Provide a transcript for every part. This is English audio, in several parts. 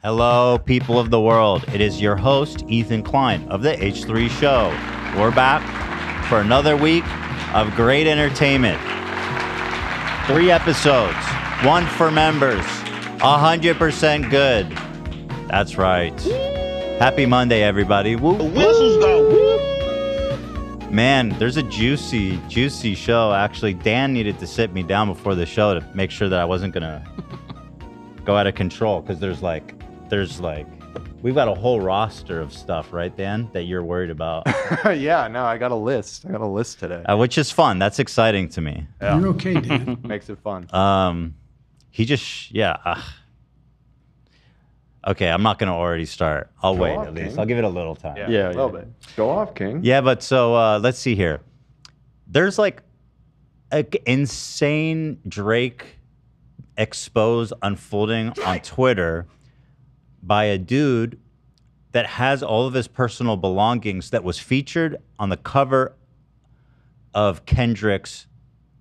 Hello, people of the world. It is your host, Ethan Klein of the H3 Show. We're back for another week of great entertainment. 3 episodes, 1 for members, 100% good. That's right. Happy Monday, everybody. Woo. The whistles go. Woo. Man, there's a juicy show. Actually, Dan needed to sit me down before the show to make sure that I wasn't going to go out of control, because there's we've got a whole roster of stuff, right, Dan, that you're worried about. Yeah, no, I got a list. Today. Which is fun. That's exciting to me. Yeah. You're okay, Dan. Makes it fun. Okay, I'm not going to already start. I'll wait off, at least. King. I'll give it a little time. Yeah, a little bit. Go off, King. Yeah, but so let's see here. There's like an insane Drake expose unfolding on Twitter by a dude that has all of his personal belongings that was featured on the cover of Kendrick's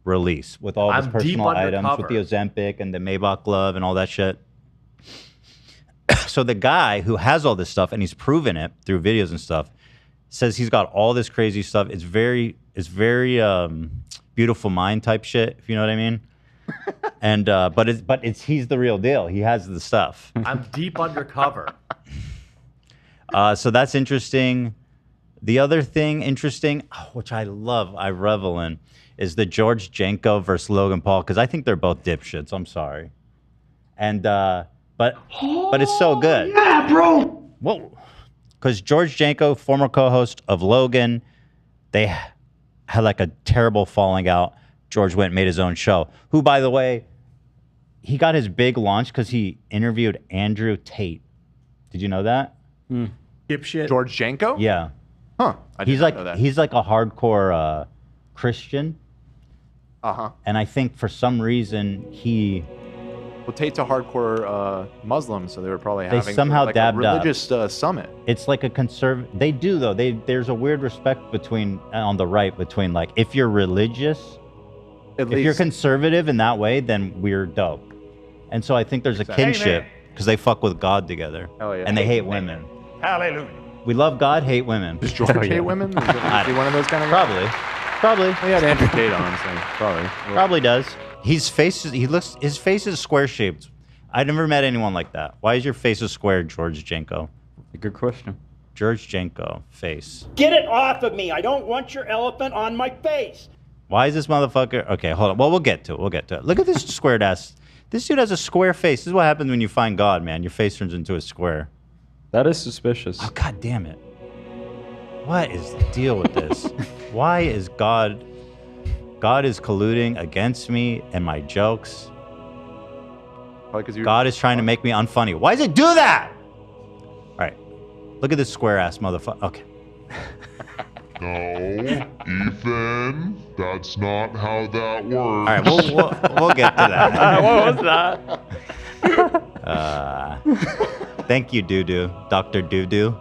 release with all of his personal items, with the Ozempic and the Maybach glove and all that shit. So the guy who has all this stuff, and he's proven it through videos and stuff, says he's got all this crazy stuff. It's very Beautiful Mind type shit, if you know what I mean. And but he's the real deal. He has the stuff. I'm deep undercover. So that's interesting. The other thing interesting, which I love, I revel in, is the George Janko versus Logan Paul, because I think they're both dipshits. I'm sorry. And but it's so good. Yeah, bro. Whoa. Because George Janko, former co-host of Logan, they had like a terrible falling out. George went and made his own show, who, by the way, he got his big launch because he interviewed Andrew Tate. Did you know that? Dipshit. George Janko? Yeah. Huh. He's like a hardcore Christian. Uh-huh. And I think for some reason Well, Tate's a hardcore Muslim, so they were probably having somehow like dabbed a religious summit. It's like a conservative. They do, though. There's a weird respect between, on the right, between like, if you're religious, if you're conservative in that way, then we're dope. And so I think there's a kinship because they fuck with God together. Oh, yeah. And they hate women. Hallelujah. We love God, hate women. Does George hate women? Is he one of those kind of guys? Probably. He had Andrew Tate on, so probably. Probably does. His face is square shaped. I never met anyone like that. Why is your face a square, George Janko? Good question. George Janko face. Get it off of me. I don't want your elephant on my face. Why is this motherfucker? Okay, hold on. Well, we'll get to it. Look at this squared ass. This dude has a square face. This is what happens when you find God, man. Your face turns into a square. That is suspicious. Oh, God damn it. What is the deal with this? Why is God is colluding against me and my jokes? God is trying to make me unfunny. Why does it do that? All right. Look at this square ass motherfucker. Okay. No, Ethan, that's not how that works. All right, we'll get to that. What was that? Thank you, Doo-Doo. Dr. Doo-Doo.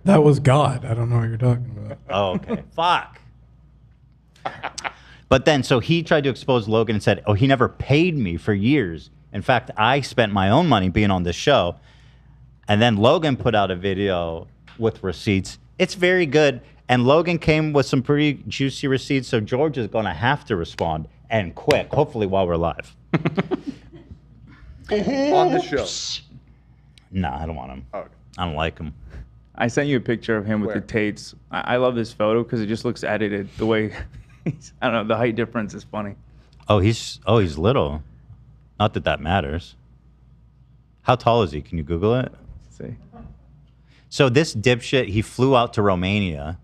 That was God. I don't know what you're talking about. Oh, okay. Fuck. But then, so he tried to expose Logan and said, he never paid me for years. In fact, I spent my own money being on this show. And then Logan put out a video with receipts. It's very good. And Logan came with some pretty juicy receipts, so George is going to have to respond, and quick, hopefully while we're live. On the show. No, I don't want him. Okay. I don't like him. I sent you a picture of him with the Tates. I love this photo because it just looks edited. The way, I don't know, the height difference is funny. He's little. Not that matters. How tall is he? Can you Google it? Let's see. So this dipshit, he flew out to Romania.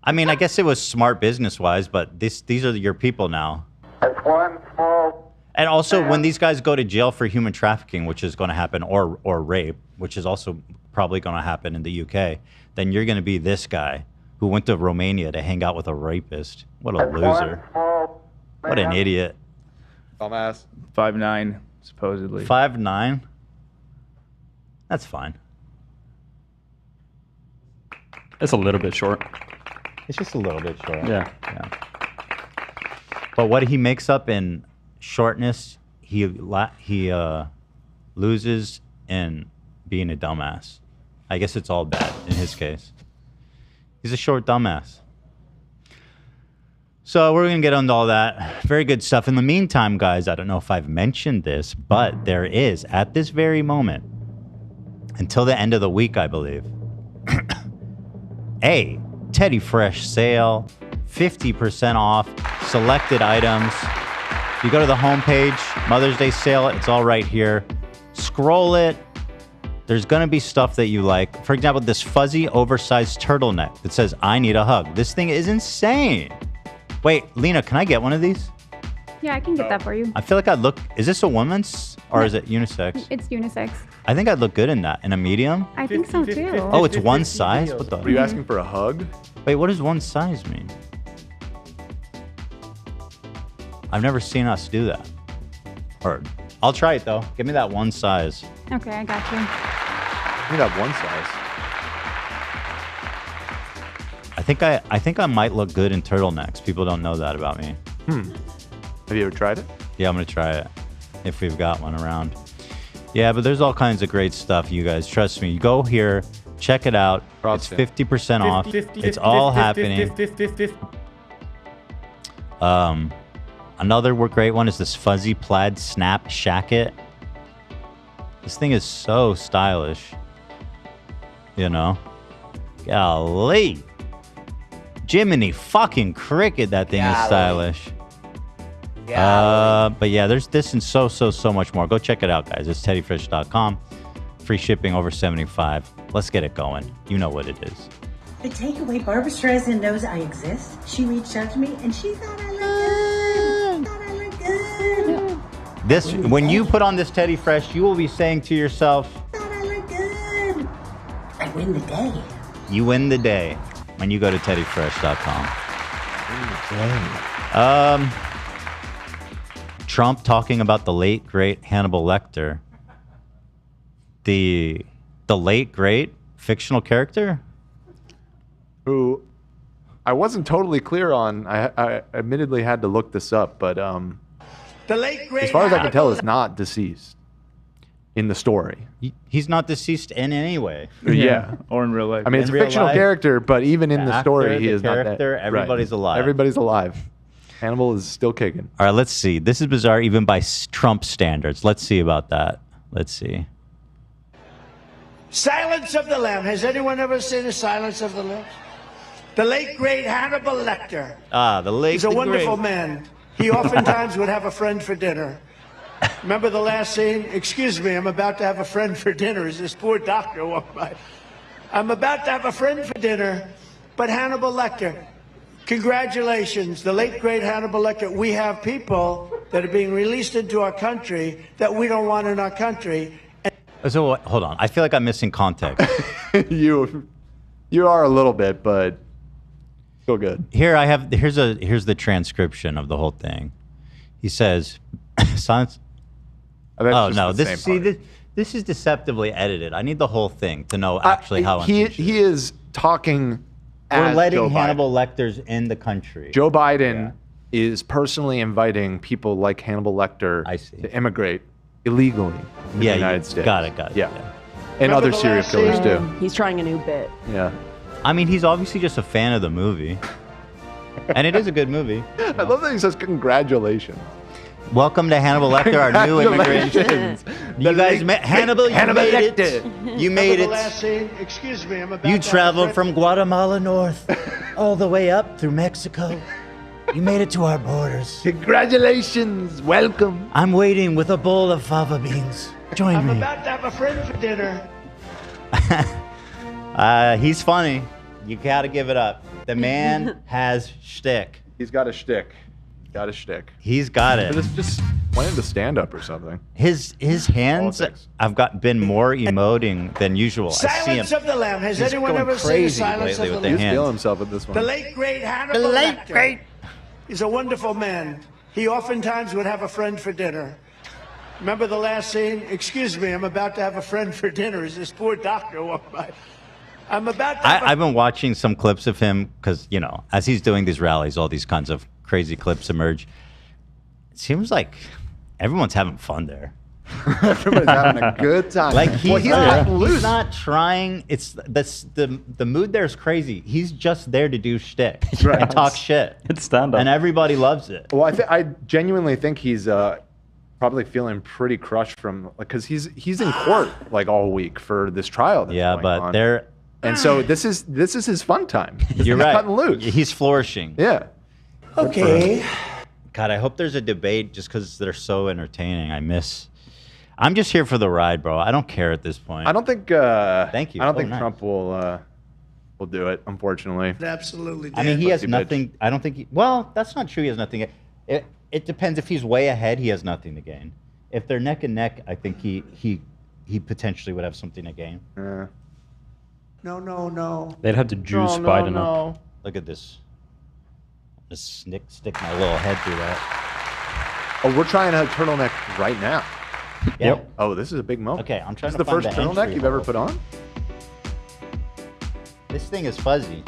I mean, I guess it was smart business-wise, but these are your people now. That's one small. And also, when these guys go to jail for human trafficking, which is going to happen, or rape, which is also probably going to happen in the UK, then you're going to be this guy who went to Romania to hang out with a rapist. What a loser. What an idiot. Dumbass. 5'9", supposedly. 5'9"? That's fine. It's a little bit short. It's just a little bit short. Yeah. But what he makes up in shortness, he loses in being a dumbass. I guess it's all bad in his case. He's a short dumbass. So we're going to get into all that. Very good stuff. In the meantime, guys, I don't know if I've mentioned this, but there is, at this very moment, until the end of the week, I believe, a Teddy Fresh sale, 50% off selected items. If you go to the homepage, Mother's Day sale, it's all right here. Scroll it. There's going to be stuff that you like. For example, this fuzzy, oversized turtleneck that says, I need a hug. This thing is insane. Wait, Lena, can I get one of these? Yeah, I can get that for you. I feel like I'd look... Is this a woman's or is it unisex? It's unisex. I think I'd look good in that. In a medium? I think so too. Oh, it's one size? What the... Were you asking for a hug? Wait, what does one size mean? I've never seen us do that. Or... I'll try it though. Give me that one size. Okay, I got you. You got one size. I think I might look good in turtlenecks. People don't know that about me. Have you ever tried it? Yeah, I'm gonna try it if we've got one around. Yeah, but there's all kinds of great stuff, you guys. Trust me. You go here, check it out. It's 50% off. It's all happening. Another great one is this fuzzy plaid snap shacket. This thing is so stylish. You know? Golly. Jiminy fucking cricket, that thing is stylish. But yeah, there's this and so much more. Go check it out, guys. It's teddyfresh.com. Free shipping over $75. Let's get it going. You know what it is. The takeaway, Barbara Streisand knows I exist. She reached out to me and she thought I looked good. This, when you put on this Teddy Fresh, you will be saying to yourself, Thought I looked good. I win the day. You win the day when you go to teddyfresh.com. Trump talking about the late great Hannibal Lecter. The late great fictional character who I wasn't totally clear on. I admittedly had to look this up, but The late great as far as I can tell, is not deceased in the story. He's not deceased in any way. Yeah. Or in real life. I mean, it's a fictional character, but even in the story, he is not dead. Everybody's alive. Everybody's alive. Hannibal is still kicking. All right, let's see. This is bizarre even by Trump standards. Let's see about that. Let's see. Silence of the Lambs. Has anyone ever seen the Silence of the Lambs? The late great Hannibal Lecter. The late. He's a wonderful man. He oftentimes would have a friend for dinner. Remember the last scene? Excuse me, I'm about to have a friend for dinner as this poor doctor walked by. I'm about to have a friend for dinner, but Hannibal Lecter. Congratulations, the late great Hannibal Lecter. We have people that are being released into our country that we don't want in our country. So hold on. I feel like I'm missing context. You are a little bit, but still good. Here I have. Here's the transcription of the whole thing. He says, "Silence." Oh no! This is deceptively edited. I need the whole thing to know actually how. He is talking. We're letting Hannibal Lecters in the country. Joe Biden is personally inviting people like Hannibal Lecter to immigrate illegally in the United States. Got it. Yeah. And other serial killers too. He's trying a new bit. Yeah. I mean, he's obviously just a fan of the movie. And it is a good movie. I love that he says congratulations. Welcome to Hannibal Lecter, our new immigrant. You guys met Hannibal. You made it. You made it. Excuse me, I'm about You to traveled from Guatemala north all the way up through Mexico. You made it to our borders. Congratulations. Welcome. I'm waiting with a bowl of fava beans. Join I'm me. about to have a friend for dinner. He's funny. You gotta give it up. The man has shtick. He's got a shtick. He's got it. This just went into stand-up or something. His hands have been more emoting than usual. Silence of the Lamb. Has anyone ever seen the Silence of the Lamb? He's feeling himself at this one. The late great Hannibal Lecter. He's a wonderful man. He oftentimes would have a friend for dinner. Remember the last scene? Excuse me, I'm about to have a friend for dinner as this poor doctor walked by. I'm about to I've been watching some clips of him because, you know, as he's doing these rallies, all these kinds of crazy clips emerge. It seems like everyone's having fun there. Everybody's having a good time. Like he's cutting loose. He's not trying. It's the mood there is crazy. He's just there to do shtick and talk shit. It's stand-up. And everybody loves it. Well, I genuinely think he's probably feeling pretty crushed from because he's in court like all week for this trial. That's Yeah, going but on. they're And so this is his fun time. You're He's right. cutting loose. He's flourishing. Yeah. Okay. God, I hope there's a debate just because they're so entertaining. I'm just here for the ride, bro. I don't care at this point. I don't think. Thank you. I don't Oh, think nice. Trump will do it. Unfortunately. Absolutely. I mean, he has Pussy bitch. nothing. I don't think. Well, that's not true. He has nothing. It depends. If he's way ahead, he has nothing to gain. If they're neck and neck, I think he potentially would have something to gain. No. They'd have to juice Biden up. Look at this. Just stick my little head through that. Oh, we're trying a turtleneck right now. Yeah. Yep. Oh, this is a big moment. Okay, I'm trying This is to the find first the turtleneck entry you've ever hole. put on? This thing is fuzzy.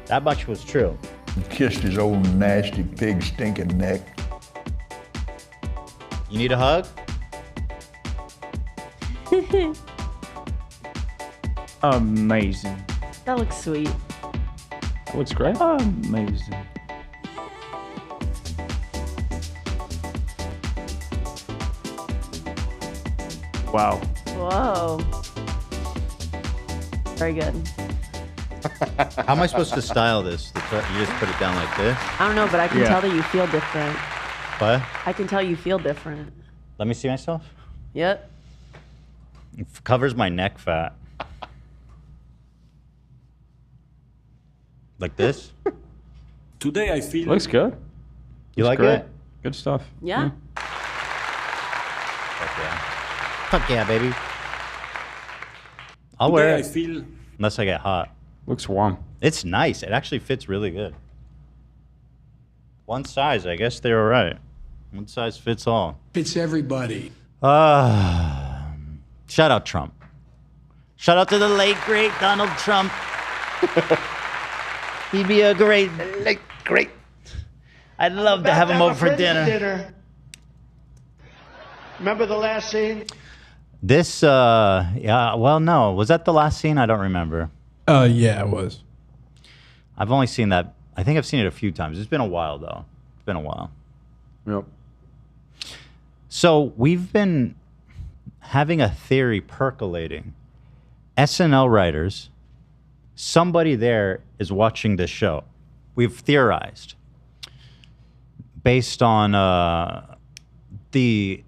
That much was true. Kissed his old nasty pig stinking neck. You need a hug? Amazing. That looks sweet. That looks great. Amazing. Wow. Whoa. Very good. How am I supposed to style this? You just put it down like this? I don't know, but I can Yeah. tell that you feel different. What? I can tell you feel different. Let me see myself. Yep. It covers my neck fat. Like this? Today I feel Looks good. You Looks like great. it? Good stuff. Yeah. Fuck yeah. Fuck yeah, baby. I'll wear I it. feel Unless I get hot. Looks warm. It's nice. It actually fits really good. One size. I guess they were right. One size fits all. fits everybody. Shout out Trump. Shout out to the late, great Donald Trump. He'd be a great. I'd love to have him over for dinner. Remember the last scene? This, yeah, well, no. Was that the last scene? I don't remember. Yeah, it was. I've only seen that. I think I've seen it a few times. It's been a while, though. It's been a while. Yep. So we've been having a theory percolating. SNL writers, somebody there is watching this show. We've theorized based on the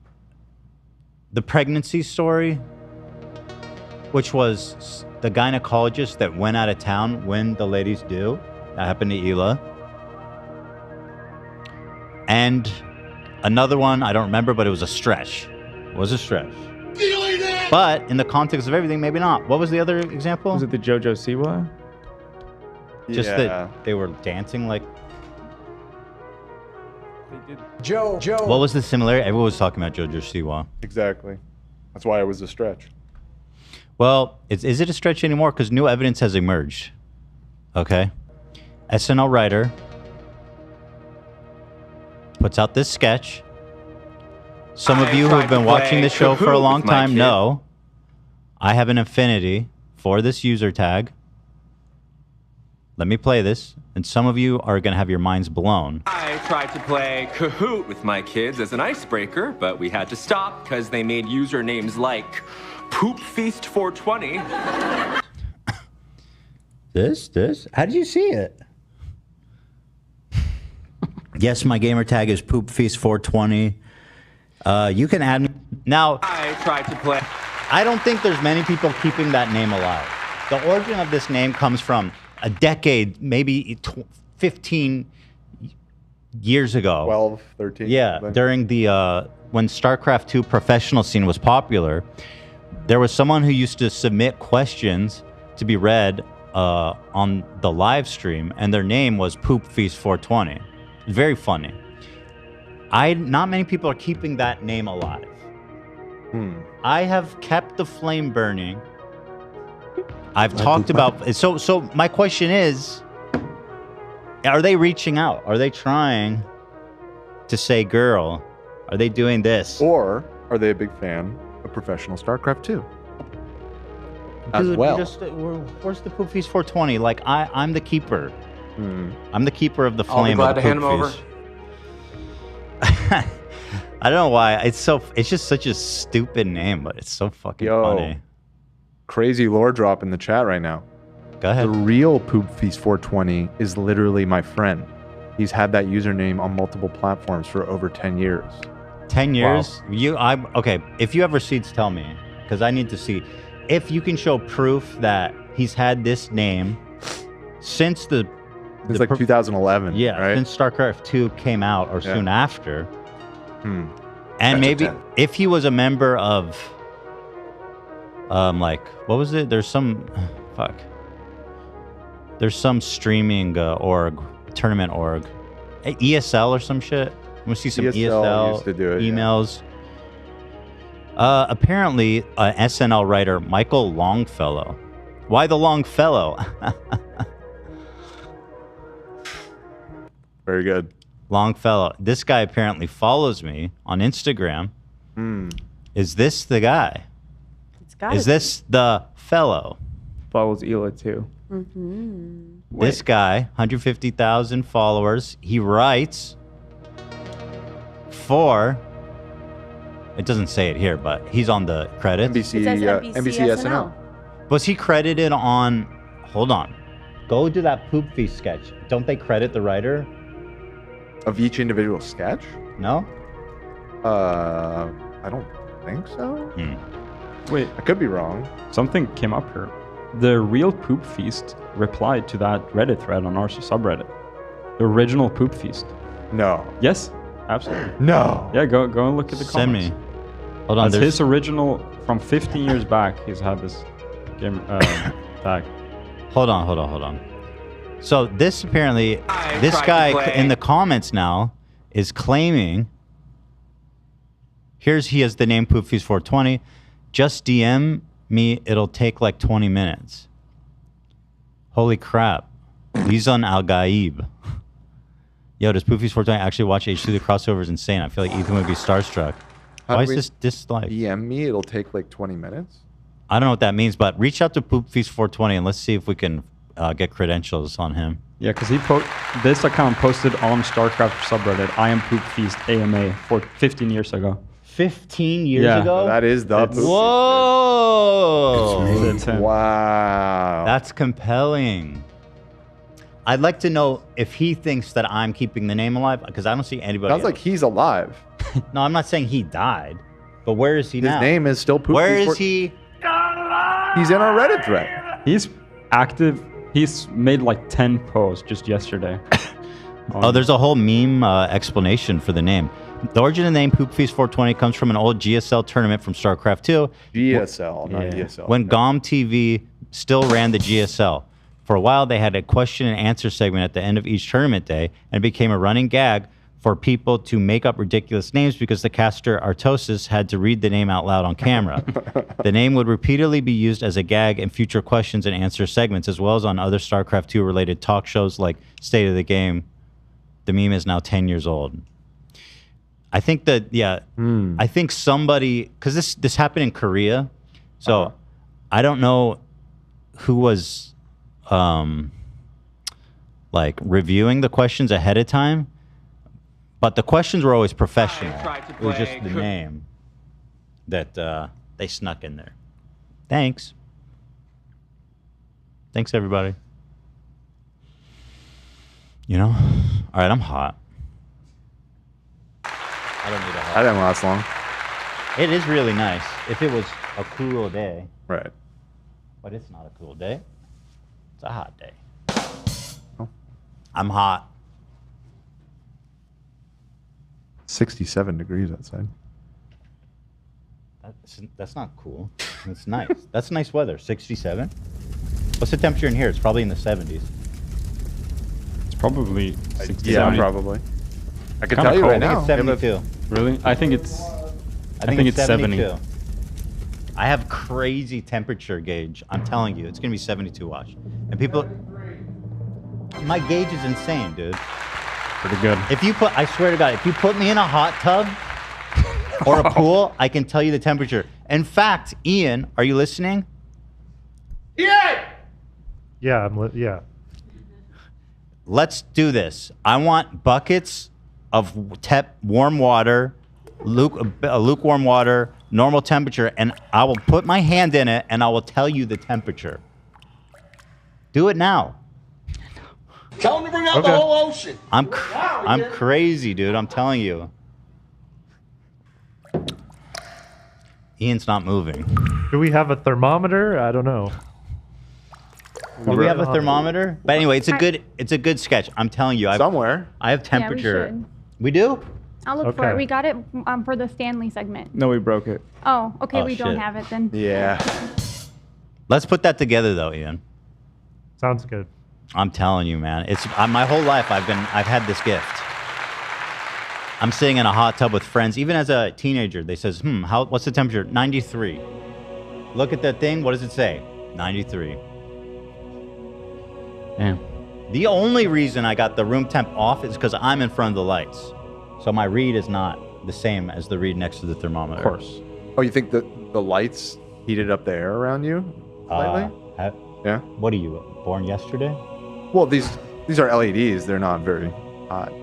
pregnancy story, which was the gynecologist that went out of town when the ladies do. That happened to Hila. And another one, I don't remember, but it was a stretch. It was a stretch. But in the context of everything, maybe not. What was the other example? Was it the JoJo Siwa? Just that they were dancing like... Joe. What was the similarity? Everyone was talking about JoJo Siwa. Exactly. That's why it was a stretch. Well, is it a stretch anymore? Because new evidence has emerged. Okay? SNL writer puts out this sketch. Some of you who have been watching this show for a long time know I have an affinity for this user tag. Let me play this, and some of you are going to have your minds blown. I tried to play Kahoot with my kids as an icebreaker, but we had to stop because they made usernames like Poop Feast 420. This? How did you see it? Yes, my gamer tag is Poop Feast 420. You can add me. Now, I tried to play. I don't think there's many people keeping that name alive. The origin of this name comes from a decade, maybe 15 years ago. 12, 13. Yeah, during the when StarCraft 2 professional scene was popular, there was someone who used to submit questions to be read on the live stream, and their name was Poop Feast 420. Very funny. Not many people are keeping that name alive. I have kept the flame burning. I've talked about... So my question is, are they reaching out? Are they trying to say, girl? Are they doing this? Or Are they a big fan of professional StarCraft 2? As Dude, well. Where's the Poop Feast 420? Like, I'm the keeper. I'm the keeper of the flame. I'll be glad of the to hand Poop him over. Feast. I don't know why. It's just such a stupid name, but it's so fucking funny. Crazy lore drop in the chat right now. Go ahead. The real Poop Feast 420 is literally my friend. He's had that username on multiple platforms for over 10 years. 10 years? Wow. Okay, if you ever see, tell me, because I need to see. If you can show proof that he's had this name since It's like 2011. Yeah, right? since StarCraft 2 came out or soon after. And That's maybe a 10. if he was a member of, like, what was it? There's some, There's some streaming tournament org. ESL or some shit. I'm going to see some ESL used to do it, emails. Apparently, SNL writer Michael Longfellow. Why the Longfellow? Very good. Longfellow. This guy apparently follows me on Instagram. Is this the guy? Is this the fellow? Follows Ela too. This guy, 150,000 followers. He writes for. It doesn't say it here, but he's on the credits. NBC SNL. Was he credited on? Hold on. Go to that Poop Feast sketch. Don't they credit the writer? Of each individual sketch? No? I don't think so. Wait. I could be wrong. Something came up here. The real Poop Feast replied to that Reddit thread on our subreddit. The original Poop Feast. No. Yes, absolutely. No. Yeah, go and look at the Send comments. me. Hold on. That's his original from 15 years back. He's had this game tag. Hold on. So this apparently, this guy in the comments now is claiming. He has the name Poop Feast 420. Just DM me. It'll take like 20 minutes. Holy crap. Lizan Al Gaib. Yo, does Poop Feast 420 actually watch H2? The crossover is insane. I feel like Ethan would be starstruck. Why is this dislike? DM me. It'll take like 20 minutes. I don't know what that means, but reach out to Poop Feast 420 and let's see if we can get credentials on him. Yeah, because this account posted on StarCraft subreddit, I am Poop Feast AMA 15 years ago. 15 years ago? That is the Poop Feast. Whoa! It's him. Wow. That's compelling. I'd like to know if he thinks that I'm keeping the name alive, because I don't see anybody Sounds like he's alive. No, I'm not saying he died, but where is he now? His name is still Poop Where Feast is he? He's in our Reddit thread. He's active. He's made like 10 posts just yesterday. Oh, there's a whole meme explanation for the name. The origin of the name Poop Feast 420 comes from an old GSL tournament from StarCraft 2. GSL, not ESL. When GOM TV still ran the GSL. For a while, they had a question and answer segment at the end of each tournament day, and it became a running gag for people to make up ridiculous names because the caster Artosis had to read the name out loud on camera. The name would repeatedly be used as a gag in future questions and answer segments, as well as on other StarCraft 2 related talk shows like State of the Game. The meme is now 10 years old. I think that, I think somebody, because this happened in Korea, so I don't know who was like reviewing the questions ahead of time, but the questions were always professional. It was just the name that they snuck in there. Thanks, everybody. You know? All right, I'm hot. I don't need a hot. That didn't last long. It is really nice. If it was a cool day. Right. But it's not a cool day. It's a hot day. Oh. I'm hot. 67 degrees outside. That's not cool. It's nice. That's nice weather. 67. What's the temperature in here? It's probably in the 70s. It's probably 60. Yeah, probably. I can Kinda tell you cold. right now. I think it's 72. Really? I think it's 70. I have crazy temperature gauge. I'm telling you, it's gonna be 72. Watch. And people, my gauge is insane, dude. Pretty good. If you put, I swear to God, if you put me in a hot tub, or a pool, I can tell you the temperature. In fact, Ian, are you listening? Yeah, yeah. Let's do this. I want buckets of warm water, lukewarm water, normal temperature, and I will put my hand in it and I will tell you the temperature. Do it now. Tell him to bring out the whole ocean. I'm crazy, dude. I'm telling you. Ian's not moving. Do we have a thermometer? I don't know. Do we have a thermometer? But anyway, it's a good sketch. I'm telling you. Somewhere. I have temperature. Yeah, we do? I'll look for it. We got it for the Stanley segment. No, we broke it. Oh, okay. Oh, we don't shit. have it then. Yeah. Let's put that together though, Ian. Sounds good. I'm telling you, man. It's my whole life I've had this gift. I'm sitting in a hot tub with friends. Even as a teenager, they says, what's the temperature? 93. Look at that thing. What does it say? 93. Yeah. The only reason I got the room temp off is because I'm in front of the lights. So my read is not the same as the read next to the thermometer. Of course. Oh, you think that the lights heated up the air around you slightly? Yeah. What are you, born yesterday? Well, these are LEDs. They're not very hot.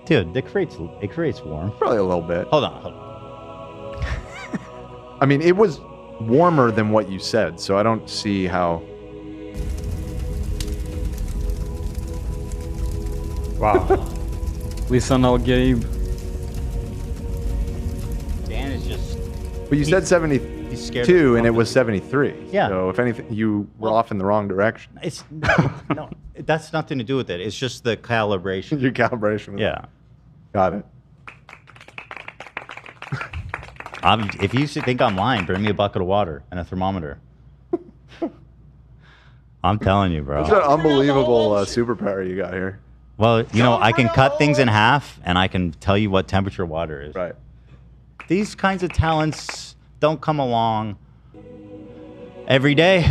Dude, it creates warm. Probably a little bit. Hold on. I mean, it was warmer than what you said, so I don't see how. Wow. Listen, I'll Gabe. Dan is just. But you said 72, and it was 73. Yeah. So if anything, you were off in the wrong direction. No, that's nothing to do with it. It's just the calibration. Your calibration. Yeah. Got it. If you think I'm lying, bring me a bucket of water and a thermometer. I'm telling you, bro. That's an unbelievable superpower you got here. Well, I can cut things in half, and I can tell you what temperature water is. Right. These kinds of talents don't come along every day.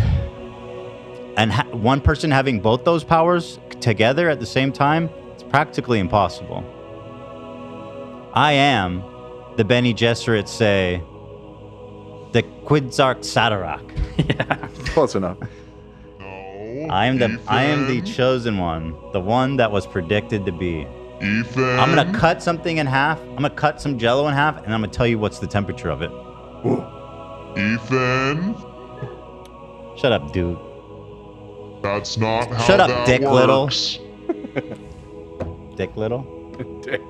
And one person having both those powers together at the same time, it's practically impossible. I am, the Bene Gesserit say, the Quidzark Sadarak. Yeah. Close enough. I am the chosen one, the one that was predicted to be. Ethan. I'm gonna cut something in half. I'm gonna cut some Jello in half, and I'm gonna tell you what's the temperature of it. Ethan. Shut up, dude. That's not how Shut up, that Dick works. Little. Dick Little. Dick.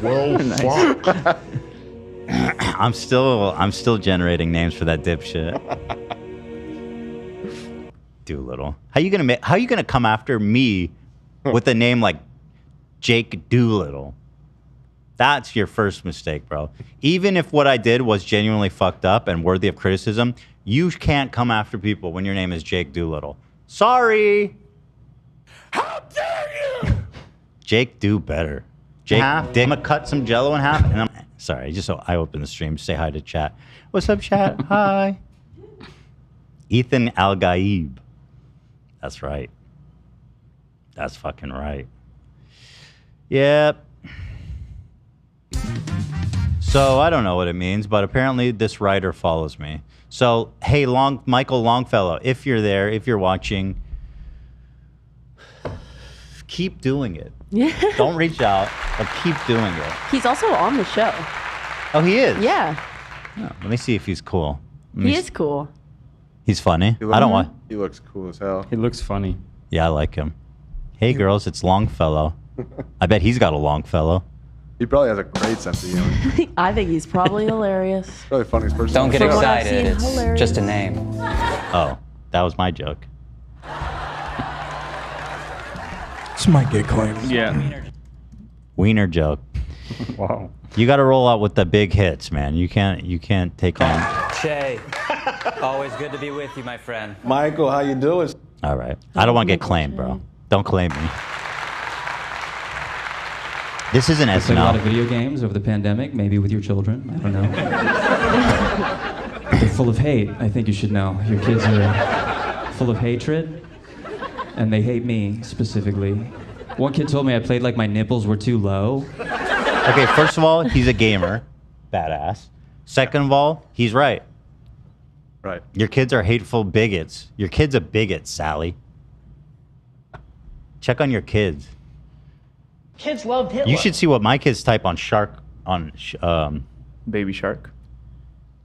Well, fuck. I'm still generating names for that dipshit. Doolittle. How you gonna come after me with a name like Jake Doolittle? That's your first mistake, bro. Even if what I did was genuinely fucked up and worthy of criticism, you can't come after people when your name is Jake Doolittle. Sorry. How dare you? Jake, do better. Jake, I'm gonna cut some Jello in half, and I'm sorry. Just so I open the stream, say hi to chat. What's up, chat? Hi. Ethan Al-Gaib. That's right. That's fucking right. Yep. So I don't know what it means, but apparently this writer follows me. So hey, Michael Longfellow, if you're there, if you're watching, keep doing it. Yeah. Don't reach out, but keep doing it. He's also on the show. Oh, he is? Yeah. Oh, let me see if he's cool. He is cool. He's funny. I don't want. He looks cool as hell. He looks funny. Yeah, I like him. Hey, girls, it's Longfellow. I bet he's got a Longfellow. He probably has a great sense of humor. I think he's probably hilarious. Probably the funniest person. Don't get From what I've excited. seen, It's hilarious. just a name. Oh, that was my joke. This might get claimed. Yeah. Wiener joke. Wow. You got to roll out with the big hits, man. You can't take on. Shay, always good to be with you, my friend. Michael, how you doing? All right. I don't want to get claimed, bro. Don't claim me. This isn't I played a lot of SNL. video games over the pandemic, maybe with your children. I don't know. They're full of hate. I think you should know. Your kids are full of hatred, and they hate me specifically. One kid told me I played like my nipples were too low. Okay, first of all, he's a gamer. Badass. Second of all, he's right. Right. Your kids are hateful bigots. Your kid's a bigot, Sally. Check on your kids. Kids love Hitler. You should see what my kids type on Baby Shark.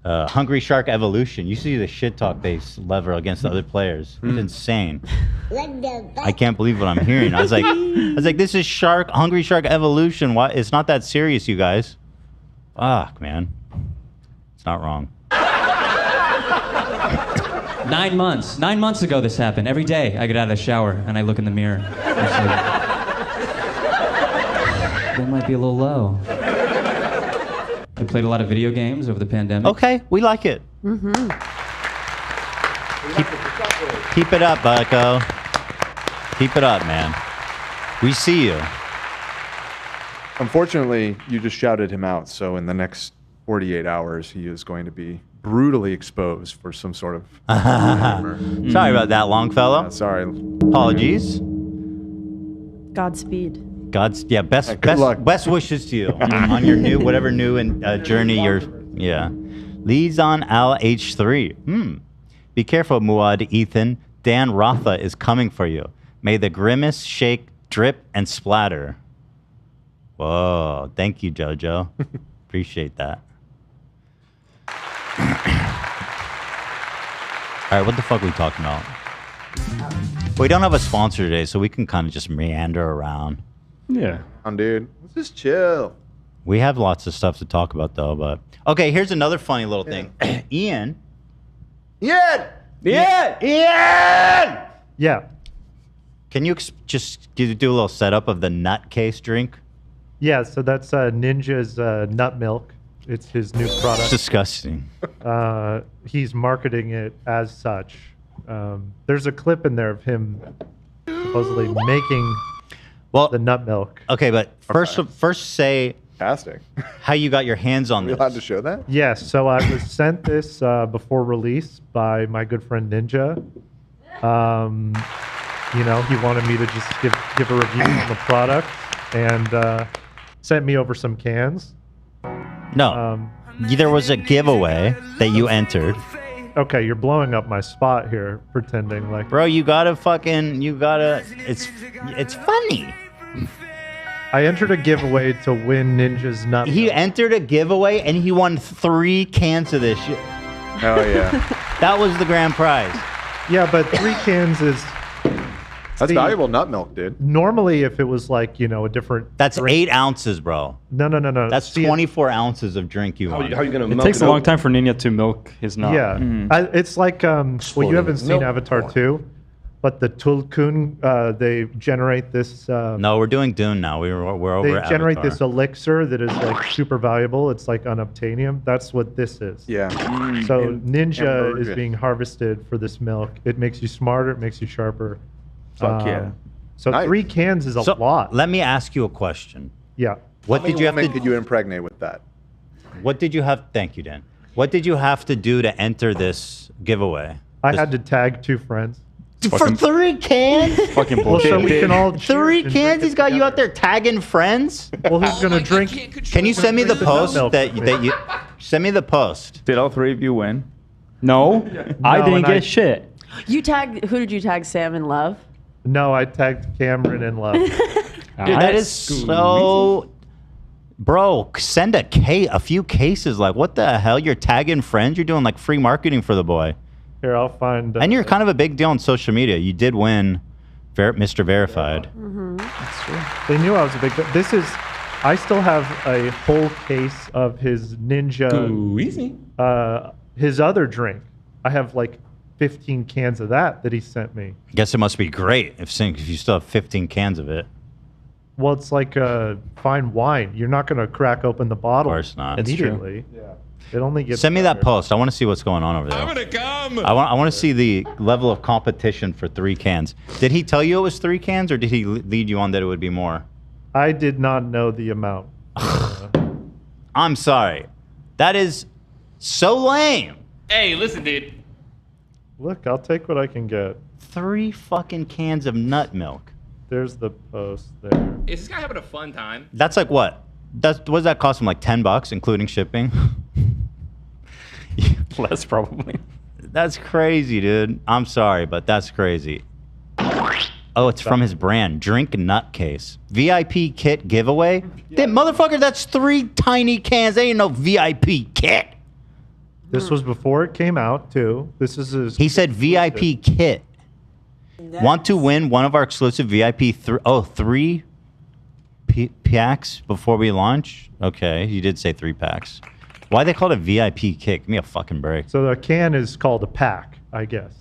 Hungry Shark Evolution. You see the shit talk they lever against the other players. It's insane. I can't believe what I'm hearing. I was like, this is Hungry Shark Evolution. What? It's not that serious, you guys. Fuck, man. It's not wrong. 9 months. 9 months ago this happened. Every day I get out of the shower and I look in the mirror. They might be a little low. I played a lot of video games over the pandemic. Okay, we like it. Mm-hmm. Keep it up, Bucko. Keep it up, man. We see you. Unfortunately, you just shouted him out, so in the next 48 hours, he is going to be brutally exposed for some sort of... Sorry about that, Longfellow. Yeah, sorry. Apologies. Godspeed. Best wishes to you on your new, whatever new journey you're... Yeah. Liaison Al H3. Be careful, Muad Ethan. Dan Rotha is coming for you. May the grimace shake, drip, and splatter. Whoa. Thank you, Jojo. Appreciate that. All right, what the fuck are we talking about? We don't have a sponsor today, so we can kind of just meander around. Yeah. Dude. Let's just chill. We have lots of stuff to talk about, though. But okay, here's another funny little thing. Ian. Yeah. Can you just do a little setup of the nutcase drink? Yeah, so that's Ninja's nut milk. It's his new product. It's disgusting. He's marketing it as such. There's a clip in there of him supposedly making the nut milk. Okay, but first say Fantastic. How you got your hands on Are you this? allowed to show that? Yes, so I was sent this before release by my good friend Ninja. You know, he wanted me to just give a review on the product and sent me over some cans. No, there was a giveaway that you entered. Okay, you're blowing up my spot here, pretending like... Bro, it's funny. I entered a giveaway to win Ninja's nut. He entered a giveaway and he won 3 cans of this shit. Oh, yeah. That was the grand prize. Yeah, but 3 cans is... That's valuable nut milk, dude. Normally, if it was like, you know, a different... That's drink, 8 ounces, bro. No. That's 24 ounces of drink you want. How you gonna milk it takes a long time for Ninja to milk his nut. Yeah. It's like, well, you haven't seen Avatar 2, but the Tulkun, they generate this... no, we're doing Dune now. We're over They generate Avatar. this elixir that is like super valuable. It's like unobtainium. That's what this is. Yeah. So Ninja is being harvested for this milk. It makes you smarter. It makes you sharper. Fuck yeah. So 3 cans is a lot. Let me ask you a question. Yeah. What did you have to... could you impregnate with that? What did you have... Thank you, Dan. What did you have to do to enter this giveaway? I had to tag 2 friends. For 3 cans? Fucking Well, bullshit. so we can all 3 cans? He's got you out there tagging friends? Well, who's gonna drink? Can you send me the post milk that with me. you... Send me the post. Did all 3 of you win? No, I didn't and get shit. You tagged. Who did you tag? Sam and Love. No, I tagged Cameron in love. Dude, that is so... Bro, send a few cases. Like, what the hell? You're tagging friends? You're doing, like, free marketing for the boy. Here, I'll find... And you're kind of a big deal on social media. You did win Mr. Verified. That's true. They knew I was a big... This is... I still have a whole case of his Ninja... his other drink. I have, like, 15 cans of that he sent me. I guess it must be great if you still have 15 cans of it. Well, it's like fine wine. You're not going to crack open the bottle Of course not. immediately. Yeah. It only gets Send me that better. post. I want to see what's going on over there. I'm gonna come. I want to see the level of competition for 3 cans. Did he tell you it was 3 cans, or did he lead you on that it would be more? I did not know the amount. I'm sorry. That is so lame. Hey, listen, dude. Look, I'll take what I can get. 3 fucking cans of nut milk. There's the post there. Is this guy having a fun time? That's like what? What does that cost him? Like $10, including shipping? Less probably. That's crazy, dude. I'm sorry, but that's crazy. Oh, it's from his brand, Drink Nutcase. VIP kit giveaway? That motherfucker, that's 3 tiny cans. They ain't no VIP kit. This was before it came out, too. This is his... He said VIP kit. Nice. Want to win one of our exclusive VIP 3 packs before we launch? Okay, you did say 3 packs. Why they call it a VIP kit? Give me a fucking break. So the can is called a pack, I guess.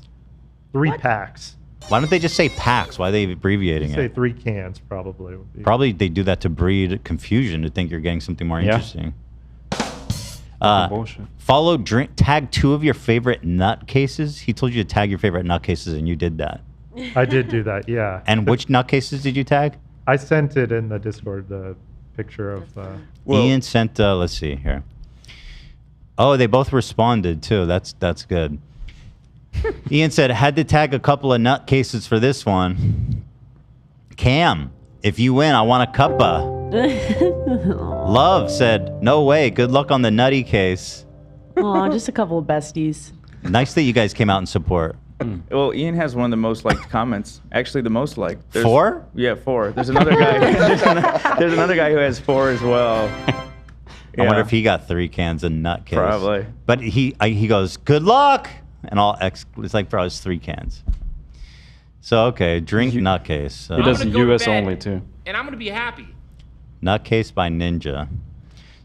3 packs. Why don't they just say packs? Why are they abbreviating Say it? 3 cans, probably. Would be. Probably they do that to breed confusion, to think you're getting something more interesting. Follow, drink, tag 2 of your favorite nutcases. He told you to tag your favorite nutcases, and you did that. I did do that, yeah. And which nutcases did you tag? I sent it in the Discord, the picture of... Ian sent, let's see here. Oh, they both responded, too. That's good. Ian said, had to tag a couple of nutcases for this one. Cam, if you win, I want a cuppa. Love said, no way. Good luck on the nutty case. Aw, just a couple of besties. Nice that you guys came out in support. Well, Ian has one of the most liked comments. Actually, the most liked. 4? Yeah, 4. There's another guy. There's another guy who has 4 as well. I wonder if he got 3 cans of nutcase. Probably. But he goes, good luck, and all it's like, bro, it's 3 cans. So okay, drink nutcase. He does US only too. And I'm gonna be happy. Nutcase by Ninja.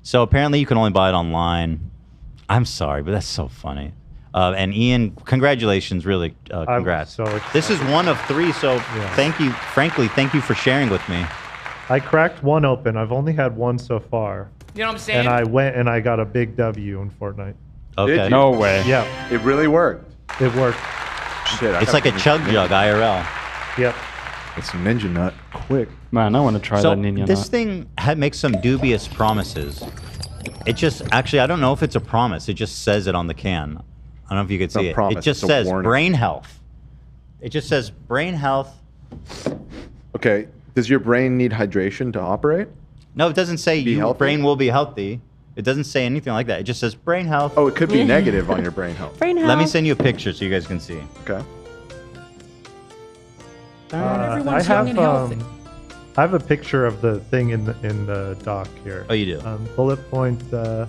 So apparently you can only buy it online. I'm sorry, but that's so funny. And Ian, congratulations, really, congrats. This is one of 3, so thank you. Frankly, thank you for sharing with me. I cracked 1 open. I've only had 1 so far. You know what I'm saying? And I went and I got a big W in Fortnite. Okay. No way. Yeah. It really worked. It worked. Shit. It's like a chug jug IRL. Yep. It's a ninja nut. Quick. Man, I want to try that ninja nut. This thing makes some dubious promises. It just, actually, I don't know if it's a promise. It just says it on the can. I don't know if you could see it. Promise. It just It's a says warning. brain health. It just says brain health. Okay. Does your brain need hydration to operate? No, it doesn't say your brain will be healthy. It doesn't say anything like that. It just says brain health. Oh, it could be negative on your brain health. Brain health. Let me send you a picture so you guys can see. Okay. Everyone's young and healthy. I have a picture of the thing in the doc here. Oh, you do? Bullet point. Well,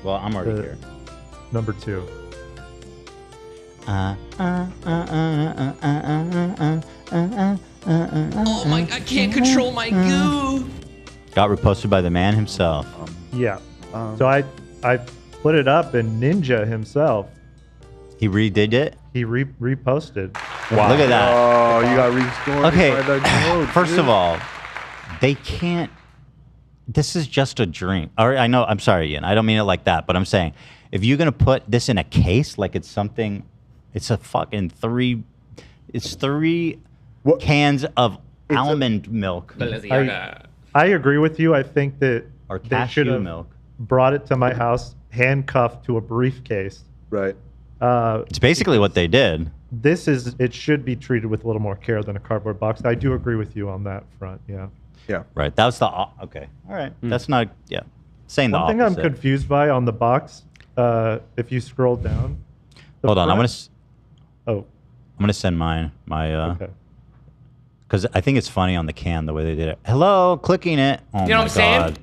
I'm already here. Number 2. Oh my! I can't control my goo. Got reposted by the man himself. Yeah. So I put it up, and Ninja himself. He redid it? He reposted. Wow. Look at that. Oh, you got restored. Okay. by the code, First dude. of all, they can't. This is just a drink. Or I know. I'm sorry, Ian. I don't mean it like that. But I'm saying, if you're gonna put this in a case, like it's something, it's a fucking 3. It's 3 cans of almond milk. I agree with you. I think that Or they cashew should have milk. brought it to my house, handcuffed to a briefcase. Right. It's basically what they did. It should be treated with a little more care than a cardboard box. I do agree with you on that front. Yeah. Yeah. Right. That was the okay. All right. That's not. Yeah. Saying the One thing opposite. I'm confused by on the box, if you scroll down. Hold on. I'm gonna. Oh. I'm gonna send my. Because I think it's funny on the can the way they did it. Hello, clicking it. Oh You know my what I'm God.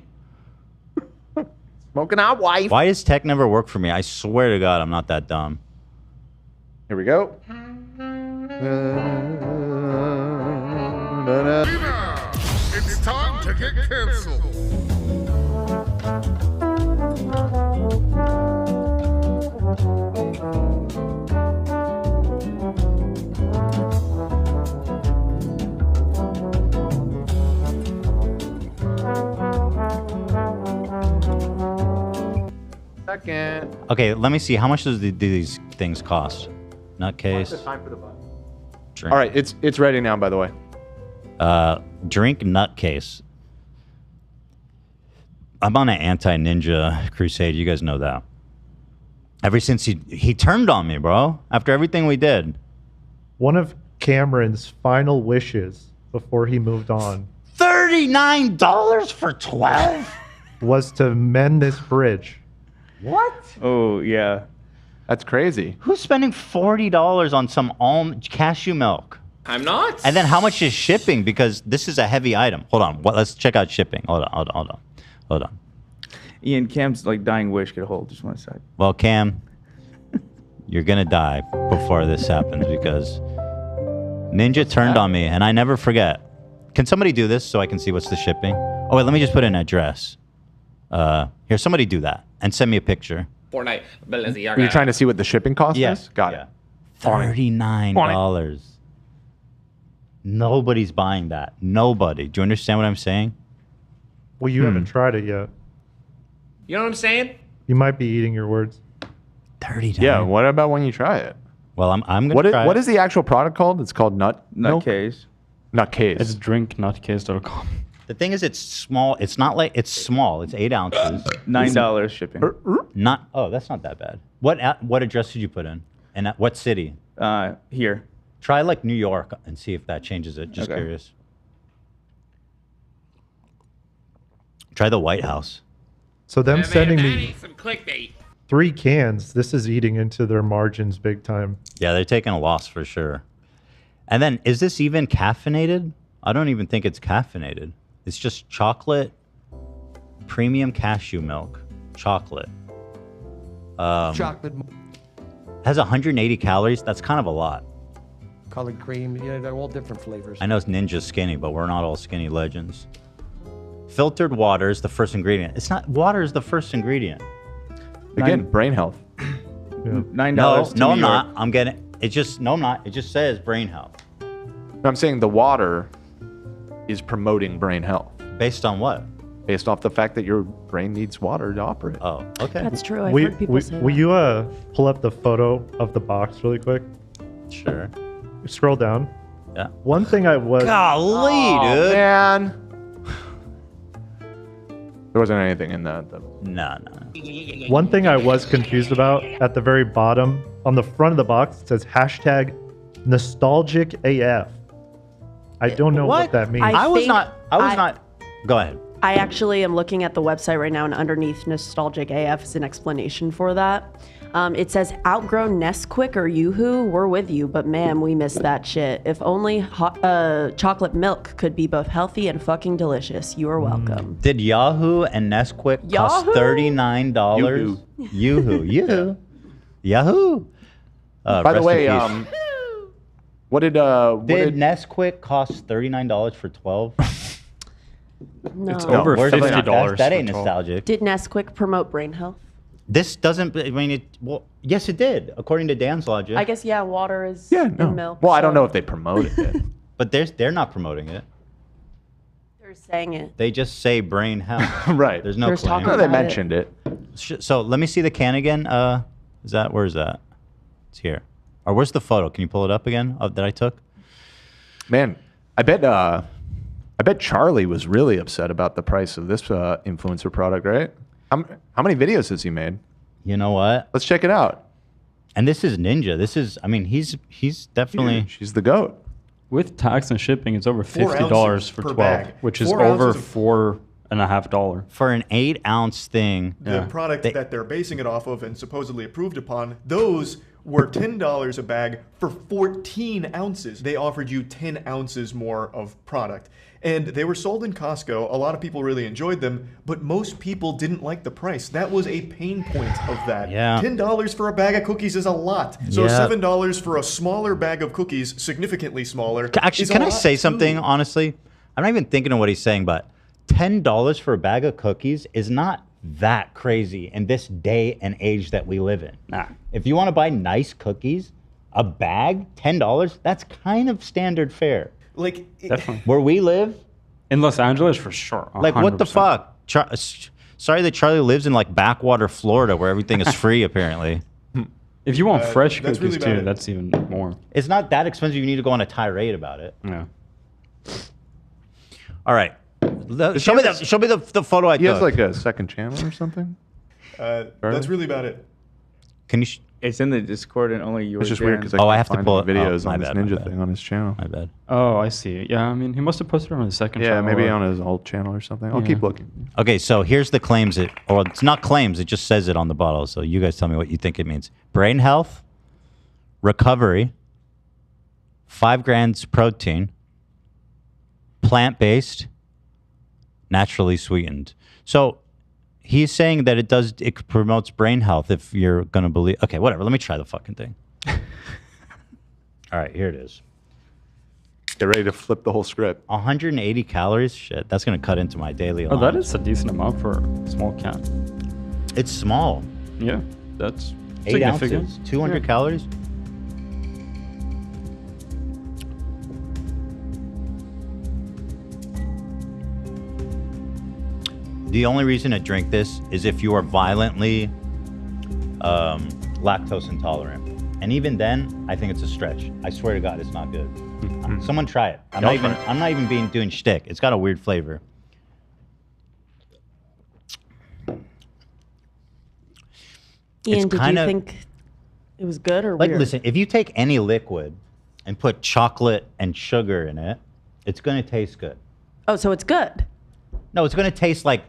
saying? Smoking out, wife. Why does tech never work for me? I swear to God, I'm not that dumb. Here we go. It's time to get canceled. Second. Okay, let me see. How much do these things cost? Nutcase. Time for the button. Drink. All right, it's ready now. By the way. Drink nutcase. I'm on an anti-ninja crusade. You guys know that. Ever since he turned on me, bro. After everything we did. One of Cameron's final wishes before he moved on. $39 for 12? Was to mend this bridge. What? Oh, yeah. That's crazy. Who's spending $40 on some almond cashew milk? I'm not. And then how much is shipping? Because this is a heavy item. Hold on. Let's check out shipping. Hold on. Ian, Cam's like dying wish. Get a hold. Just one sec. Well, Cam, you're going to die before this happens because Ninja turned on me and I never forget. Can somebody do this so I can see what's the shipping? Oh, wait, let me just put in an address. Here, somebody do that and send me a picture. Fortnite. Are you trying to see what the shipping cost is? Got it. $39. Nobody's buying that. Nobody. Do you understand what I'm saying? Well, you haven't tried it yet. You know what I'm saying? You might be eating your words. $39. Yeah. What about when you try it? Well, I'm gonna try. What is the actual product called? It's called Nutcase. Nutcase. It's drinknutcase.com. The thing is, it's small. It's not like it's small. It's 8 ounces. $9 shipping. Oh, that's not that bad. What address did you put in? And at what city? Here. Try like New York and see if that changes it. Just curious. Try the White House. So them sending me some clickbait. 3 cans, this is eating into their margins big time. Yeah, they're taking a loss for sure. And then, is this even caffeinated? I don't even think it's caffeinated. It's just chocolate, premium cashew milk, chocolate. Chocolate. Has 180 calories. That's kind of a lot. Colored cream. Yeah, they're all different flavors. I know Ninja's skinny, but we're not all skinny legends. Filtered water is the first ingredient. It's not, water is the first ingredient. Again, brain health. $9. No, I'm not. I'm getting, it just, no, I'm not. It just says brain health. I'm saying the water is promoting brain health. Based on what? Based off the fact that your brain needs water to operate. Oh, okay. That's true. I've heard people say that. Will you pull up the photo of the box really quick? Sure. Scroll down. Yeah. One thing I was... Golly, dude. Man. There wasn't anything in that. No. One thing I was confused about, at the very bottom, on the front of the box, it says hashtag nostalgic AF. I don't know what that means. I was not. Go ahead. I actually am looking at the website right now, and underneath nostalgic AF is an explanation for that. It says outgrown Nesquik or Yoo-Hoo, we're with you, but man, we miss that shit. If only chocolate milk could be both healthy and fucking delicious. You are welcome. Did Yahoo and Nesquik cost $39? Yoo-Hoo. Yahoo. By the way, what did Nesquik cost $39 for 12? No. It's over $50. That ain't nostalgic. Did Nesquik promote brain health? This doesn't. I mean, yes, it did, according to Dan's logic. I guess water is in milk. Well, I don't know if they promoted it. But they're not promoting it. They're saying it. They just say brain health. Right. There's no claim. No, they mentioned it. So let me see the can again. Where is that? It's here. Or where's the photo? Can you pull it up again that I took? Man, I bet Charlie was really upset about the price of this influencer product, right? How many videos has he made? You know what? Let's check it out. And this is Ninja. This is, I mean, he's definitely... She's the GOAT. With tax and shipping, it's over $50 for 12, which is over $4.50. For an 8-ounce thing. The product that they're basing it off of and supposedly approved upon, those were $10 a bag for 14 ounces. They offered you 10 ounces more of product. And they were sold in Costco. A lot of people really enjoyed them, but most people didn't like the price. That was a pain point of that. Yeah. $10 for a bag of cookies is a lot. So $7 for a smaller bag of cookies, significantly smaller. Actually, can I say something, honestly? I'm not even thinking of what he's saying, but $10 for a bag of cookies is not that crazy in this day and age that we live in. Nah. If you want to buy nice cookies, a bag, $10, that's kind of standard fare. Like, definitely. Where we live? In Los Angeles, for sure. 100%. Like, what the fuck? Sorry that Charlie lives in, like, backwater Florida where everything is free, apparently. If you want fresh cookies, really too, that's even more. It's not that expensive. You need to go on a tirade about it. Yeah. All right. Show me the photo I took. He has, like, a second channel or something? That's really about it. Can It's in the Discord and only you. It's just were weird there. because I can't find any videos my on this bad, my ninja bad. thing on his channel. My bad. Oh, I see. Yeah, I mean, he must have posted it on his second Yeah, channel. maybe or- on his old channel or something. I'll Yeah. keep looking. Okay, so here's the claims. Or it's not claims. It just says it on the bottle. So you guys tell me what you think it means. Brain health, recovery, 5 grams protein, plant-based, naturally sweetened. So he's saying that it promotes brain health if you're going to believe. Okay, whatever. Let me try the fucking thing. All right, here it is. Get ready to flip the whole script. 180 calories? Shit, that's going to cut into my daily Oh, allowance. that is a decent amount for a small can. It's small. Yeah, that's 8 significant. ounces, 200 Yeah. calories. The only reason to drink this is if you are violently lactose intolerant. And even then, I think it's a stretch. I swear to God, it's not good. Someone try it. I'm not even doing shtick. It's got a weird flavor. Ian, did you think it was good or like, weird? listen, if you take any liquid and put chocolate and sugar in it, it's going to taste good. Oh, so it's good. No, it's going to taste like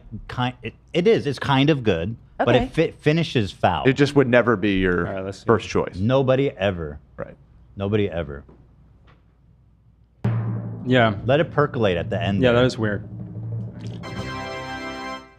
it is. It's kind of good, but Okay. it finishes foul. It just would never be your first choice. Nobody ever. Right. Nobody ever. Yeah. Let it percolate at the end. Yeah, there. that is weird.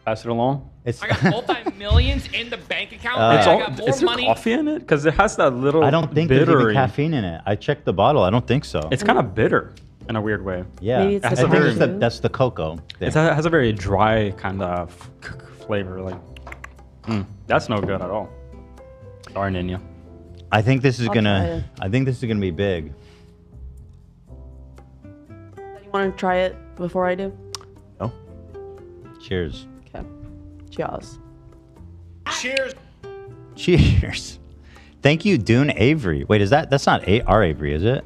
Pass it along. It's I got multi-millions in the bank account. It's I all- got more Is there money. coffee in it? Because it has that little. I don't think there's even bittery. caffeine in it. I checked the bottle. I don't think so. It's kind of bitter in a weird way. Yeah. Maybe it's I the think cocoa. it's that's the cocoa thing. It has a very dry kind of flavor. Like, that's no good at all. Sorry, Ninya. I think this is I'll gonna. try I think this is gonna be big. You want to try it before I do? No. Cheers. Okay. Cheers. Cheers. Cheers. Thank you, Dune Avery. Wait, that's not our Avery, is it?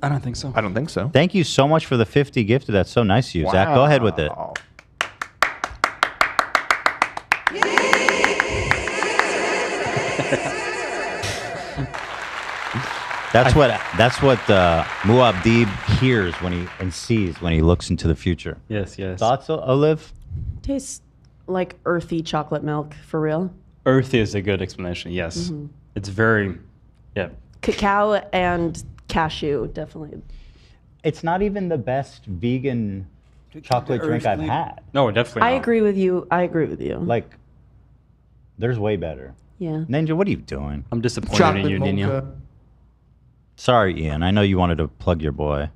I don't think so. I don't think so. Thank you so much for the 50 gifted. That's so nice of you, Zach. Go ahead with it. Wow. That's what Muad'Dib hears and sees when he looks into the future. Yes, yes. Thoughts, Olive? Tastes like earthy chocolate milk, for real. Earthy is a good explanation. Yes, Mhm. it's very, yeah. Cacao and cashew, definitely. It's not even the best vegan chocolate drink I've had. No, definitely. I not. agree with you. I agree with you. Like, there's way better. Yeah. Ninja, what are you doing? I'm disappointed in you, Ninya. Sorry, Ian. I know you wanted to plug your boy.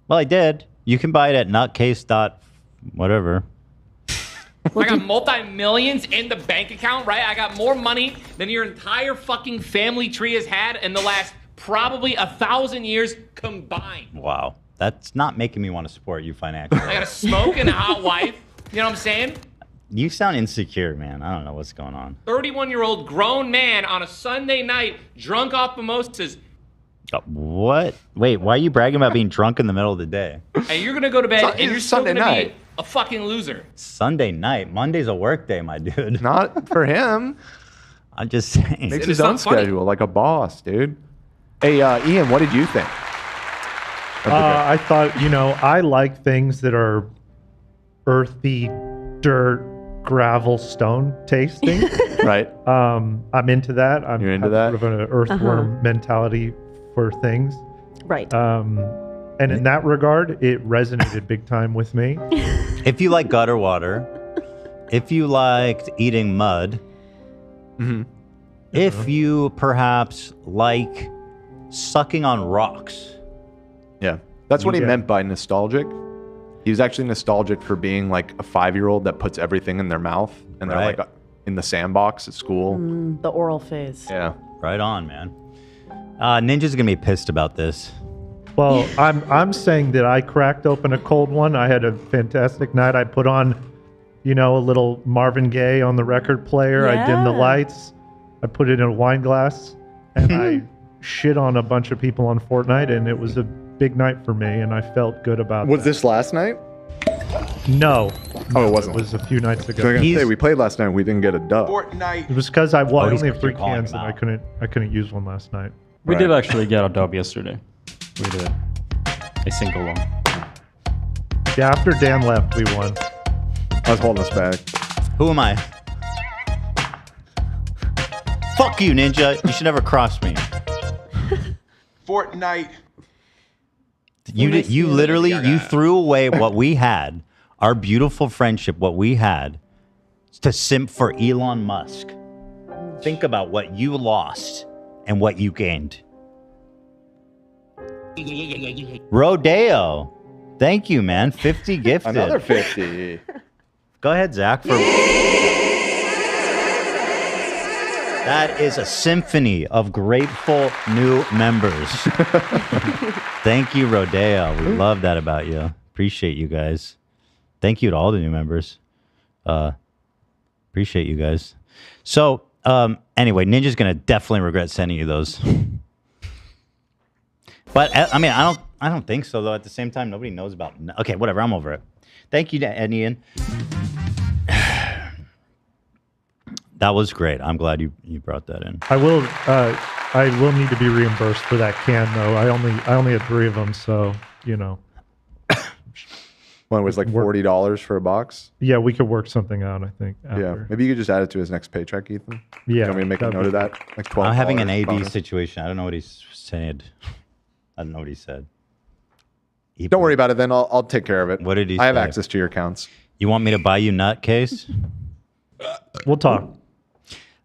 Well, I did. You can buy it at nutcase. Whatever. I got multi-millions in the bank account, right? I got more money than your entire fucking family tree has had in the last probably 1,000 years combined. Wow. That's not making me want to support you financially. I got a smoke and a hot wife. You know what I'm saying? You sound insecure, man. I don't know what's going on. 31-year-old grown man on a Sunday night, drunk off mimosas. What? Wait, why are you bragging about being drunk in the middle of the day? And you're gonna go to bed and you're still Sunday gonna night. be a fucking loser. Sunday night. Monday's a work day, my dude. Not for him. I'm just saying. Makes his own schedule like a boss, dude. Hey, Ian, what did you think? I thought, I like things that are earthy, dirt, gravel, stone tasting. Right. I'm into that. You're into that? Sort of an earthworm mentality for things. Right. And in that regard, it resonated big time with me. If you like gutter water, if you liked eating mud, if you perhaps like sucking on rocks. Yeah. That's what he Yeah. meant by nostalgic. He was actually nostalgic for being like a 5-year-old that puts everything in their mouth and they're Right. like in the sandbox at school. The oral phase. Yeah. Right on, man. Ninja's gonna be pissed about this. Well, I'm saying that I cracked open a cold one. I had a fantastic night. I put on, a little Marvin Gaye on the record player. I dimmed the Yeah. lights. I put it in a wine glass, and I shit on a bunch of people on Fortnite, and it was a big night for me, and I felt good about Was that. this last night? No, Oh, it wasn't. It was a few nights So ago. I'm gonna say we played last night. We didn't get a dub. It was because I he's only have 3 calling cans him and out. I couldn't use one last night. We did actually get a dub yesterday. We did. A single one. Yeah, after Dan left, we won. I was holding us back. Who am I? Fuck you, Ninja. You should never cross me. Fortnite. You literally you threw away what we had, our beautiful friendship, what we had, to simp for Elon Musk. Think about what you lost and what you gained. Rodeo. Thank you, man. 50 gifted. Another 50. Go ahead, Zach. That is a symphony of grateful new members. Thank you, Rodeo. We love that about you. Appreciate you guys. Thank you to all the new members. Appreciate you guys. So, anyway, Ninja's gonna definitely regret sending you those. But I mean, I don't think so though. At the same time, nobody knows about. Okay, whatever. I'm over it. Thank you, Ian. That was great. I'm glad you brought that in. I will need to be reimbursed for that can though. I only had 3 of them, so you know. One was like $40 for a box. Yeah, we could work something out. I think. Yeah, After. maybe you could just add it to his next paycheck, Ethan. Yeah, you want me to make a note of that? Like $12. I'm having an AB bonus. situation. I don't know what he's said. I don't know what he said. Don't worry about it. Then I'll take care of it. What did he I have say? access to your accounts. You want me to buy you nutcase? We'll talk.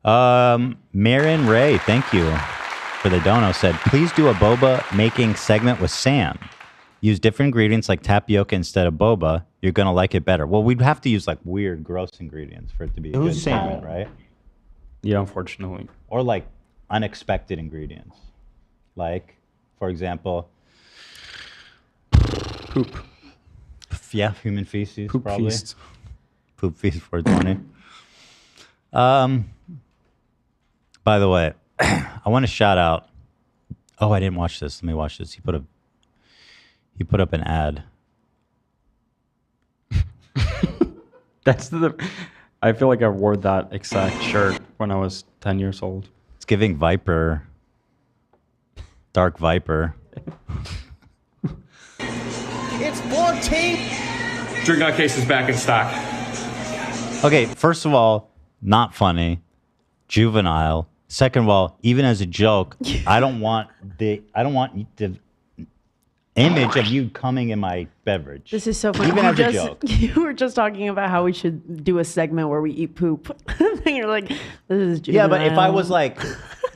Marin Ray, thank you for the dono. Said, please do a boba making segment with Sam. Use different ingredients like tapioca instead of boba. You're gonna like it better. Well, we'd have to use like weird, gross ingredients for it to be a good segment, right? Yeah, unfortunately. Or like unexpected ingredients, like, for example, poop. Yeah, human feces. Poop probably. feast. Poop feast 420. By the way, I want to shout out. Oh, I didn't watch this. Let me watch this. He put up an ad. I feel like I wore that exact shirt when I was 10 years old. It's giving Viper. Dark Viper. It's 14. Drink Nutcase is back in stock. Okay, first of all, not funny. Juvenile. Second of all, even as a joke, I don't want the image of you coming in my beverage. This is so funny. Even as a joke. You were just talking about how we should do a segment where we eat poop. And you're like, this is juvenile. Yeah, but if I was like,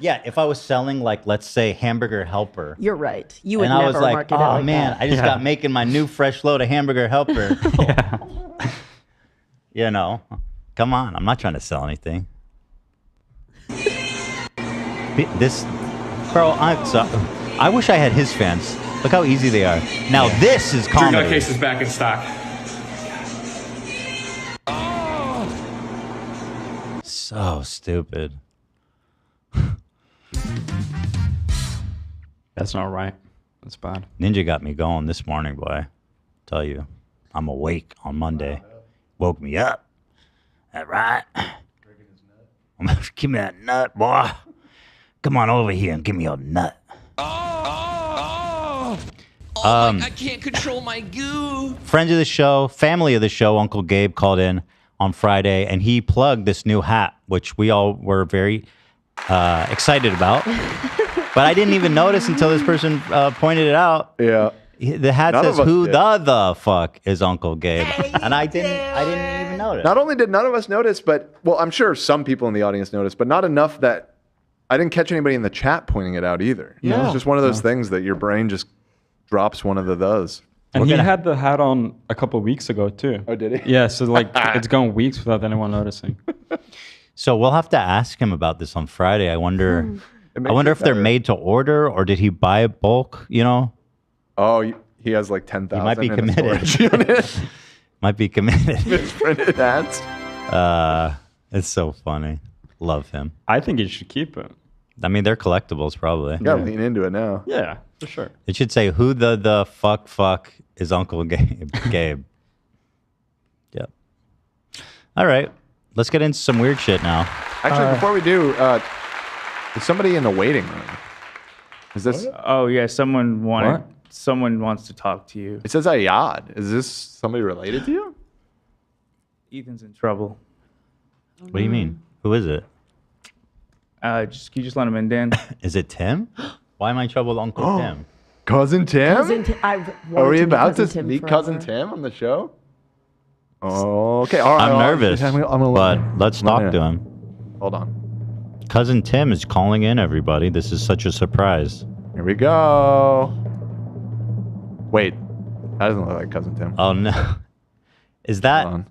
if I was selling like, let's say, Hamburger Helper. You're right. You would and never I was like, market it oh like man, that. I just got making my new fresh load of Hamburger Helper. You know, come on. I'm not trying to sell anything. This, bro, I wish I had his fans. Look how easy they are. Now this is Drink comedy. Nutcase is back in stock. So stupid. That's not right. That's bad. Ninja got me going this morning, boy. Tell you, I'm awake on Monday. Woke me up. That right? Give me that nut, boy. Come on over here and give me your nut. I can't control my goo. Friend of the show, family of the show, Uncle Gabe called in on Friday, and he plugged this new hat, which we all were very excited about. But I didn't even notice until this person pointed it out. Yeah. The hat None says, of us "Who did. the fuck is Uncle Gabe?" And I didn't even notice. Not only did none of us notice, but well, I'm sure some people in the audience noticed, but not enough that I didn't catch anybody in the chat pointing it out either. You know, it's just one of those things that your brain just drops one of the does. And he had the hat on a couple of weeks ago too. Oh, did he? Yeah, so like it's gone weeks without anyone noticing. So we'll have to ask him about this on Friday. I wonder if they're made to order or did he buy a bulk? You know? Oh, he has like 10,000. He might be in a committed. storage unit. Might be committed. Misprinted hats. It's so funny. Love him. I think you should keep it. I mean, they're collectibles probably. You gotta lean into it now. Yeah, for sure. It should say, "Who the fuck is Uncle Gabe?" Gabe. Yep. All right. Let's get into some weird shit now. Actually, before we do, is somebody in the waiting room? Is this? Oh yeah, someone wants to talk to you. It says Ayad. Is this somebody related to you? Ethan's in trouble. What do you mean? Who is it? Can you just let him in, Dan? Is it Tim? Why am I in trouble with Uncle Tim? Cousin Tim? Are we about to Tim meet forever. Cousin Tim on the show? Oh, okay. All right. I'm nervous, I'm gonna but let's talk to him. Hold on. Cousin Tim is calling in, everybody. This is such a surprise. Here we go. Wait, that doesn't look like Cousin Tim. Oh no, is that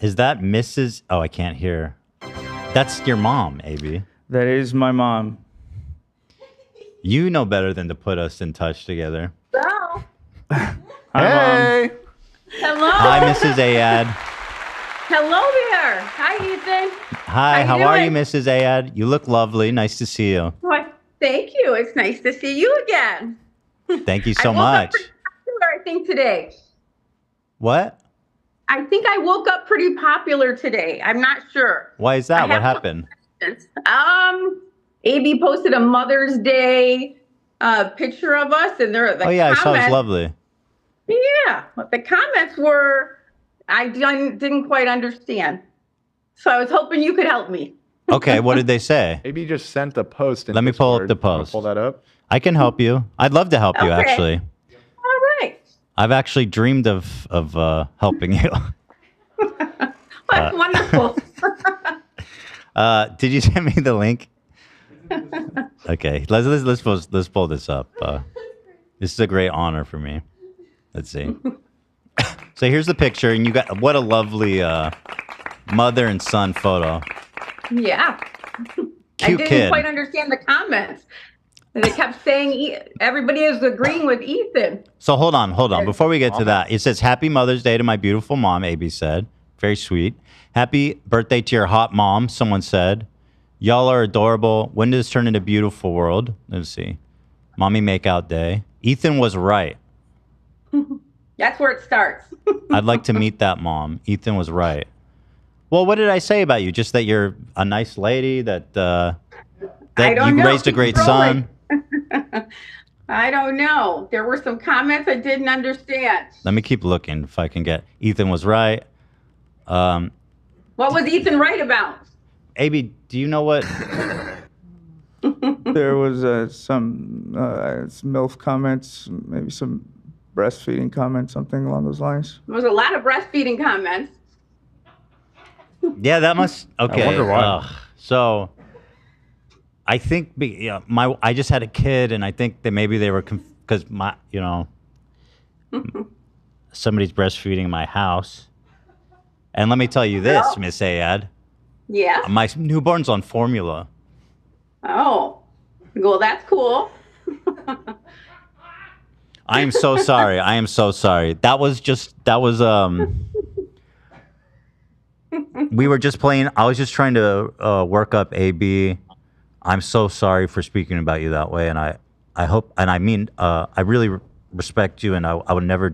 Mrs.? Oh, I can't hear. That's your mom, AB. That is my mom. You know better than to put us in touch together. Hello. Hi, Hey. Mom. Hello. Hi, Mrs. Ayad. Hello there. Hi, Ethan. Hi, how are you, doing? Mrs. Ayad? You look lovely. Nice to see you. Why, thank you. It's nice to see you again. Thank you so I woke up much. pretty popular, I think, today. What? I think I woke up pretty popular today. I'm not sure. Why is that? I What have happened? AB posted a Mother's Day picture of us, and Oh yeah, I saw. It's lovely. Yeah, but the comments were, I didn't quite understand. So I was hoping you could help me. Okay, what did they say? Maybe just sent a post. In Let me pull up Discord. the Wanna post. Pull that up. I can help you. I'd love to help you, Okay. actually. All right. I've actually dreamed of helping you. That's wonderful. Did you send me the link? Okay, let's pull this up. This is a great honor for me. Let's see. So here's the picture, and you got what a lovely mother and son photo. Yeah. I Cute didn't kid. quite understand the comments. And they kept saying everybody is agreeing with Ethan. So hold on. Before we get to that, it says, Happy Mother's Day to my beautiful mom, AB said. Very sweet. Happy birthday to your hot mom, someone said. Y'all are adorable. When does this turn into beautiful world? Let's see. Mommy Makeout Day. Ethan was right. That's where it starts. I'd like to meet that mom. Ethan was right. Well, what did I say about you? Just that you're a nice lady, that I that don't you know. raised a great Keep son. I don't know. There were some comments I didn't understand. Let me keep looking if I can get. Ethan was right. What was Ethan right about? AB, do you know what? There was some MILF comments, maybe some breastfeeding comments, something along those lines. There was a lot of breastfeeding comments. Yeah, that must. Okay. I wonder why. So, I think I just had a kid, and I think that maybe they were because somebody's breastfeeding my house. And let me tell you this, Miss Ayad. Yeah. My newborn's on formula. Oh. Well, that's cool. I am so sorry. I am so sorry. That was we were just playing. I was just trying to work up AB. I'm so sorry for speaking about you that way, and I hope, and I mean, I really respect you, and I would never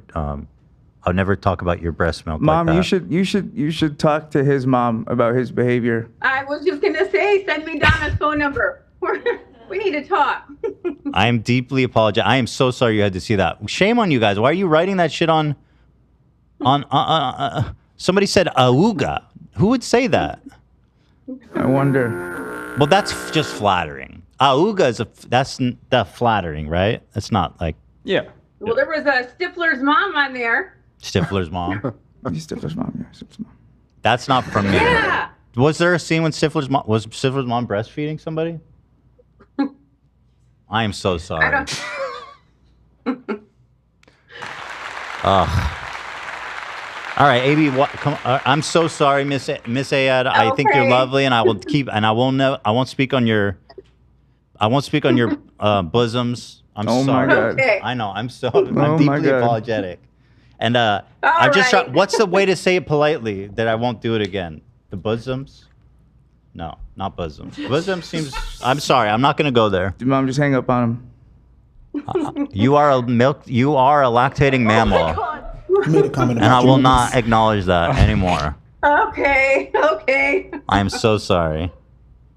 talk about your breast milk. Mom, like that. you should talk to his mom about his behavior. I was just going to say, send me down his phone number. We need to talk. I am deeply apologetic. I am so sorry you had to see that. Shame on you guys. Why are you writing that shit on? Somebody said auga. Who would say that? I wonder. Well, that's just flattering. Auga that's flattering, right? That's not like. Yeah. Well, there was a Stifler's mom on there. Stifler's mom. Stifler's mom. Yeah, Stifler's mom. That's not from me. Yeah. Was there a scene when Stifler's mom breastfeeding somebody? I am so sorry. I don't. All right, AB. I'm so sorry, Miss Ayad. I think you're lovely, and I will keep. And I won't speak on your. I won't speak on your bosoms. I'm Oh sorry. my God. Okay. I know. I'm my deeply God. apologetic. And I'm just trying. What's the way to say it politely that I won't do it again? The bosoms? No, not bosoms. Bosom seems. I'm sorry. I'm not going to go there. Mom, just hang up on him. You are a lactating mammal. You made a comment And I about will you. not acknowledge that anymore. Okay. I am so sorry.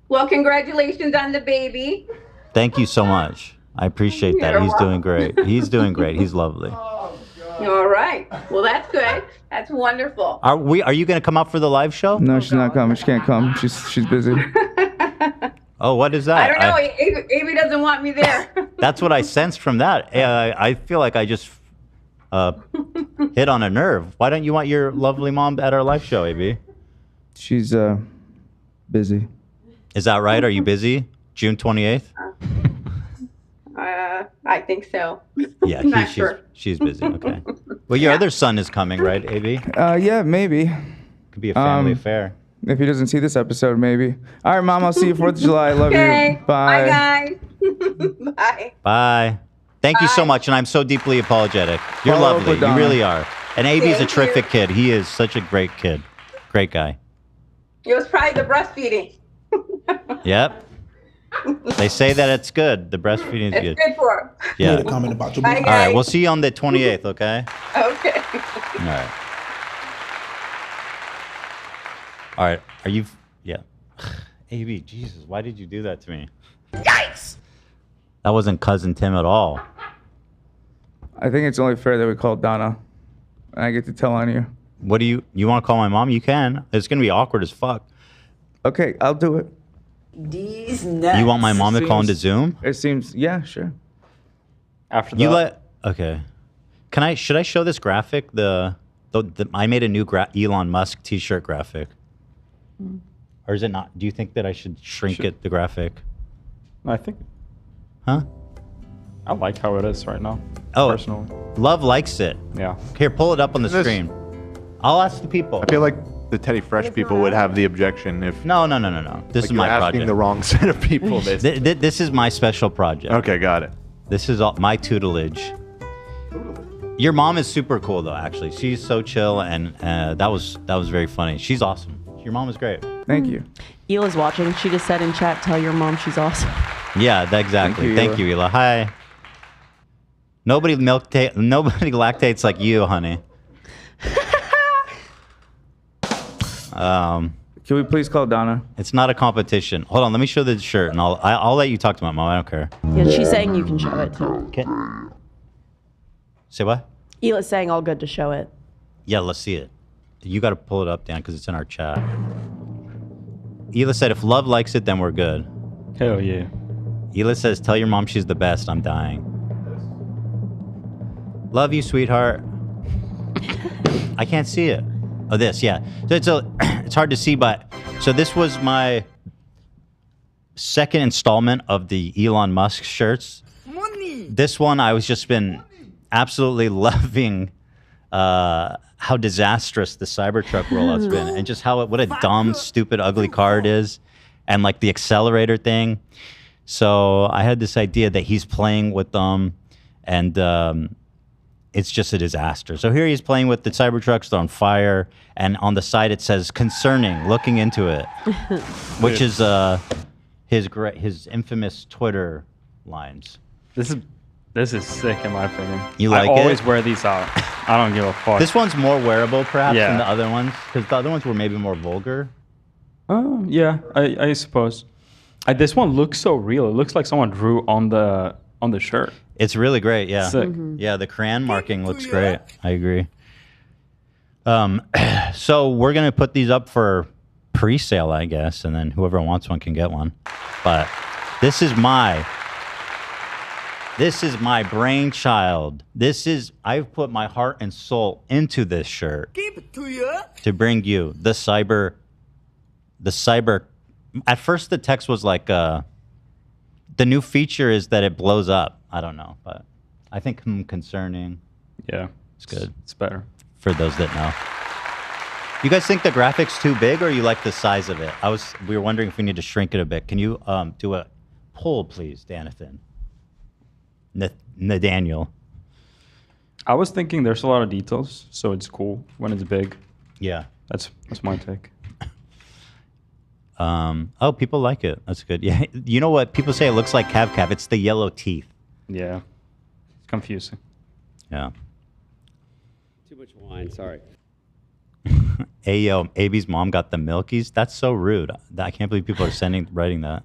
Well, congratulations on the baby. Thank you so much. I appreciate that. You're He's welcome. doing great. He's doing great. He's lovely. All right. Well, that's good. That's wonderful. Are you going to come out for the live show? No, she's not coming. She can't come. She's busy. Oh, what is I that? don't know. Amy doesn't want me there. That's what I sensed from that. I feel like I just hit on a nerve. Why don't you want your lovely mom at our live show, AB? She's busy. Is that right? Are you busy? June 28th? I think so. Yeah, Not sure. she's busy. Okay. Well, your other son is coming, right, AB? Yeah, maybe. Could be a family affair. If he doesn't see this episode, maybe. All right, Mom, I'll see you 4th of July. Love Okay. you. Bye. Bye, guys. Bye. Bye. Thank you so much, and I'm so deeply apologetic. You're Follow up lovely. with You Donna. really are. And AB is a Thank terrific you. kid. He is such a great kid. Great guy. It was probably the breastfeeding. Yep. They say that it's good. The breastfeeding is It's good. good for him. Yeah. Made a comment about your Bye, All guys. right. We'll see you on the 28th, okay? Okay. All right. All right. Are you... Yeah. AB, Jesus, why did you do that to me? Yikes! That wasn't Cousin Tim at all. I think it's only fair that we call Donna. And I get to tell on you. What do you want to call my mom? You can. It's going to be awkward as fuck. Okay, I'll do it. These nuts. You want my mom to call into Zoom? It seems, yeah, sure. After You that, okay. Should I show this graphic? I made a new Elon Musk t-shirt graphic. Or is it not? Do you think that I should shrink the graphic? I think. Huh? I like how it is right now. Oh, personally. Love likes it. Yeah. Here, pull it up on the screen. I'll ask the people. I feel like the Teddy Fresh people would have the objection if. No. This is my you're asking project. the wrong set of people. This is my special project. Okay, got it. This is my tutelage. Your mom is super cool though. Actually, she's so chill, and that was very funny. She's awesome. Your mom is great. Thank you. Ela's watching. She just said in chat, tell your mom she's awesome. Yeah, exactly. Thank you, Ela. Hi. Nobody lactates like you, honey. Can we please call Donna? It's not a competition. Hold on, let me show the shirt, and I'll let you talk to my mom. I don't care. Yeah, she's saying you can show it too. Say what? Ela's saying all good to show it. Yeah, let's see it. You got to pull it up, Dan, because it's in our chat. Ela said, if love likes it, then we're good. Hell yeah. Ela says, tell your mom she's the best. I'm dying. Love you, sweetheart. I can't see it. Oh, this, yeah. So it's hard to see, but so this was my second installment of the Elon Musk shirts. This one, I was just been absolutely loving how disastrous the Cybertruck rollout's been, and just what a dumb, stupid, ugly car it is, and like the accelerator thing. So I had this idea that he's playing with them, and it's just a disaster. So here he's playing with the Cybertrucks. They're on fire, and on the side it says "concerning," looking into it, which is his infamous Twitter lines. This is sick in my opinion. You like I always it? wear these out. I don't give a fuck. This one's more wearable, perhaps, Yeah. than the other ones, because the other ones were maybe more vulgar. Oh yeah, I suppose. This one looks so real. It looks like someone drew on the shirt. It's really great, yeah. Sick. Yeah, the crayon marking looks great. I agree. So we're gonna put these up for pre-sale, I guess, and then whoever wants one can get one. But this is my brainchild. I've put my heart and soul into this shirt. Keep it to you. To bring you the cyber. At first, the text was like, the new feature is that it blows up. I don't know, but I think concerning. Yeah, it's good. It's better for those that know. You guys think the graphics too big, or you like the size of it? We were wondering if we need to shrink it a bit. Can you do a poll, please, Danathan? Nathaniel. I was thinking there's a lot of details, so it's cool when it's big. Yeah, that's my take. Oh, people like it. That's good. Yeah, you know what? People say it looks like Cav. It's the yellow teeth. Yeah, it's confusing. Yeah. Too much wine. Sorry. Hey, yo, AB's mom got the milkies. That's so rude. I can't believe people are writing that.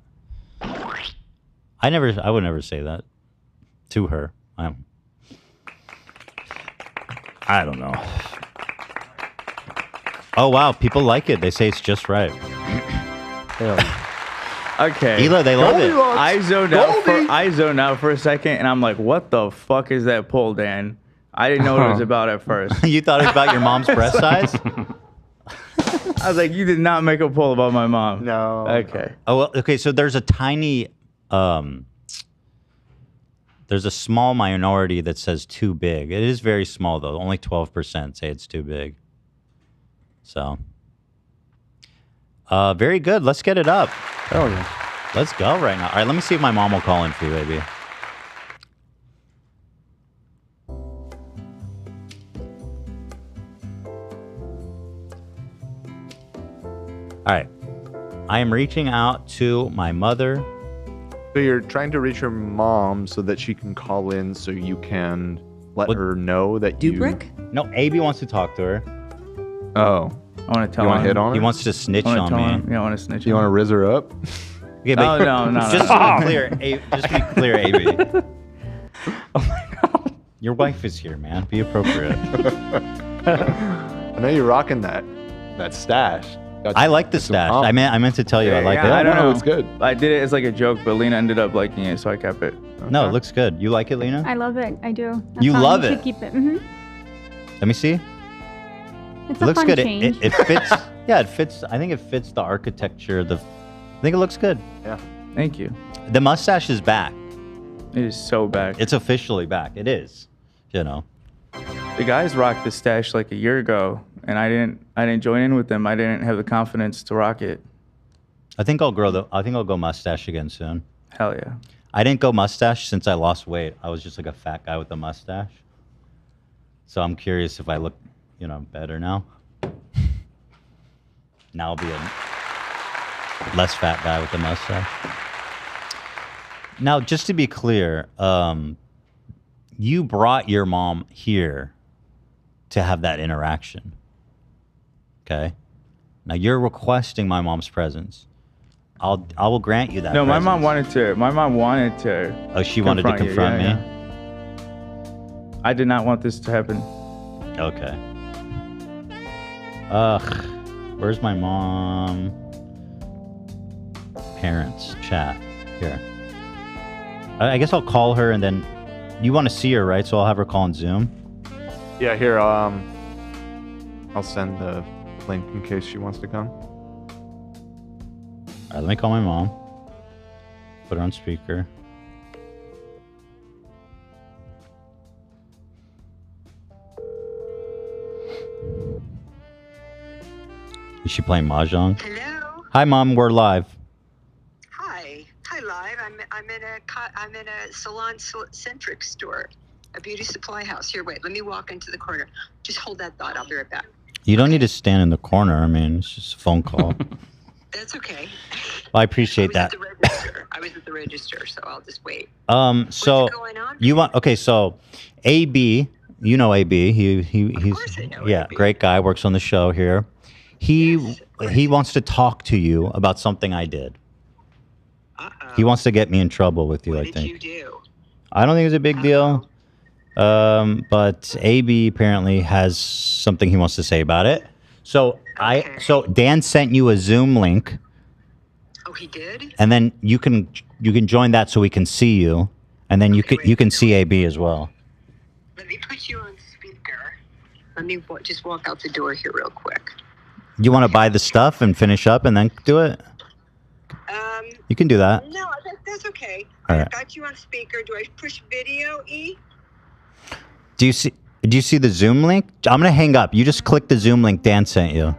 I would never say that to her. I don't know. Oh, wow. People like it. They say it's just right. Okay. Hila, they love it. I zoned out for a second, and I'm like, what the fuck is that poll, Dan? I didn't know what it was about at first. You thought it was about your mom's breast size? I was like, you did not make a poll about my mom. No. Okay. Oh, well, okay. So there's a tiny, there's a small minority that says too big. It is very small, though. Only 12% say it's too big. So, very good. Let's get it up. Oh, yeah. Let's go right now. All right, let me see if my mom will call in for you, baby. All right. I am reaching out to my mother. So you're trying to reach your mom so that she can call in so you can let her know that No, AB wants to talk to her. Oh. I want to tell You want him. to hit on her? He wants to snitch on me. Yeah, I want to snitch You on want to riz her up? Okay, but no. Just to be clear, AB. Oh my God. Your wife is here, man. Be appropriate. I know you're rocking that stash. I like the stash. I meant to tell you I like it. I don't know. It's good. I did it as like a joke, but Lena ended up liking it, so I kept it. No, it looks good. You like it, Lena? I love it. I do. That's You how love you it? should keep it. Mm-hmm. Let me see. It's It a looks fun good. change. It fits. Yeah, it fits. I think it fits the architecture. I think it looks good. Yeah. Thank you. The mustache is back. It is so back. It's officially back. It is. You know. The guys rocked the stash like a year ago, and I didn't join in with them. I didn't have the confidence to rock it. I think I'll go mustache again soon. Hell yeah. I didn't go mustache since I lost weight. I was just like a fat guy with a mustache. So I'm curious if I look, better now. Now I'll be a less fat guy with a mustache. Now, just to be clear, you brought your mom here to have that interaction. Okay? Now you're requesting my mom's presence. I will grant you that. No, presence. my mom wanted to. Oh, she wanted to confront me? Yeah. I did not want this to happen. Okay. Ugh. Where's my mom? Parents chat. Here. I guess I'll call her and then you want to see her, right? So I'll have her call on Zoom. Yeah, here, I'll send the link in case she wants to come. All right, let me call my mom. Put her on speaker. Is she playing Mahjong? Hello. Hi, Mom. We're live. Hi, live. I'm in a salon-centric store, a beauty supply house. Here, wait. Let me walk into the corner. Just hold that thought. I'll be right back. You don't need to stand in the corner. I mean, it's just a phone call. That's okay. Well, I appreciate that. I was at the register, so I'll just wait. So you want so AB, you know AB. He's yeah, great guy. Works on the show here. He wants to talk to you about something I did. He wants to get me in trouble with you. I think. What did you do? I don't think it's a big deal. But AB apparently has something he wants to say about it. So so Dan sent you a Zoom link. Oh, he did? And then you can join that so we can see you, and then you can see AB as well. Let me put you on speaker. Let me just walk out the door here real quick. You want to buy the stuff and finish up and then do it? You can do that. No, that's okay. All right. I got you on speaker. Do I push video, E? Do you see the Zoom link? I'm gonna hang up. You just click the Zoom link Dan sent you.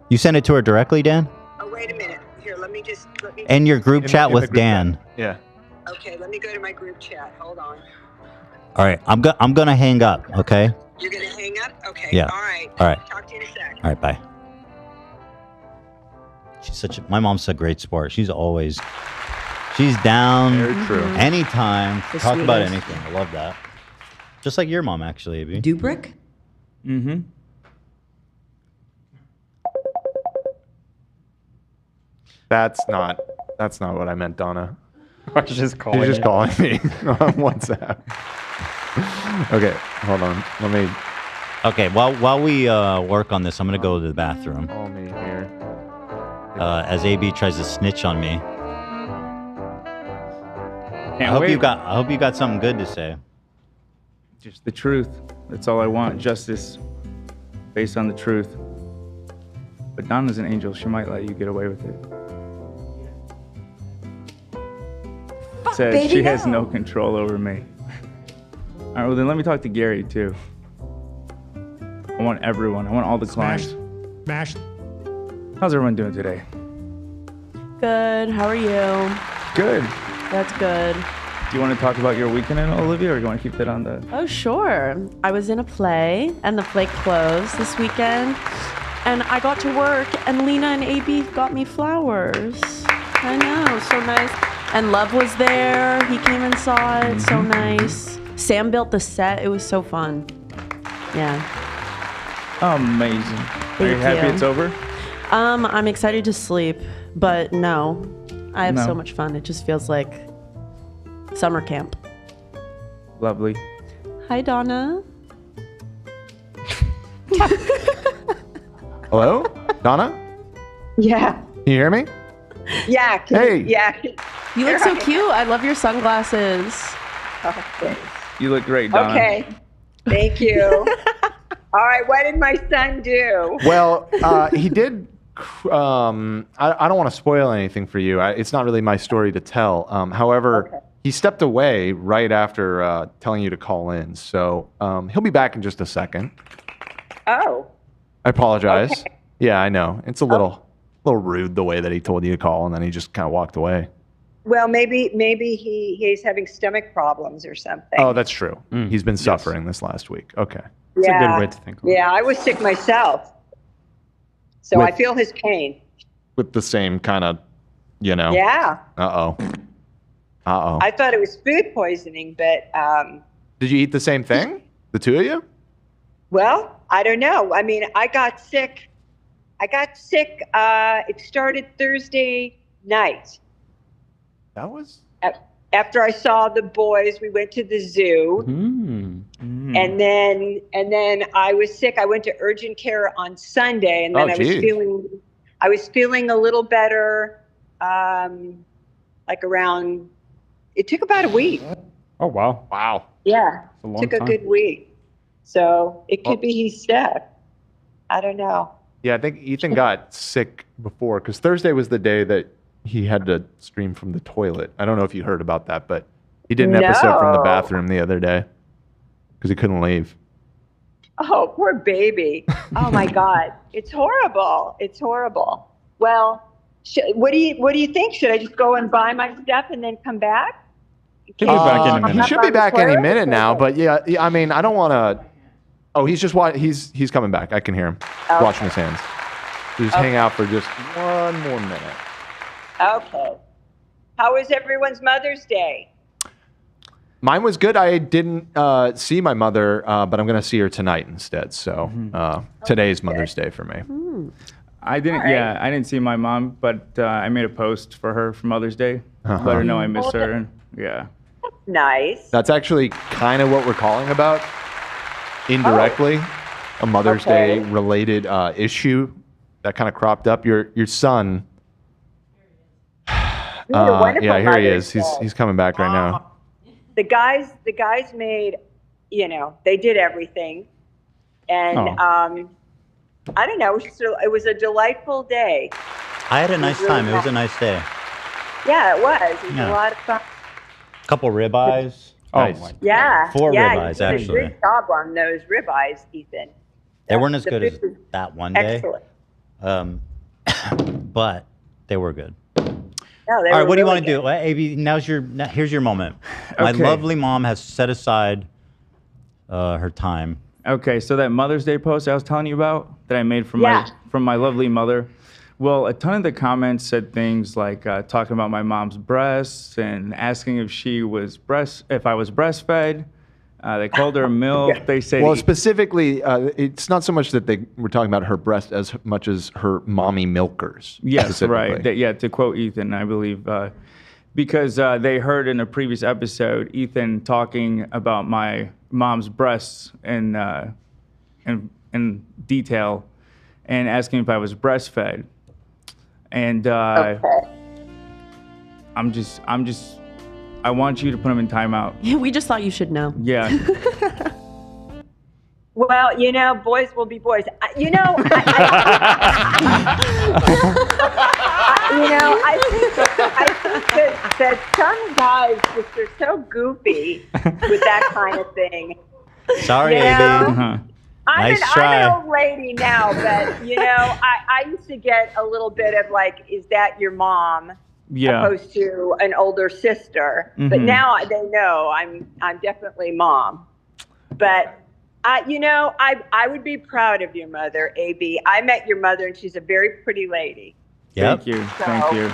You sent it to her directly, Dan? Oh, wait a minute. Here, let me. And your group chat with Dan. Yeah. Okay, let me go to my group chat. Hold on. All right, I'm gonna hang up. Okay. You're gonna hang up? Okay. Yeah. All right. All right. Talk to you in a sec. All right, bye. My mom's a great sport. She's down. Very true. Anytime. The Talk about sweetest. anything. I love that. Just like your mom, actually, AB. Dubrick? Mm-hmm. That's not what I meant, Donna. I was just calling. She's just calling me on WhatsApp. Okay, hold on. Let me. Okay, while we work on this, I'm gonna go to the bathroom. Call me here. As AB tries to snitch on me. Can't I hope wait. you got something good to say. Just the truth. That's all I want. Justice based on the truth. But Donna's an angel. She might let you get away with it. Says baby, she has no. no control over me. All right, well then let me talk to Gary too. I want everyone. I want all the clients. Smashed. How's everyone doing today? Good. How are you? Good. That's good. Do you want to talk about your weekend, Olivia, or do you want to keep that on the... Oh, sure. I was in a play, and the play closed this weekend. And I got to work, and Lena and AB got me flowers. I know, so nice. And Love was there. He came and saw it. So nice. Sam built the set. It was so fun. Yeah. Amazing. Are you happy it's over? I'm excited to sleep, but no. I have No. so much fun. It just feels like summer camp. Lovely. Hi, Donna. Hello, Donna. Yeah. Can you hear me? Yeah. Hey. Yeah. You look so cute. I love your sunglasses. Oh, thanks. You look great, Donna. Okay. Thank you. All right. What did my son do? Well, he did. I don't want to spoil anything for you. It's not really my story to tell. However, he stepped away right after telling you to call in. So he'll be back in just a second. Oh. I apologize. Okay. Yeah, I know. It's a little rude the way that he told you to call, and then he just kind of walked away. Well, maybe he's having stomach problems or something. Oh, that's true. He's been suffering this last week. Okay. That's Yeah. a good way to think of it. Yeah, I was sick myself. So I With- feel his pain. With the same kind of, Yeah. Uh-oh. Uh-oh. I thought it was food poisoning, but Did you eat the same thing? The two of you? well, I don't know. I mean, I got sick. It started Thursday night. That was... After I saw the boys, we went to the zoo. And then I was sick. I went to urgent care on Sunday, and then Oh, geez. I was feeling a little better, like around. It took about a week. Oh, wow. Wow. Yeah, a long took a time. good week. So it could be he's sick. I don't know. Yeah, I think Ethan got sick before, because Thursday was the day that he had to stream from the toilet. I don't know if you heard about that, but he did an episode from the No. bathroom the other day because he couldn't leave. Oh, poor baby. Oh my God, it's horrible. It's horrible. Well, what do you think? Should I just go and buy my stuff and then come back? He'll be back in a He minute. should be back any minute now, but yeah, I mean, I don't want to. Oh, he's just he's coming back. I can hear him washing his hands. So just hang out for just one more minute. Okay. How was everyone's Mother's Day? Mine was good. I didn't see my mother, but I'm going to see her tonight instead. So today's Mother's Day for me. I didn't. All right. Yeah, I didn't see my mom, but I made a post for her for Mother's Day. Uh-huh. Let her know I miss her. And yeah. Nice. That's actually kind of what we're calling about, indirectly, a Mother's Day related issue that kind of cropped up. Your son. Wonderful Yeah, here he Mother's is. Day. He's coming back right now. The guys made, they did everything, and I don't know. It was a delightful day. I had a nice really time. It was a nice. nice day. Yeah, it was. It was Yeah. a lot of fun. Couple ribeyes. Nice. Yeah. Four yeah, ribeyes, you did actually. a good job on those ribeyes, Ethan. They weren't as The good as food was that one day. Excellent. But they were good. No, they All right, were what do you really want to do? Well, AV, here's your moment. My Okay. lovely mom has set aside her time. Okay, so that Mother's Day post I was telling you about that I made from my lovely mother. Well, a ton of the comments said things like talking about my mom's breasts and asking if I was breastfed, They called her a MILF. They said, Well, specifically, it's not so much that they were talking about her breast as much as her mommy milkers. yes, right. To quote Ethan, I believe, because they heard in a previous episode Ethan talking about my mom's breasts in detail and asking if I was breastfed. And I want you to put him in timeout. Yeah, we just thought you should know. Yeah. Well, boys will be boys. I think that some guys just are so goofy with that kind of thing. Sorry, AB. Nice try. I'm an old lady now, but I used to get a little bit of like, is that your mom? Yeah. Opposed to an older sister. But now they know I'm definitely mom. But I would be proud of your mother, AB. I met your mother and she's a very pretty lady. Yep. Thank you. Thank you.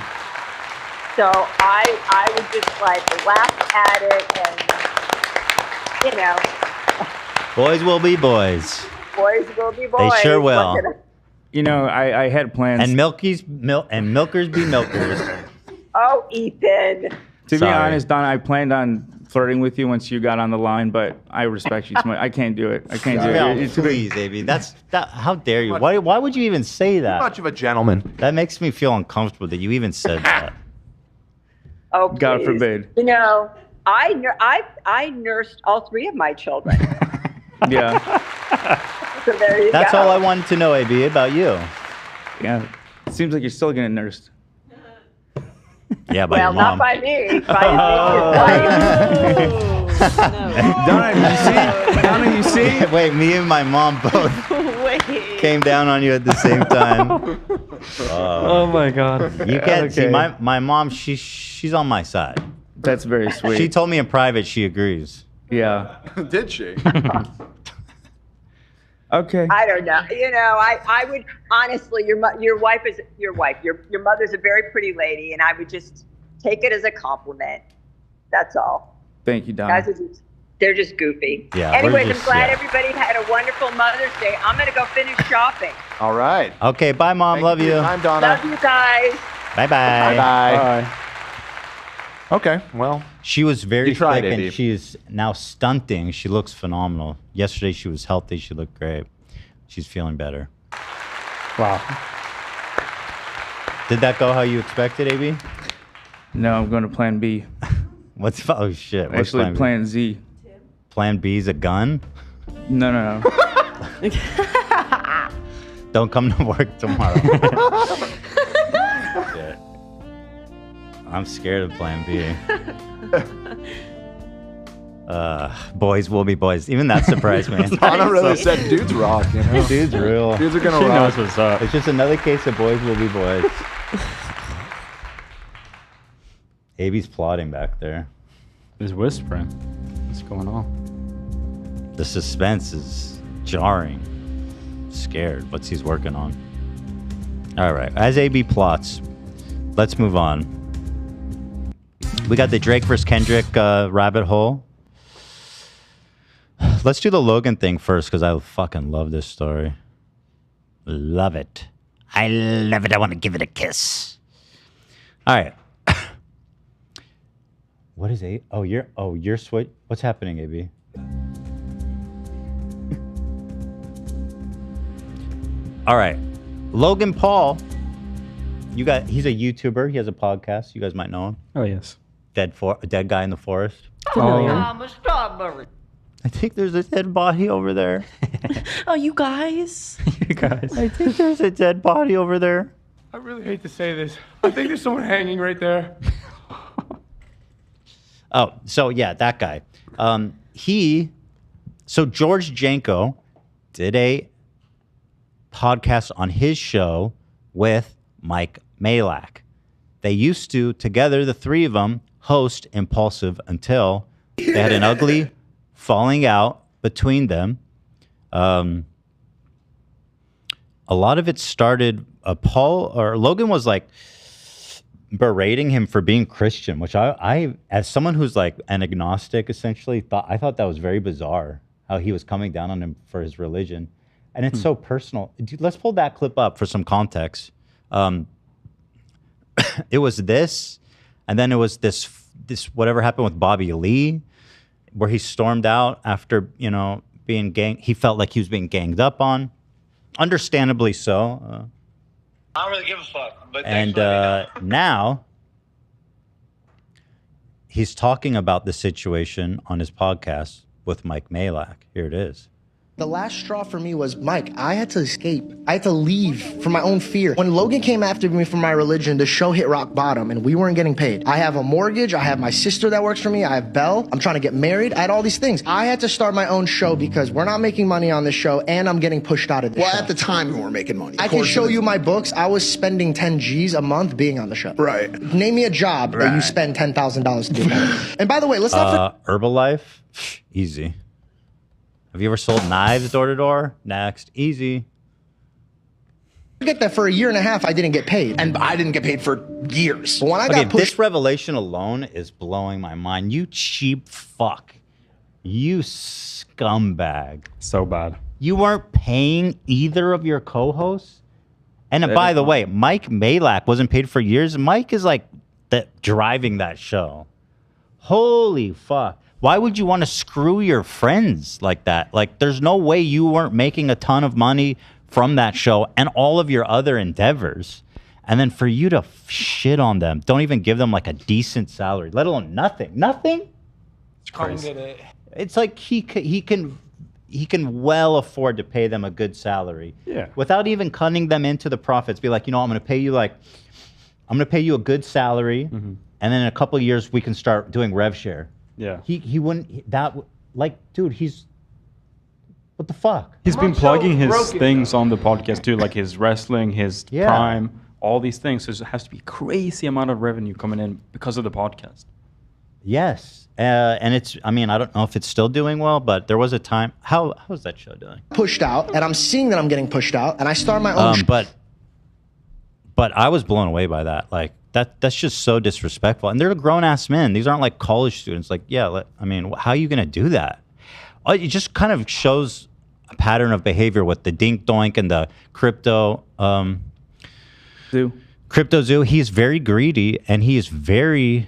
So I would just like laugh at it and Boys will be boys. Boys will be boys. They sure will. I had plans. And milkers be milkers. Oh, Ethan. To be honest, Donna, I planned on flirting with you once you got on the line, but I respect you so much. I can't do it. I can't do it. Please, AB. How dare you? Why would you even say that? Too much of a gentleman. That makes me feel uncomfortable that you even said that. Oh, God please. forbid. I nursed all three of my children. Yeah. So there you That's go. all I wanted to know, AB, about you. Yeah. It seems like you're still getting nursed. Yeah, by well, your mom. not by me. By Donna, you see? Wait, me and my mom both came down on you at the same time. Oh my God. You can't see my mom. She's on my side. That's very sweet. She told me in private she agrees. Yeah. Did she? Okay. I don't know. I would honestly. Your wife is your wife. Your mother's a very pretty lady, and I would just take it as a compliment. That's all. Thank you, Donna. Guys are they're just goofy. Yeah. Anyways, I'm glad everybody had a wonderful Mother's Day. I'm gonna go finish shopping. All right. Okay. Bye, mom. Love you. Time, Donna. Love you guys. Bye, bye. Bye. Okay. Well, she was very tried, thick, AB. and she's now stunting. She looks phenomenal. Yesterday she was healthy. She looked great. She's feeling better. Wow. Did that go how you expected, AB? No, I'm going to plan B. Oh shit. What's Actually, plan Z. Plan B is a gun? No. Don't come to work tomorrow. Shit. I'm scared of plan B. Boys will be boys. Even that surprised me. Donna really said dudes rock, Dudes real. Dudes are gonna She rock. knows what's up. It's just another case of boys will be boys. AB's plotting back there. He's whispering. What's going on? The suspense is jarring. Scared. What's he's working on? All right. As AB plots, let's move on. We got the Drake versus Kendrick rabbit hole. Let's do the Logan thing first because I fucking love this story. Love it. I love it. I want to give it a kiss. All right. What is A? You're sweet. What's happening, AB? All right. Logan Paul. He's a YouTuber. He has a podcast. You guys might know him. Oh, yes. Dead guy in the forest. I'm a strawberry. I think there's a dead body over there. Oh, you guys. You guys. I think there's a dead body over there. I really hate to say this. I think there's someone hanging right there. Oh, so yeah, that guy. George Janko did a podcast on his show with Mike Malak. They used to, together, the three of them, host Impulsive Until. They had an ugly falling out between them. A lot of it started, Logan was like berating him for being Christian, which I as someone who's like an agnostic, essentially, I thought that was very bizarre how he was coming down on him for his religion. And it's so personal. Dude, let's pull that clip up for some context. It was this, and then it was this whatever happened with Bobby Lee, where he stormed out after, being he felt like he was being ganged up on. Understandably so. I don't really give a fuck. But and now he's talking about the situation on his podcast with Mike Malak. Here it is. The last straw for me was, Mike, I had to escape. I had to leave for my own fear. When Logan came after me for my religion, the show hit rock bottom and we weren't getting paid. I have a mortgage. I have my sister that works for me. I have Belle. I'm trying to get married. I had all these things. I had to start my own show because we're not making money on this show and I'm getting pushed out of the show. Well, at the time, we weren't making money. I can show you my books. I was spending 10 G's a month being on the show. Right. Name me a job that you spend $10,000 to do that. And by the way, let's not Herbalife, easy. Have you ever sold knives door to door? Next, easy. forget that for a year and a half, I didn't get paid. And I didn't get paid for years. But when I got pushed, this revelation alone is blowing my mind. You cheap fuck. You scumbag. So bad. You weren't paying either of your co-hosts? And by the way, Mike Malak wasn't paid for years. Mike is like driving that show. Holy fuck. Why would you want to screw your friends like that? Like, there's no way you weren't making a ton of money from that show and all of your other endeavors. And then for you to shit on them, don't even give them like a decent salary, let alone nothing. Nothing? It's crazy. It's like he can well afford to pay them a good salary. Yeah. Without even cutting them into the profits. Be like, I'm going to pay you a good salary, and then in a couple of years we can start doing rev share. Yeah. He wouldn't dude, what the fuck? He's been plugging his things on the podcast too, like his wrestling, his Prime, all these things. So it has to be a crazy amount of revenue coming in because of the podcast. Yes. And it's, I don't know if it's still doing well, but there was a time. How is that show doing? Pushed out, and I'm seeing that I'm getting pushed out, and I start my own. But I was blown away by that. Like that's just so disrespectful. And they're grown ass men. These aren't like college students. Like, how are you gonna do that? It just kind of shows a pattern of behavior with the dink doink and the crypto zoo. Crypto zoo. He's very greedy and he is very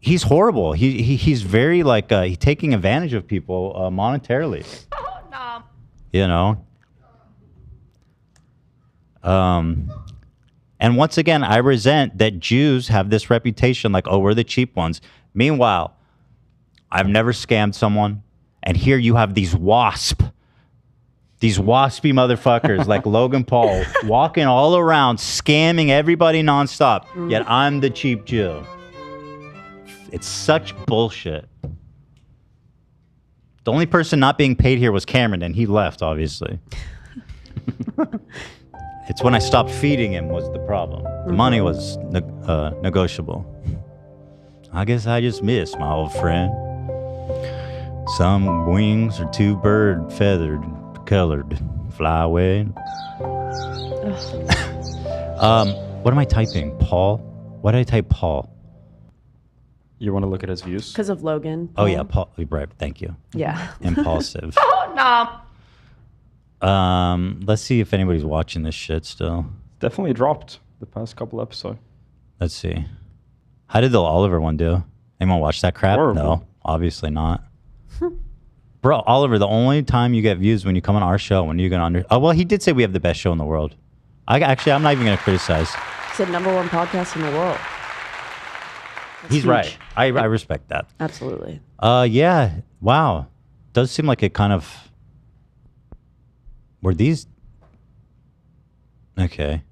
he's horrible. He's very he's taking advantage of people monetarily. And once again, I resent that Jews have this reputation like, we're the cheap ones. Meanwhile, I've never scammed someone. And here you have these waspy motherfuckers like Logan Paul walking all around scamming everybody nonstop. Yet I'm the cheap Jew. It's such bullshit. The only person not being paid here was Cameron, and he left, obviously. It's when I stopped feeding him was the problem. The money was negotiable. I guess I just missed my old friend. Some wings are too bird feathered, colored, fly away. What am I typing? Paul? Why did I type Paul? You want to look at his views? Because of Logan. Oh yeah, Paul. Right. Thank you. Yeah. Impulsive. Oh no. Let's see if anybody's watching this shit still. Definitely dropped the past couple episodes. Let's see. How did the Oliver one do? Anyone watch that crap? Horrible. No, obviously not. Bro, Oliver, the only time you get views when you come on our show, when you're gonna well, he did say we have the best show in the world. I'm not even gonna criticize. It's the #1 podcast in the world. That's He's huge. right. I respect that. Absolutely. Yeah. Wow. Does seem like it kind of. Were these? Okay.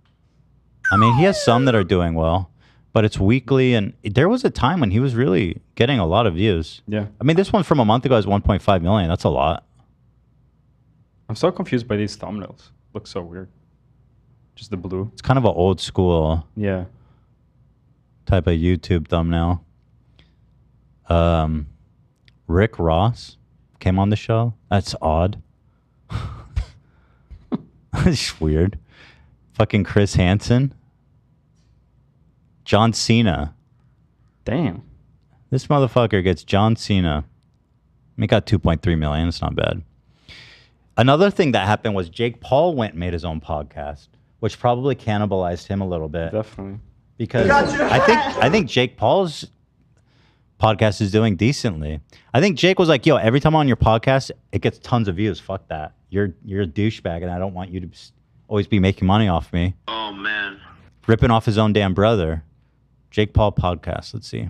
He has some that are doing well, but it's weekly, and there was a time when he was really getting a lot of views. Yeah. This one from a month ago is 1.5 million. That's a lot. I'm so confused by these thumbnails. Looks so weird. Just the blue. It's kind of an old school. Yeah. Type of YouTube thumbnail. Rick Ross came on the show. That's odd. It's weird. Fucking Chris Hansen. John Cena. Damn. This motherfucker gets John Cena. He got 2.3 million. It's not bad. Another thing that happened was Jake Paul went and made his own podcast, which probably cannibalized him a little bit. Definitely. Because I think Jake Paul's podcast is doing decently. I think Jake was like, yo, every time I'm on your podcast, it gets tons of views. Fuck that. You're a douchebag, and I don't want you to always be making money off me. Oh, man. Ripping off his own damn brother. Jake Paul podcast. Let's see.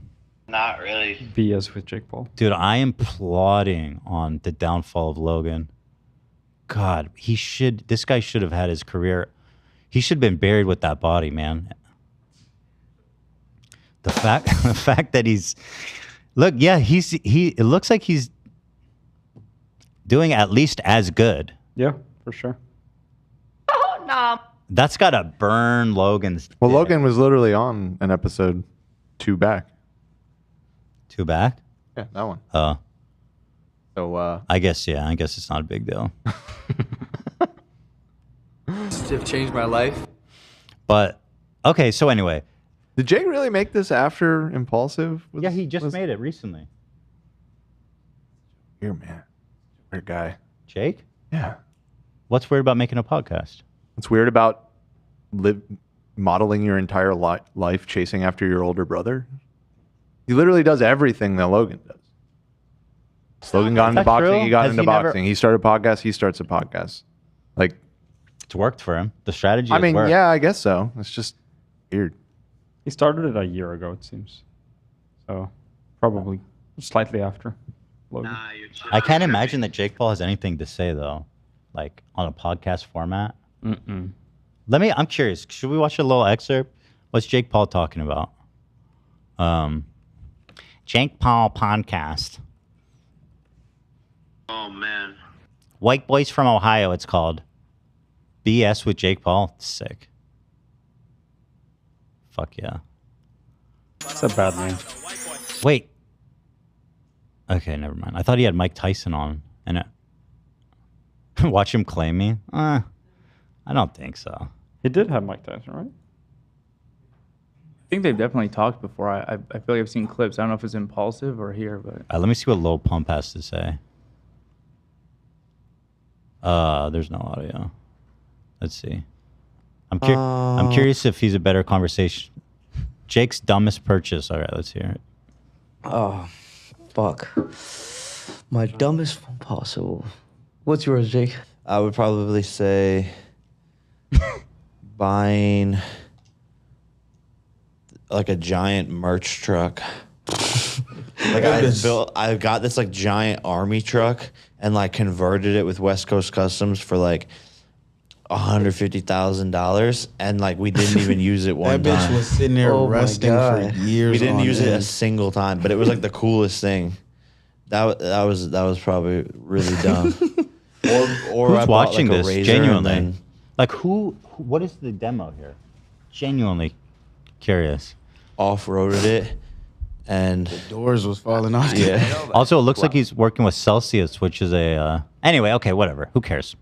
Not really. BS with Jake Paul. Dude, I am plotting on the downfall of Logan. God, this guy should have had his career. He should have been buried with that body, man. The fact that it looks like he's doing at least as good. Yeah, for sure. Oh, no. That's got to burn Logan's. Well, Logan was literally on an episode 2 back. 2 back? Yeah, that one. Oh. So, I guess it's not a big deal. Have changed my life. But, okay, so anyway. Did Jake really make this after Impulsive? Yeah, he just made it recently. Here, man. Weird guy. Jake? Yeah. What's weird about making a podcast? What's weird about modeling your entire life chasing after your older brother? He literally does everything that Logan does. Logan got into boxing. He got into boxing. He started a podcast. He starts a podcast. Like, it's worked for him. The strategy. I mean, worked. yeah, I guess so. It's just weird. He started it a year ago, it seems. So probably slightly after Logan. I can't imagine that Jake Paul has anything to say though, like on a podcast format. Mm-mm. I'm curious. Should we watch a little excerpt? What's Jake Paul talking about? Jake Paul podcast. Oh, man. White Boys from Ohio, it's called. BS with Jake Paul. Sick. Fuck yeah. That's a bad name. Wait. Okay, never mind. I thought he had Mike Tyson on. And watch him claim me? I don't think so. He did have Mike Tyson, right? I think they've definitely talked before. I feel like I've seen clips. I don't know if it's Impulsive or here, but... Let me see what Lil Pump has to say. There's no audio. Let's see. I'm curious if he's a better conversation. Jake's dumbest purchase. All right, let's hear it. Oh, fuck. My dumbest possible. What's yours, Jake? I would probably say buying like a giant merch truck. Like I got this like giant army truck and like converted it with West Coast Customs for like $150,000, and like we didn't even use it one time. That bitch was sitting there resting for years. We didn't use it a end. single time, but it was like the coolest thing. That was probably really dumb. or Who's I bought, watching like, a this? razor Genuinely, and then- like what is the demo here? Genuinely curious. Off-roaded it, and the doors was falling off. Yeah. Also, it looks like he's working with Celsius, which is a anyway. Okay, whatever. Who cares?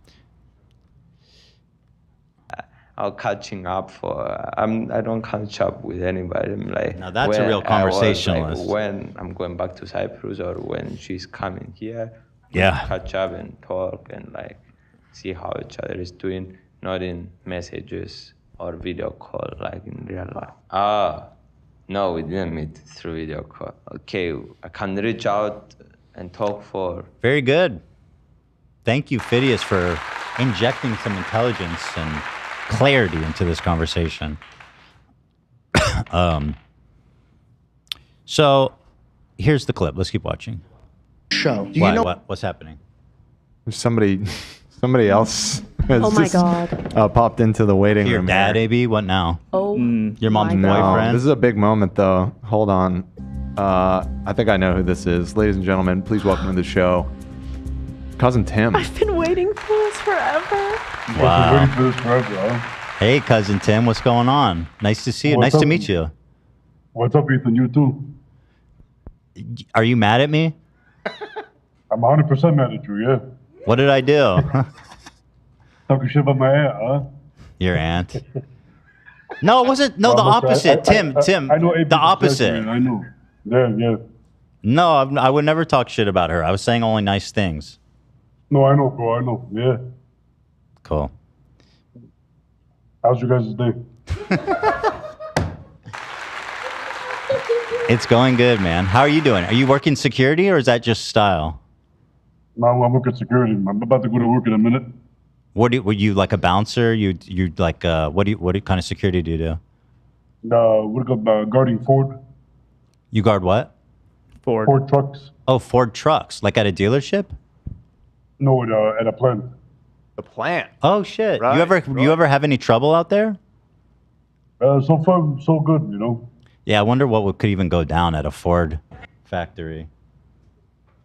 I'm catching up I don't catch up with anybody. I'm like, now that's a real conversationalist. Like, when I'm going back to Cyprus or when she's coming here, Yeah. catch up and talk and like see how each other is doing, not in messages or video call like in real life. No, we didn't meet through video call. Okay, I can reach out and talk for. Very good. Thank you, Phidias, for injecting some intelligence and clarity into this conversation. So here's the clip. Let's keep watching. Show. Why? What's happening? Somebody else has Oh my just, God. popped into the waiting Your room. dad, here. AB? What now? Oh, Your mom's my God. boyfriend? This is a big moment, though. Hold on. I think I know who this is. Ladies and gentlemen, please welcome to the show, Cousin Tim. I've been waiting for this forever. Wow. for this forever, Hey, Cousin Tim, what's going on? Nice to see you. What's Nice to up? meet you. What's up, Ethan? You too. Are you mad at me? I'm 100% mad at you, yeah. What did I do? Talking shit about my hair, huh? Your aunt. No, it wasn't. No, the opposite. Tim. I know The opposite. I know. Yeah. No, I would never talk shit about her. I was saying only nice things. No, I know, bro. I know. Yeah. Cool. How's your guys' day? It's going good, man. How are you doing? Are you working security or is that just style? No, I'm working security. I'm about to go to work in a minute. Were you like a bouncer? You like what kind of security do you do? What about guarding Ford? You guard what? Ford trucks. Oh, Ford trucks, like at a delership? No, at a plant. The plant. Oh shit! Right, You ever have any trouble out there? So far, so good. You know. Yeah, I wonder what could even go down at a Ford factory.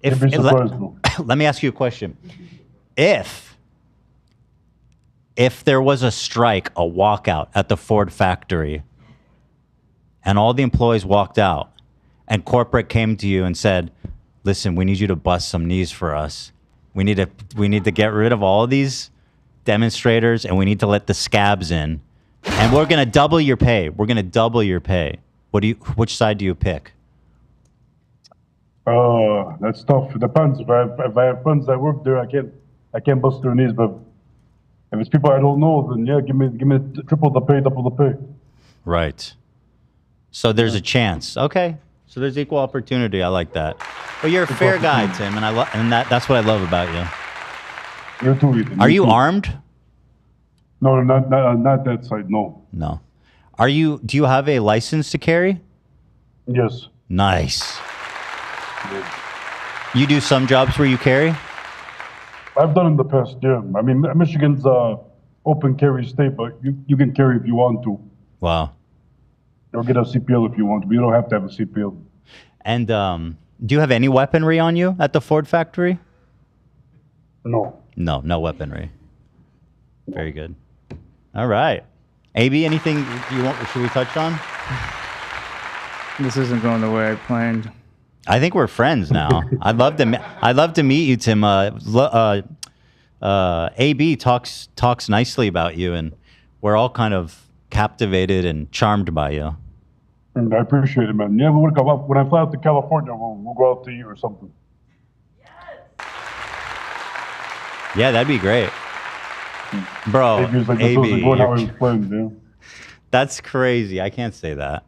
You'd be surprised, bro. Let me ask you a question. If there was a strike, a walkout at the Ford factory, and all the employees walked out, and corporate came to you and said, "Listen, we need you to bust some knees for us. We need to get rid of all of these demonstrators, and we need to let the scabs in, and we're gonna double your pay. We're gonna double your pay." Which side do you pick? That's tough. It depends. If I have friends that work there, I can't bust their knees. But if it's people I don't know, then yeah, give me triple the pay, double the pay. Right. So there's a chance. Okay. So there's equal opportunity. I like that. But you're a fair guy, Tim, and that's what I love about you. You too, Ethan. Are you armed? No, not that side. No. No. Do you have a license to carry? Yes. Nice. You do some jobs where you carry? I've done in the past, yeah. I mean, Michigan's open carry state, but you can carry if you want to. Wow. Or get a CPL if you want to, but you don't have to have a CPL. And do you have any weaponry on you at the Ford factory? No. No weaponry. Very good. All right. AB, anything should we touch on? This isn't going the way I planned. I think we're friends now. I'd love to meet you, Tim. AB talks nicely about you, and we're all kind of captivated and charmed by you. And I appreciate it, man. Yeah, when I fly out to California, we'll go out to eat or something. Yeah, that'd be great. Bro, AB, that's crazy. I can't say that.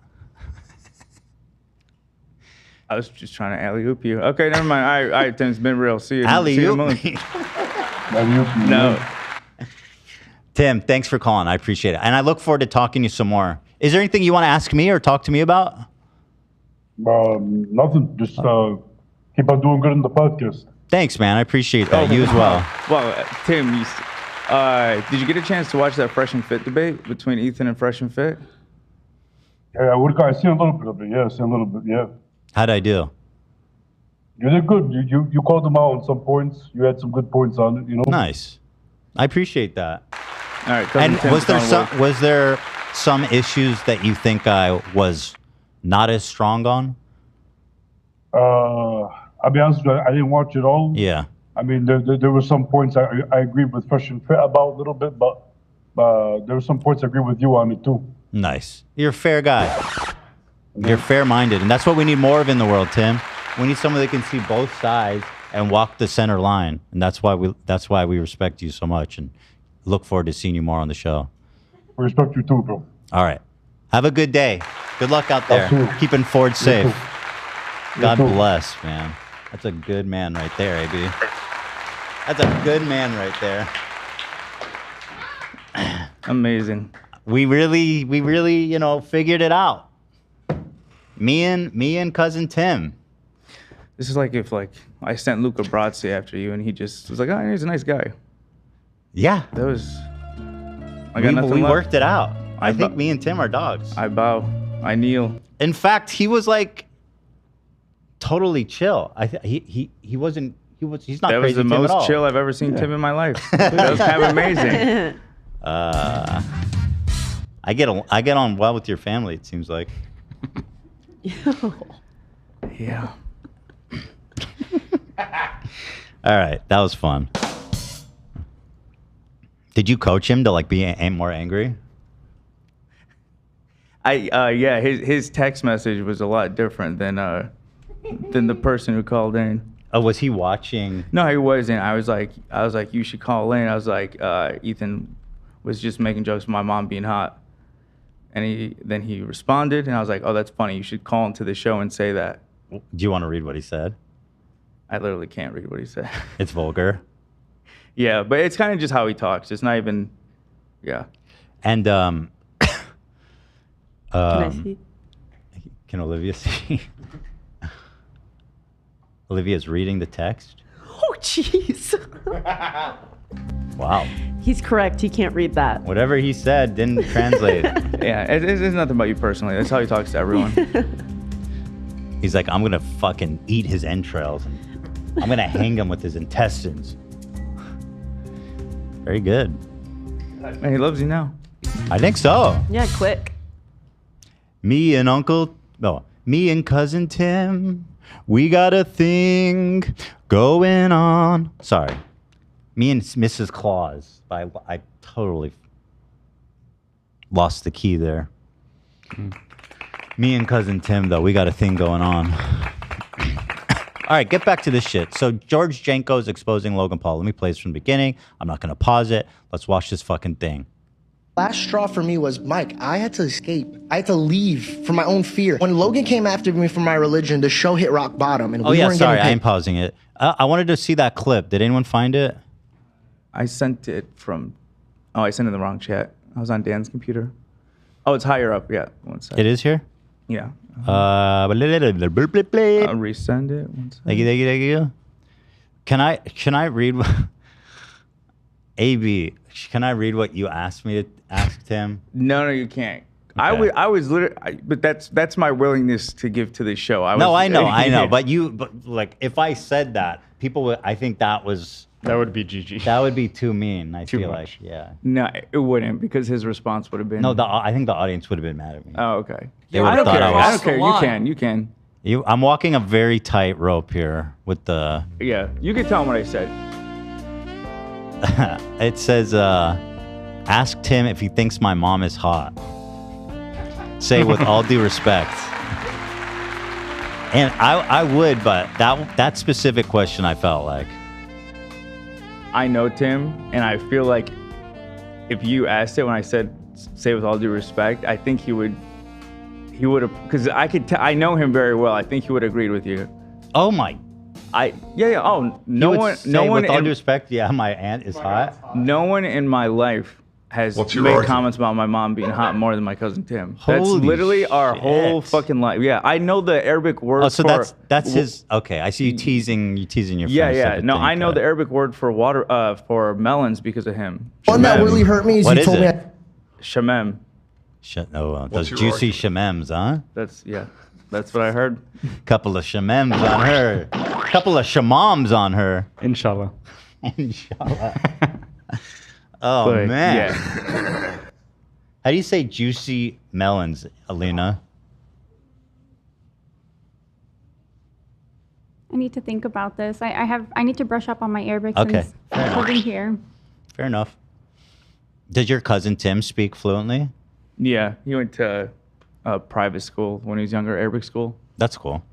I was just trying to alley-oop you. Okay, never mind. All right, Tim, it's been real. See you. Alley-oop? No. Tim, thanks for calling. I appreciate it. And I look forward to talking to you some more. Is there anything you want to ask me or talk to me about? Nothing. Just keep on doing good in the podcast. Thanks, man. I appreciate that. You as well. Well, Tim, did you get a chance to watch that Fresh and Fit debate between Ethan and Fresh and Fit? Yeah, I seen a little bit of it. Yeah, I seen a little bit. Yeah. How'd I do? You did good. You called them out on some points. You had some good points on it. You know. Nice. I appreciate that. All right. And was there some issues that you think I was not as strong on? I'll be honest with you, I didn't watch it all. Yeah. I mean, there were some points I agreed with Fresh and Fit about a little bit, but there were some points I agree with you on it too. Nice. You're a fair guy. You're fair-minded, and that's what we need more of in the world, Tim. We need someone that can see both sides and walk the center line, and that's why we respect you so much and look forward to seeing you more on the show. I respect you too, bro. All right. Have a good day. Good luck out there. Absolutely. Keeping Ford safe. You God too. bless, man. That's a good man right there, AB. That's a good man right there. Amazing. We really, figured it out. Me and cousin Tim. This is like if I sent Luca Brasi after you and he just was like, oh, he's a nice guy. Yeah. That was. We worked it out. I think me and Tim are dogs. I bow. I kneel. In fact, he was like totally chill. He's not that was crazy the Tim at all. most chill I've ever seen Tim in my life. That was kind of amazing. I get on well with your family, it seems like. Yeah. All right, that was fun. Did you coach him to like be more angry? Yeah, his text message was a lot different than the person who called in. Oh, was he watching? No, he wasn't. I was like, you should call in. I was like, Ethan was just making jokes about my mom being hot. And then he responded, and I was like, oh, that's funny. You should call into the show and say that. Do you want to read what he said? I literally can't read what he said. It's vulgar. Yeah, but it's kind of just how he talks. It's not even, yeah. And Can I see? Can Olivia see? Olivia's reading the text. Oh, jeez. Wow. He's correct. He can't read that. Whatever he said didn't translate. Yeah, it's nothing about you personally. That's how he talks to everyone. He's like, I'm going to fucking eat his entrails and I'm going to hang him with his intestines. Very good. He loves you now. I think so. Yeah, quick. Me and cousin Tim, we got a thing going on. Sorry. Me and Mrs. Claus. I totally lost the key there. Me and cousin Tim, though, we got a thing going on. All right, get back to this shit. So George Janko is exposing Logan Paul. Let me play this from the beginning. I'm not going to pause it. Let's watch this fucking thing. Last straw for me was, Mike, I had to escape. I had to leave from my own fear. When Logan came after me for my religion, the show hit rock bottom. And I am pausing it. I wanted to see that clip. Did anyone find it? I sent it from, I sent it in the wrong chat. I was on Dan's computer. Oh, it's higher up. Yeah, one second. It is here? Yeah. I'll resend it. One second. Thank you. Can I read AB, can I read what you asked me to ask Tim? No, you can't. Okay. I was literally, but that's my willingness to give to the show. I know. But like, if I said that, people would, I think that would be GG. That would be too mean. I feel like, yeah. No, it wouldn't, because his response would have been. No, I think the audience would have been mad at me. Oh, okay. They would have thought I don't care. You can. I'm walking a very tight rope here with the. Yeah, you can tell him what I said. It says, ask Tim if he thinks my mom is hot. Say with all due respect. And I would, but that specific question, I felt like. I know Tim, and I feel like if you asked it when I said, say with all due respect, I think he would have, because I know him very well. I think he would have agreed with you. Oh my. Yeah. Oh, no one. With all due respect, yeah, my aunt is hot. No one in my life has made comments about my mom being hot more than my cousin Tim. That's literally our whole fucking life. Yeah, I know the Arabic word. Oh, so that's his. Okay, I see you teasing your friends. Yeah. No, I know the Arabic word for water, for melons because of him. One that really hurt me is what you told me. Shamem. Those juicy shamems, huh? That's what I heard. Couple of shamems on her. Couple of shamams on her. Inshallah. Oh, man. Yeah. How do you say juicy melons, Alina? I need to think about this. I need to brush up on my Arabic since living here. Fair enough. Did your cousin Tim speak fluently? Yeah, he went to private school when he was younger, Arabic school. That's cool.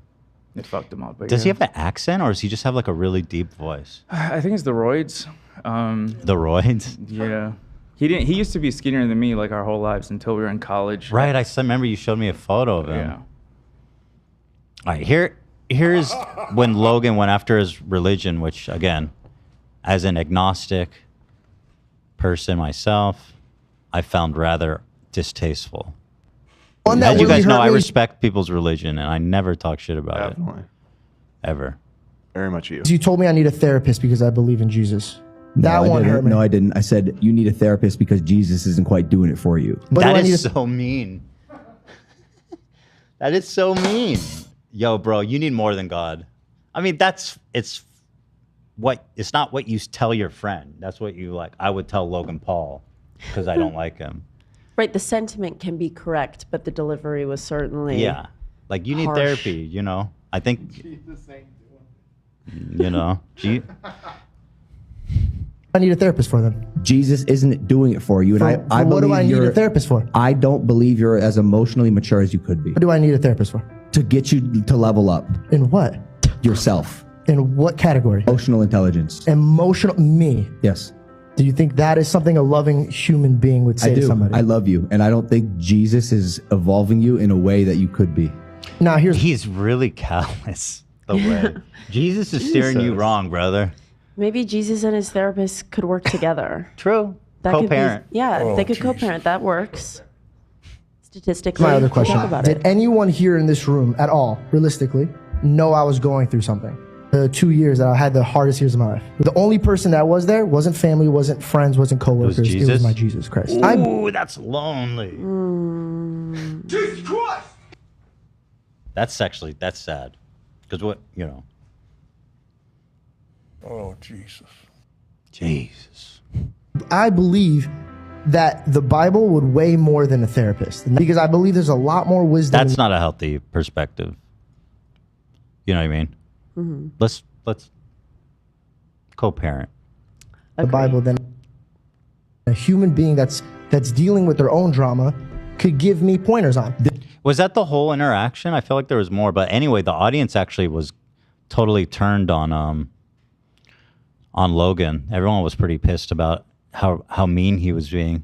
It fucked him up. But does he have an accent, or does he just have like a really deep voice? I think it's the roids. The roids? Yeah. He used to be skinnier than me like our whole lives until we were in college. Right, I remember you showed me a photo of him. Yeah. All right, here's when Logan went after his religion, which again, as an agnostic person myself, I found rather distasteful. As you guys know, I respect people's religion, and I never talk shit about it. Ever. Very much you. You told me I need a therapist because I believe in Jesus. That one hurt me. No, I didn't. I said you need a therapist because Jesus isn't quite doing it for you. But that is so mean. That is so mean. Yo, bro, you need more than God. I mean, it's not what you tell your friend. That's what you like. I would tell Logan Paul because I don't like him. Right, the sentiment can be correct, but the delivery was certainly like you need harsh. therapy, you know. I think you know, I need a therapist for them. Jesus isn't doing it for you, and I what do I believe need you're. a therapist for? I don't believe you're as emotionally mature as you could be. What do I need a therapist for? To get you to level up. In what? Yourself. In what category? Emotional intelligence. Emotional me. Yes. Do you think that is something a loving human being would say I do. to somebody? I love you, and I don't think Jesus is evolving you in a way that you could be. Now he's really callous. The way Jesus is steering you wrong, brother. Maybe Jesus and his therapist could work together. True. That could be- Co-parent. yeah, Oh, they could geez. co-parent. That works. Statistically. My other Talk question. about Did it. anyone here in this room at all, realistically, know I was going through something? The 2 years that I had the hardest years of my life. The only person that was there wasn't family, wasn't friends, wasn't coworkers. It was, Jesus? my Jesus Christ. Ooh, that's lonely. Jesus Christ! That's sad. Because what, you know. Oh, Jesus. Jesus. I believe that the Bible would weigh more than a therapist because I believe there's a lot more wisdom. That's not a healthy perspective. You know what I mean? Mm-hmm. Let's co-parent. The Bible than a human being that's dealing with their own drama could give me pointers on. Was that the whole interaction? I feel like there was more, but anyway, the audience actually was totally turned on Logan. Everyone was pretty pissed about how mean he was being.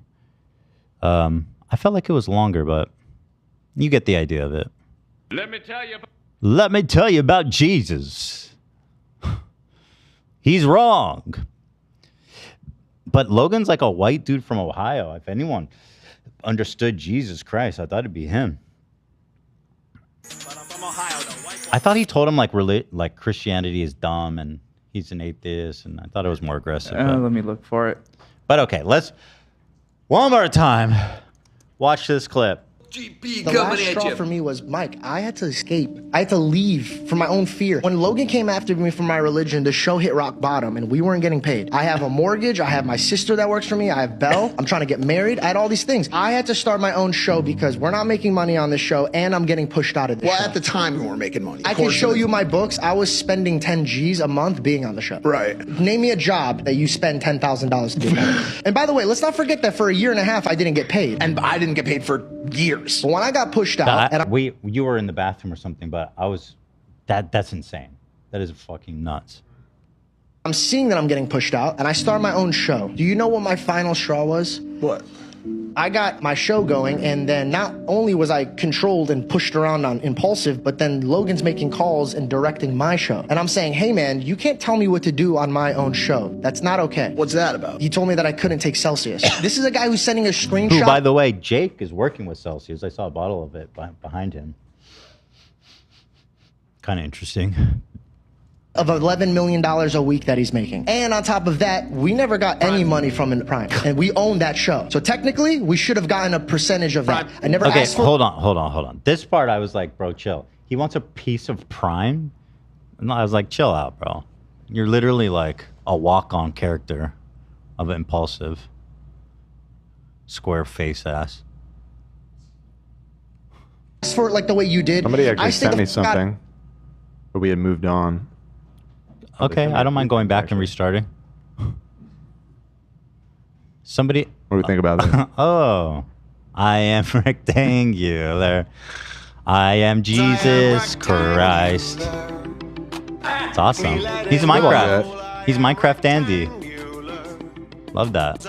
I felt like it was longer, but you get the idea of it. Let me tell you about Jesus. He's wrong. But Logan's like a white dude from Ohio. If anyone understood Jesus Christ, I thought it'd be him. I thought he told him like Christianity is dumb and he's an atheist, and I thought it was more aggressive. Let me look for it. But okay, let's one more time watch this clip. The last straw for me was, Mike, I had to escape. I had to leave from my own fear. When Logan came after me for my religion, the show hit rock bottom and we weren't getting paid. I have a mortgage. I have my sister that works for me. I have Belle. I'm trying to get married. I had all these things. I had to start my own show because we're not making money on this show and I'm getting pushed out of this show. Well, at the time, we weren't making money. I can show you my books. I was spending 10 G's a month being on the show. Right. Name me a job that you spend $10,000 to do. And by the way, let's not forget that for a year and a half, I didn't get paid. And I didn't get paid for years. But when I got pushed out, You were in the bathroom or something, but I was. That's insane. That is fucking nuts. I'm seeing that I'm getting pushed out, and I start my own show. Do you know what my final straw was? What? I got my show going, and then not only was I controlled and pushed around on impulsive, but then Logan's making calls and directing my show. And I'm saying, hey man, you can't tell me what to do on my own show. That's not okay. What's that about? He told me that I couldn't take Celsius. This is a guy who's sending a screenshot. Who, by the way, Jake is working with Celsius. I saw a bottle of it behind him. Kind of interesting. Of $11 million a week that he's making. And on top of that, we never got any money from Prime. And we own that show. So technically, we should have gotten a percentage of that. I never asked for... hold on. This part, I was like, bro, chill. He wants a piece of Prime? And I was like, chill out, bro. You're literally like a walk-on character of Impulsive. Square face ass. For like the way you did. Somebody actually I stayed sent me the fuck out- something, but we had moved on. Okay, I don't mind going back and restarting. Somebody. What do we think about that? Oh, I am rectangular. I am Jesus Christ. It's awesome. He's a Minecraft. He's Minecraft Andy. Love that.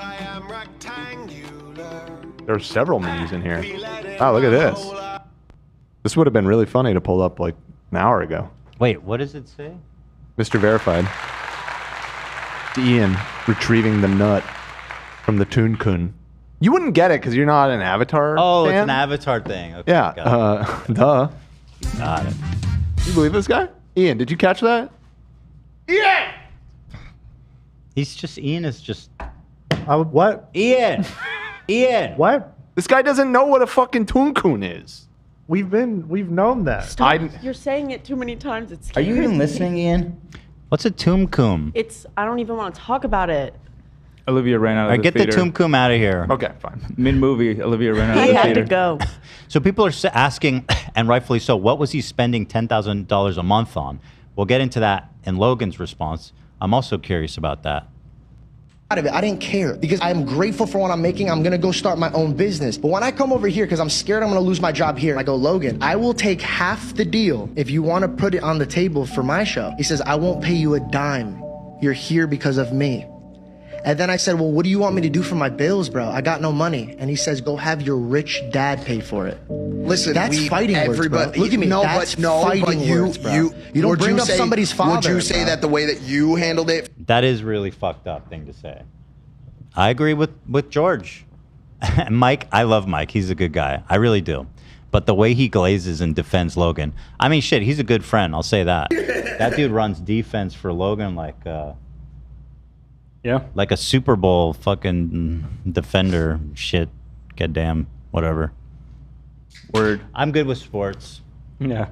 There are several menus in here. Oh, look at this. This would have been really funny to pull up like an hour ago. Wait, what does it say? Mr. Verified. Ian retrieving the nut from the Toon Kun. You wouldn't get it because you're not an Avatar Oh, fan? it's an Avatar thing. Okay, Yeah, duh. Got it. You believe this guy? Ian, did you catch that? Ian! Ian is just... What? Ian! Ian! What? This guy doesn't know what a fucking Toon Kun is. We've known that. Stop. You're saying it too many times. It's Are you even scaring me. listening, Ian? What's a Toon Kun? I don't even want to talk about it. Olivia ran out of the Get theater. the Toon Kun out of here. Okay, fine. Mid-movie, Olivia ran out of He the had theater. to go. So people are asking, and rightfully so, what was he spending $10,000 a month on? We'll get into that in Logan's response. I'm also curious about that. Out of it. I didn't care because I'm grateful for what I'm making. I'm gonna go start my own business. But when I come over here, because I'm scared I'm gonna lose my job here, I go, Logan, I will take half the deal if you wanna put it on the table for my show. He says, I won't pay you a dime. You're here because of me. And then I said, well, what do you want me to do for my bills, bro? I got no money. And he says, go have your rich dad pay for it. Listen, that's fighting words, bro. Look at me. No, that's but no, fighting but you, words, bro. you don't would bring you up say, somebody's father. Would you say bro. that the way that you handled it? That is really fucked up thing to say. I agree with George. Mike, I love Mike. He's a good guy. I really do. But the way he glazes and defends Logan, I mean, shit, he's a good friend. I'll say that. That dude runs defense for Logan like like a Super Bowl fucking defender. Shit, goddamn, whatever. Word. I'm good with sports. Yeah.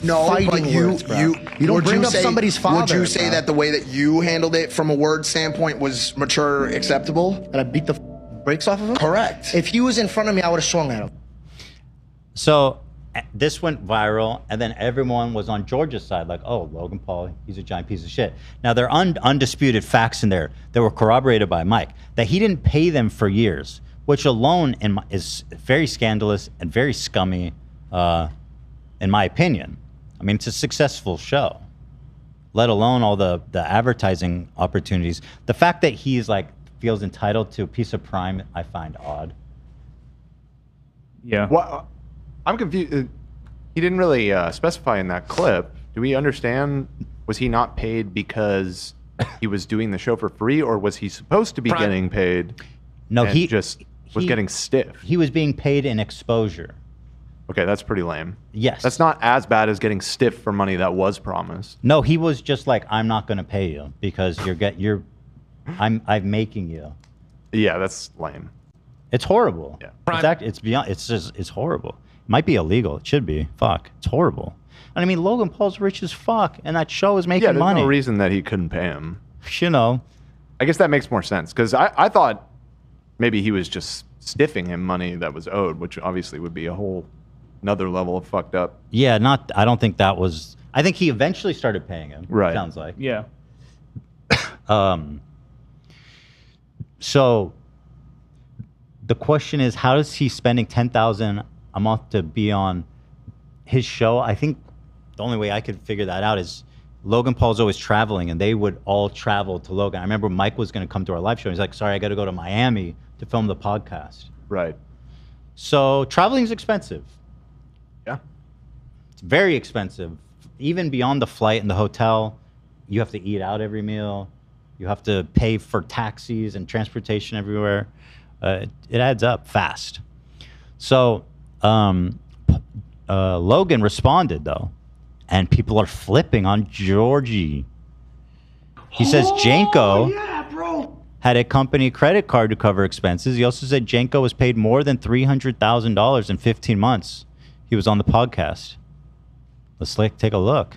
No, but you don't would bring you up say, somebody's father. Would you say bro. that the way that you handled it from a word standpoint was mature, acceptable? That I beat the brakes off of him? Correct. If he was in front of me, I would have swung at him. So this went viral, and then everyone was on George's side, like, oh, Logan Paul, he's a giant piece of shit. Now, there are undisputed facts in there that were corroborated by Mike, that he didn't pay them for years, which alone is very scandalous and very scummy, in my opinion. I mean, it's a successful show, let alone all the advertising opportunities. The fact that he's like feels entitled to a piece of prime, I find odd. Yeah. Well, I'm confused. He didn't really specify in that clip. Do we understand? Was he not paid because he was doing the show for free, or was he supposed to be getting paid? No, and he just was getting stiff. He was being paid in exposure. Okay, that's pretty lame. Yes. That's not as bad as getting stiff for money that was promised. No, he was just like, I'm not going to pay you because I'm making you. Yeah, that's lame. It's horrible. Yeah. It's horrible. It might be illegal. It should be. Fuck. It's horrible. And I mean, Logan Paul's rich as fuck, and that show is making Yeah, there's money. no reason that he couldn't pay him. You know. I guess that makes more sense, because I thought maybe he was just stiffing him money that was owed, which obviously would be a whole another level of fucked up. Yeah, I don't think that was. I think he eventually started paying him. Right. Sounds like. Yeah. So the question is, how is he spending $10,000 a month to be on his show? I think the only way I could figure that out is Logan Paul's always traveling, and they would all travel to Logan. I remember Mike was going to come to our live show. He's like, sorry, I got to go to Miami to film the podcast. Right. So traveling is expensive. Yeah. It's very expensive. Even beyond the flight and the hotel, you have to eat out every meal. You have to pay for taxis and transportation everywhere. It adds up fast. So Logan responded, though, and people are flipping on Georgie. He says Janko had a company credit card to cover expenses. He also said Janko was paid more than $300,000 in 15 months. He was on the podcast. Let's take a look.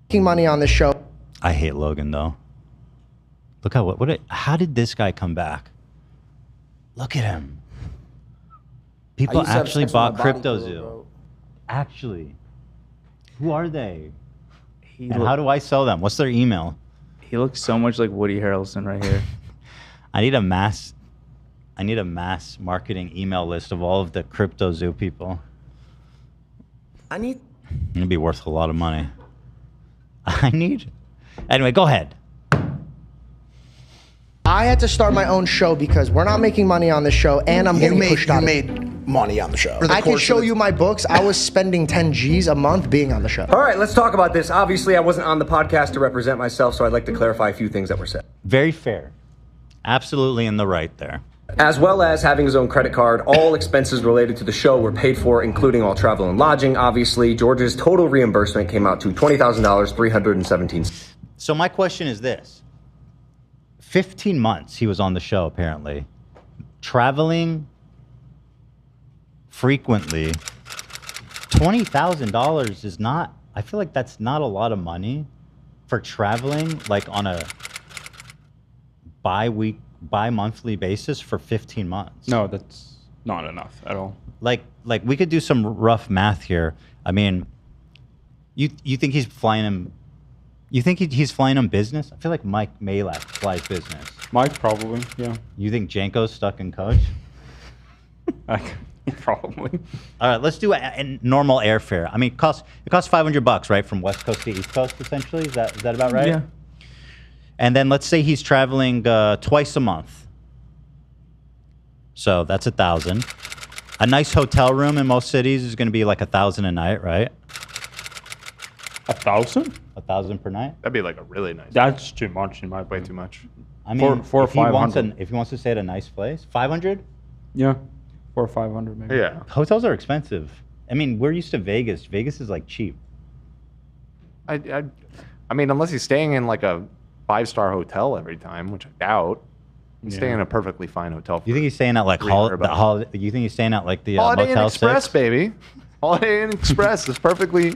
Making money on the show. I hate Logan, though. Look how did this guy come back? Look at him. People used to have actually sex with my bought body CryptoZoo. pillow, bro. Actually. Who are they? And how do I sell them? What's their email? He looks so much like Woody Harrelson right here. I need a mass marketing email list of all of the CryptoZoo people. It'd be worth a lot of money. Anyway, go ahead. I had to start my own show because we're not making money on the show, and I'm getting pushed out. You made money on the show. I can show you my books. I was spending 10 G's a month being on the show. All right, let's talk about this. Obviously, I wasn't on the podcast to represent myself, so I'd like to clarify a few things that were said. Very fair. Absolutely in the right there. As well as having his own credit card, all expenses related to the show were paid for, including all travel and lodging. Obviously, George's total reimbursement came out to $20,000, $317. So my question is this. 15 months he was on the show, apparently. Traveling frequently. $20,000 is not, I feel like that's not a lot of money for traveling, like on a bi-monthly basis for 15 months. No, that's not enough at all. Like we could do some rough math here. I mean, You think he's flying him? You think he's flying him business? I feel like Mike Malak flies business. Mike probably, yeah. You think Janko's stuck in coach? Probably. All right, let's do a normal airfare. I mean, it costs $500, right, from West Coast to East Coast, essentially. Is that about right? Yeah. And then let's say he's traveling twice a month. So that's $1,000. A nice hotel room in most cities is going to be like $1,000 a night, right? 1,000? 1,000 per night. That'd be like a really nice. That's too much in my Way opinion. too much. I mean, Four or if he wants 500. if he wants to stay at a nice place, 500. Yeah, 400 or 500 maybe. Yeah. Hotels are expensive. I mean, we're used to Vegas. Vegas is like cheap. I mean, unless he's staying in like a 5-star hotel every time, which I doubt. He's staying in a perfectly fine hotel. You think he's staying at like You think he's staying at like the Holiday Inn Motel Express, 6? baby. Holiday Inn Express is perfectly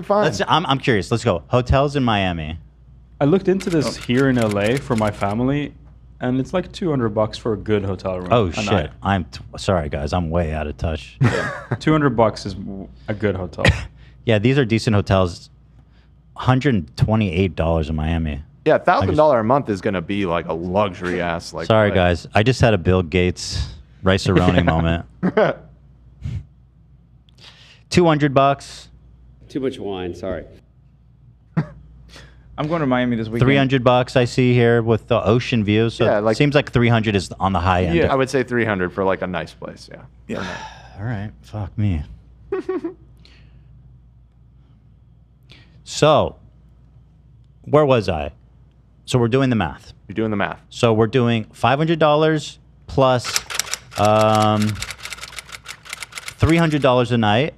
fine. I'm curious. Let's go. Hotels in Miami. I looked into this here in LA for my family, and it's like $200 for a good hotel room. Oh a shit! night. I'm sorry, guys. I'm way out of touch. $200 is a good hotel. Yeah, these are decent hotels. $128 in Miami. Yeah, $1,000 a month is gonna be like a luxury ass. Like, Sorry, guys. I just had a Bill Gates rice-a-roni moment. $200. Too much wine. Sorry. I'm going to Miami this weekend. $300 I see here with the ocean view. So Yeah, it seems like 300 is on the high end. Yeah, I would say 300 for like a nice place. Yeah. All right. Fuck me. So, where was I? So we're doing the math. You're doing the math. So we're doing $500 plus $300 a night.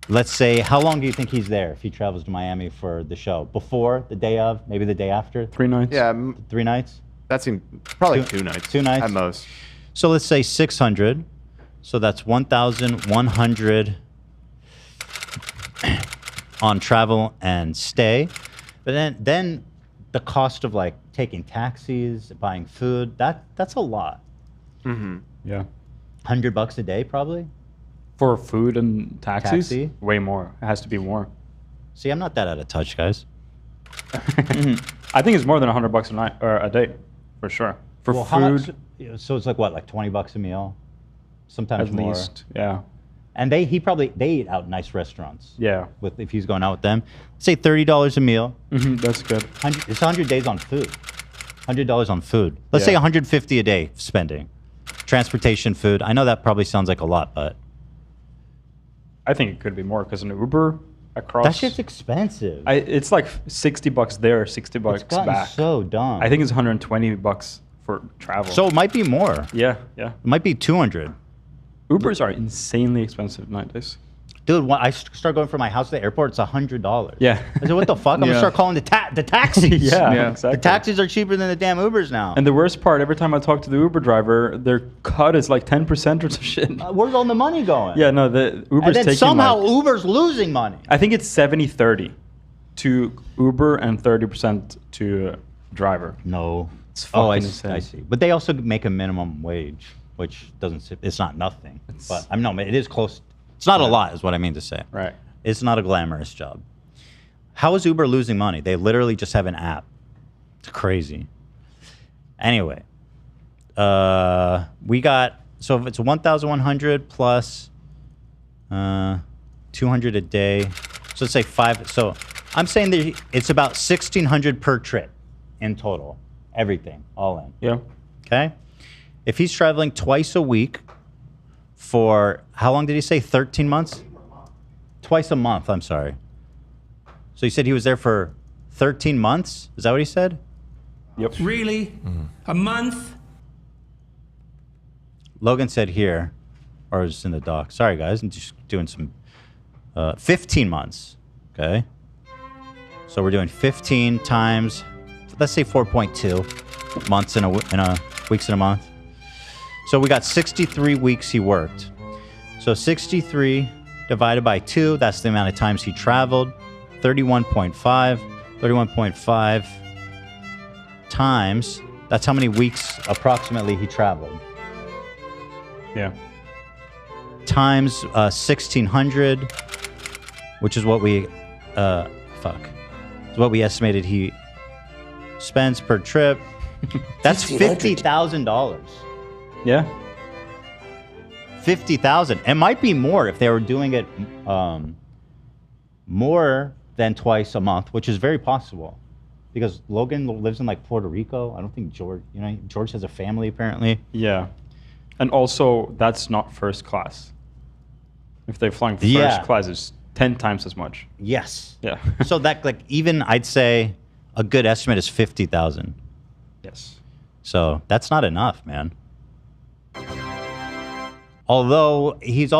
Let's say, how long do you think he's there if he travels to Miami for the show? Before, the day of, maybe the day after? 3 nights. Yeah. 3 nights? That seems probably 2 nights. 2 nights? At most. So let's say 600. So that's 1,100 on travel and stay. But then the cost of like taking taxis, buying food, that's a lot. Mm-hmm. Yeah. $100 a day probably? For food and taxis? Taxi? Way more. It has to be more. See, I'm not that out of touch, guys. I think it's more than $100 a night or a day, for sure. For Well, how much- food, so it's like what, like $20 a meal? Sometimes at more. least. Yeah. And they eat out in nice restaurants. Yeah. If he's going out with them, say $30 a meal. That's good. It's 100 days on food. $100 on food. Let's say 150 a day spending. Transportation, food. I know that probably sounds like a lot, but I think it could be more because an Uber across. that shit's expensive. It's like $60 there, $60 It's gotten back. so dumb. I think it's $120 for travel. So it might be more. Yeah. It might be 200. Ubers are insanely expensive nowadays. Dude, when I start going from my house to the airport, it's $100. Yeah. I said, what the fuck? I'm gonna start calling the taxis. Yeah, exactly. The taxis are cheaper than the damn Ubers now. And the worst part, every time I talk to the Uber driver, their cut is like 10% or some shit. Where's all the money going? Yeah, no, the Uber's and then taking somehow like, Uber's losing money. I think it's 70-30 to Uber and 30% to driver. No. It's fucking I insane. see. But they also make a minimum wage, which it's not nothing. But I know it is close. It's not a lot, is what I mean to say. Right. It's not a glamorous job. How is Uber losing money? They literally just have an app. It's crazy. Anyway, we got, so if it's 1,100 plus 200 a day, so let's say 5. So I'm saying that it's about 1,600 per trip in total. Everything, all in. Yeah. Okay? If he's traveling twice a week for, how long did he say? 13 months? Twice a month, I'm sorry. So he said he was there for 13 months? Is that what he said? Yep. Really? A month? Logan said here, or it's in the doc. Sorry, guys, I'm just doing some, 15 months, okay? So we're doing 15 times, let's say 4.2 months in a weeks in a month. So we got 63 weeks he worked. So 63 divided by 2, that's the amount of times he traveled. 31.5. 31.5 times, that's how many weeks approximately he traveled. Yeah. Times 1,600, which is what we It's what we estimated he spends per trip. That's $50,000. Yeah. 50,000. It might be more if they were doing it more than twice a month, which is very possible. Because Logan lives in like Puerto Rico. I don't think George has a family apparently. Yeah. And also, that's not first class. If they're flying first class, it's 10 times as much. Yes. Yeah. So that even I'd say a good estimate is 50,000. Yes. So that's not enough, man. Although is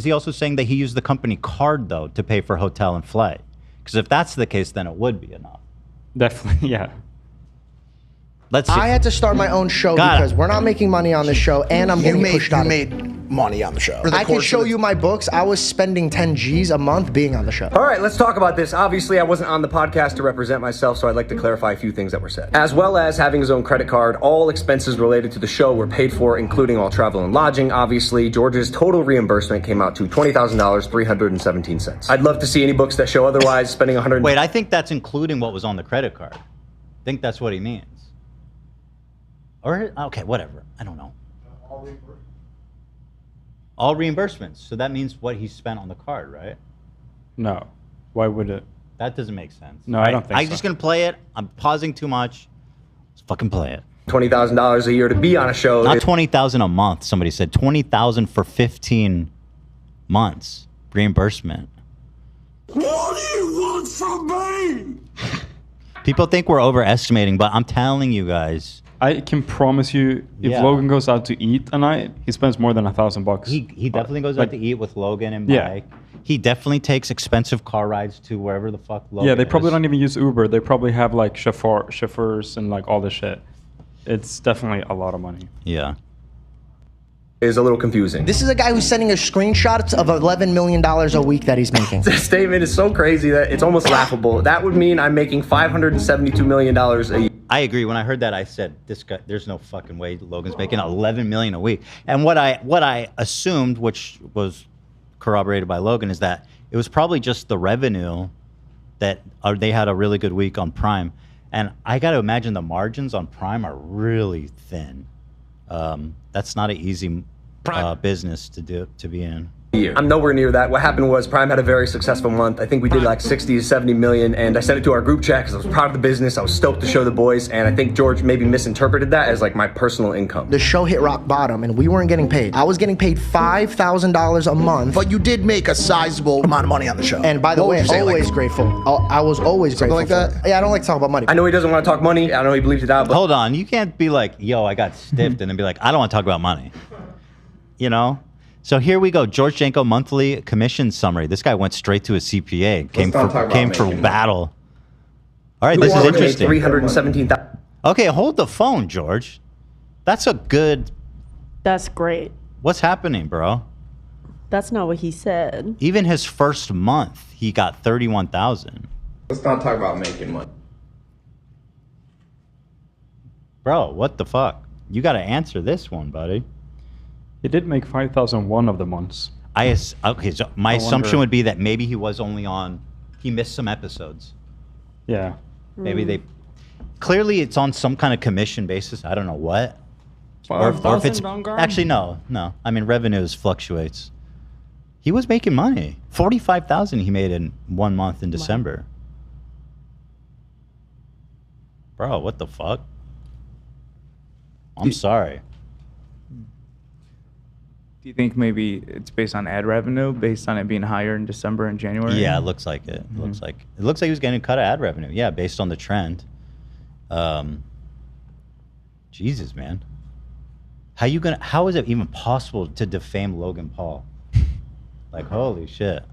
he also saying that he used the company card though to pay for hotel and flight? Because if that's the case, then it would be enough. Definitely, yeah. Let's see. I had to start my own show because we're not making money on the show, and I'm getting pushed out. You made money on the show. I can show you my books. I was spending 10 G's a month being on the show. All right, let's talk about this. Obviously, I wasn't on the podcast to represent myself, so I'd like to clarify a few things that were said. As well as having his own credit card, all expenses related to the show were paid for, including all travel and lodging. Obviously, George's total reimbursement came out to $20,000, 317 cents. I'd love to see any books that show otherwise, spending $100. Wait, I think that's including what was on the credit card. I think that's what he means. Or, okay, whatever. I don't know. All reimbursements. So that means what he spent on the card, right? No. Why would it? That doesn't make sense. No, I don't think so. I'm just going to play it. I'm pausing too much. Let's fucking play it. $20,000 a year to be on a show. Not $20,000 a month. Somebody said $20,000 for 15 months reimbursement. What do you want from me? People think we're overestimating, but I'm telling you guys. I can promise you, if Logan goes out to eat a night, he spends more than $1,000. He definitely goes out to eat with Logan and Mike. He definitely takes expensive car rides to wherever the fuck Logan Yeah, they probably is. don't even use Uber. They probably have like chauffeurs and like all this shit. It's definitely a lot of money. Yeah. Is a little confusing. This is a guy who's sending us screenshots of $11 million a week that he's making. This statement is so crazy that it's almost laughable. That would mean I'm making $572 million a year. I agree. When I heard that, I said, "This guy, there's no fucking way Logan's making $11 million a week." And what I assumed, which was corroborated by Logan, is that it was probably just the revenue that they had a really good week on Prime. And I got to imagine the margins on Prime are really thin. That's not an easy business to be in. I'm nowhere near that. What happened was Prime had a very successful month. I think we did like 60 to 70 million, and I sent it to our group chat because I was proud of the business. I was stoked to show the boys, and I think George maybe misinterpreted that as like my personal income. The show hit rock bottom, and we weren't getting paid. I was getting paid $5,000 a month. But you did make a sizable amount of money on the show. And by the way, always grateful. I was always grateful. Like that? Yeah, I don't like to talk about money. I know he doesn't want to talk money. I know he believes it out. But Hold on. You can't be like, yo, I got stiffed, and then be like, I don't want to talk about money. You know? So here we go. George Janko monthly commission summary. This guy went straight to a CPA. Came for battle. All right, this is interesting. 317,000. Okay, hold the phone, George. That's a good. That's great. What's happening, bro? That's not what he said. Even his first month, he got 31,000. Let's not talk about making money. Bro, what the fuck? You got to answer this one, buddy. He did make 5,001 of the months. Okay, so my assumption would be that maybe he was only on. He missed some episodes. Yeah. Maybe they. Clearly, it's on some kind of commission basis. I don't know what. Or if it's actually no. I mean, revenues fluctuates. He was making money. 45,000 he made in 1 month in December. Bro, what the fuck? I'm sorry. Do you think maybe it's based on ad revenue, based on it being higher in December and January? Yeah, it looks like it. It looks like he was getting a cut of ad revenue. Yeah, based on the trend. Jesus, man. How is it even possible to defame Logan Paul? Like, holy shit.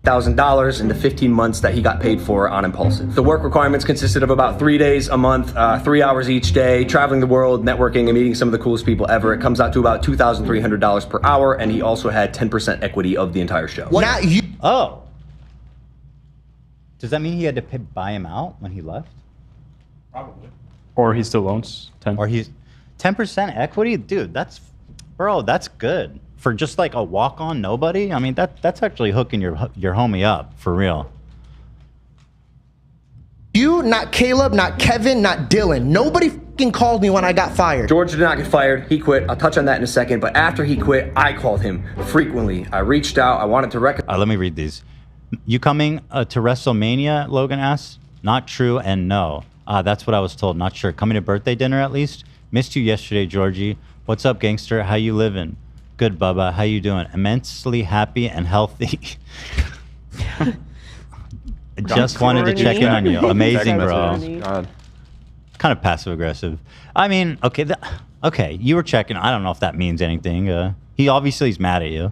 $1,000 in the 15 months that he got paid for on Impulsive. The work requirements consisted of about 3 days a month, 3 hours each day, traveling the world, networking, and meeting some of the coolest people ever. It comes out to about $2,300 per hour, and he also had 10% equity of the entire show. Oh. Does that mean he had to buy him out when he left? Probably. Or he still owns 10. Or he's 10% equity? Dude, that's good. For just like a walk-on nobody? I mean, that's actually hooking your homie up, for real. you, not Caleb, not Kevin, not Dylan. Nobody fucking called me when I got fired. George did not get fired. He quit. I'll touch on that in a second. But after he quit, I called him frequently. I reached out. I wanted to reconcile. Let me read these. You coming to WrestleMania? Logan asks. Not true and no. That's what I was told. Not sure. Coming to birthday dinner at least. Missed you yesterday, Georgie. What's up, gangster? How you living? Good, Bubba. How you doing? Immensely happy and healthy. Just wanted to check in on you. Amazing, bro. God. Kind of passive aggressive. I mean, okay, okay. You were checking. I don't know if that means anything. He obviously is mad at you.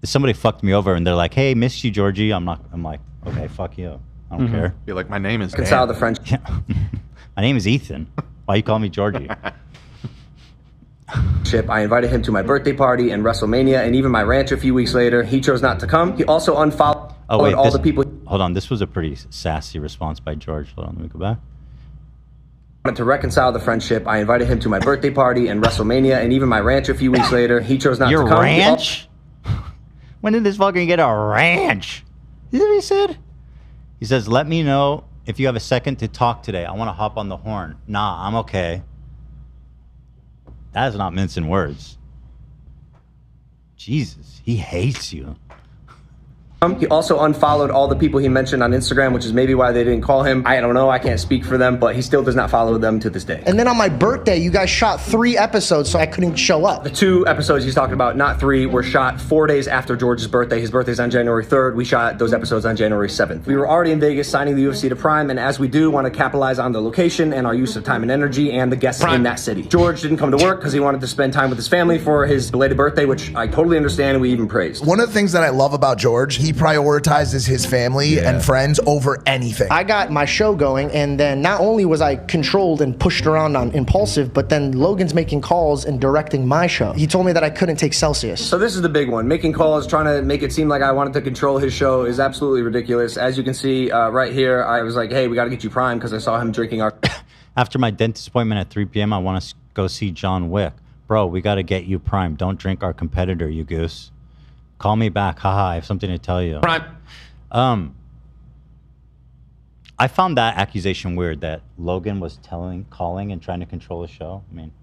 If somebody fucked me over and they're like, "Hey, missed you, Georgie." I'm like, okay, fuck you. I don't care. Be like, my name is Reconcile Dan. the friendship. My name is Ethan. Why you call me Georgie? I invited him to my birthday party and WrestleMania and even my ranch a few weeks later. He chose not to come. He also unfollowed all the people. Hold on. This was a pretty sassy response by George. Hold on. Let me go back. Wanted to reconcile the friendship. I invited him to my birthday party and WrestleMania and even my ranch a few weeks later. He chose not to come. Your ranch? When did this fucking get a ranch? Is that what he said? He says, let me know if you have a second to talk today. I want to hop on the horn. Nah, I'm okay. That is not mincing words. Jesus, he hates you. He also unfollowed all the people he mentioned on Instagram, which is maybe why they didn't call him. I don't know. I can't speak for them, but he still does not follow them to this day. And then on my birthday, you guys shot 3 episodes, so I couldn't show up. The 2 episodes he's talking about, not 3, were shot 4 days after George's birthday. His birthday's on January 3rd. We shot those episodes on January 7th. We were already in Vegas signing the UFC to Prime, and as we do, want to capitalize on the location and our use of time and energy and the guests in that city. George didn't come to work because he wanted to spend time with his family for his belated birthday, which I totally understand and we even praised. One of the things that I love about George, he prioritizes his family and friends over anything. I got my show going, and then not only was I controlled and pushed around on Impulsive, but then Logan's making calls and directing my show. He told me that I couldn't take Celsius. So this is the big one. Making calls, trying to make it seem like I wanted to control his show is absolutely ridiculous. As you can see right here, I was like, hey, we got to get you Prime because I saw him drinking our... After my dentist appointment at 3 p.m., I want to go see John Wick. Bro, we got to get you Prime. Don't drink our competitor, you goose. Call me back. Haha, I have something to tell you. Prime. I found that accusation weird that Logan was calling and trying to control the show. I mean,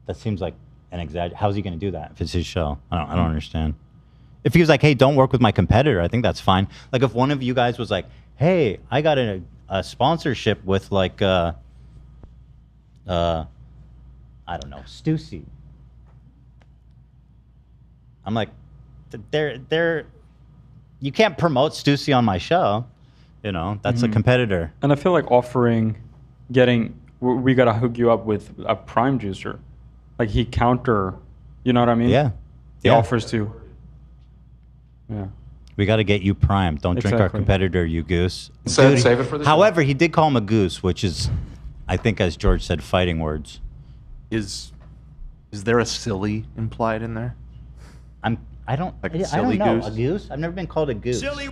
that seems like an exaggeration. How's he going to do that if it's his show? I don't understand. If he was like, hey, don't work with my competitor, I think that's fine. Like if one of you guys was like, hey, I got a sponsorship with like, I don't know, Stussy. I'm like, you can't promote Stussy on my show. You know, that's a competitor. And I feel like we got to hook you up with a Prime juicer. Like he you know what I mean? Yeah. He offers to. Yeah. We got to get you Prime. Don't drink our competitor, you goose. Save it for the show. However, he did call him a goose, which is, I think, as George said, fighting words. Is there a silly implied in there? I don't know. Goose? A goose? I've never been called a goose. Silly.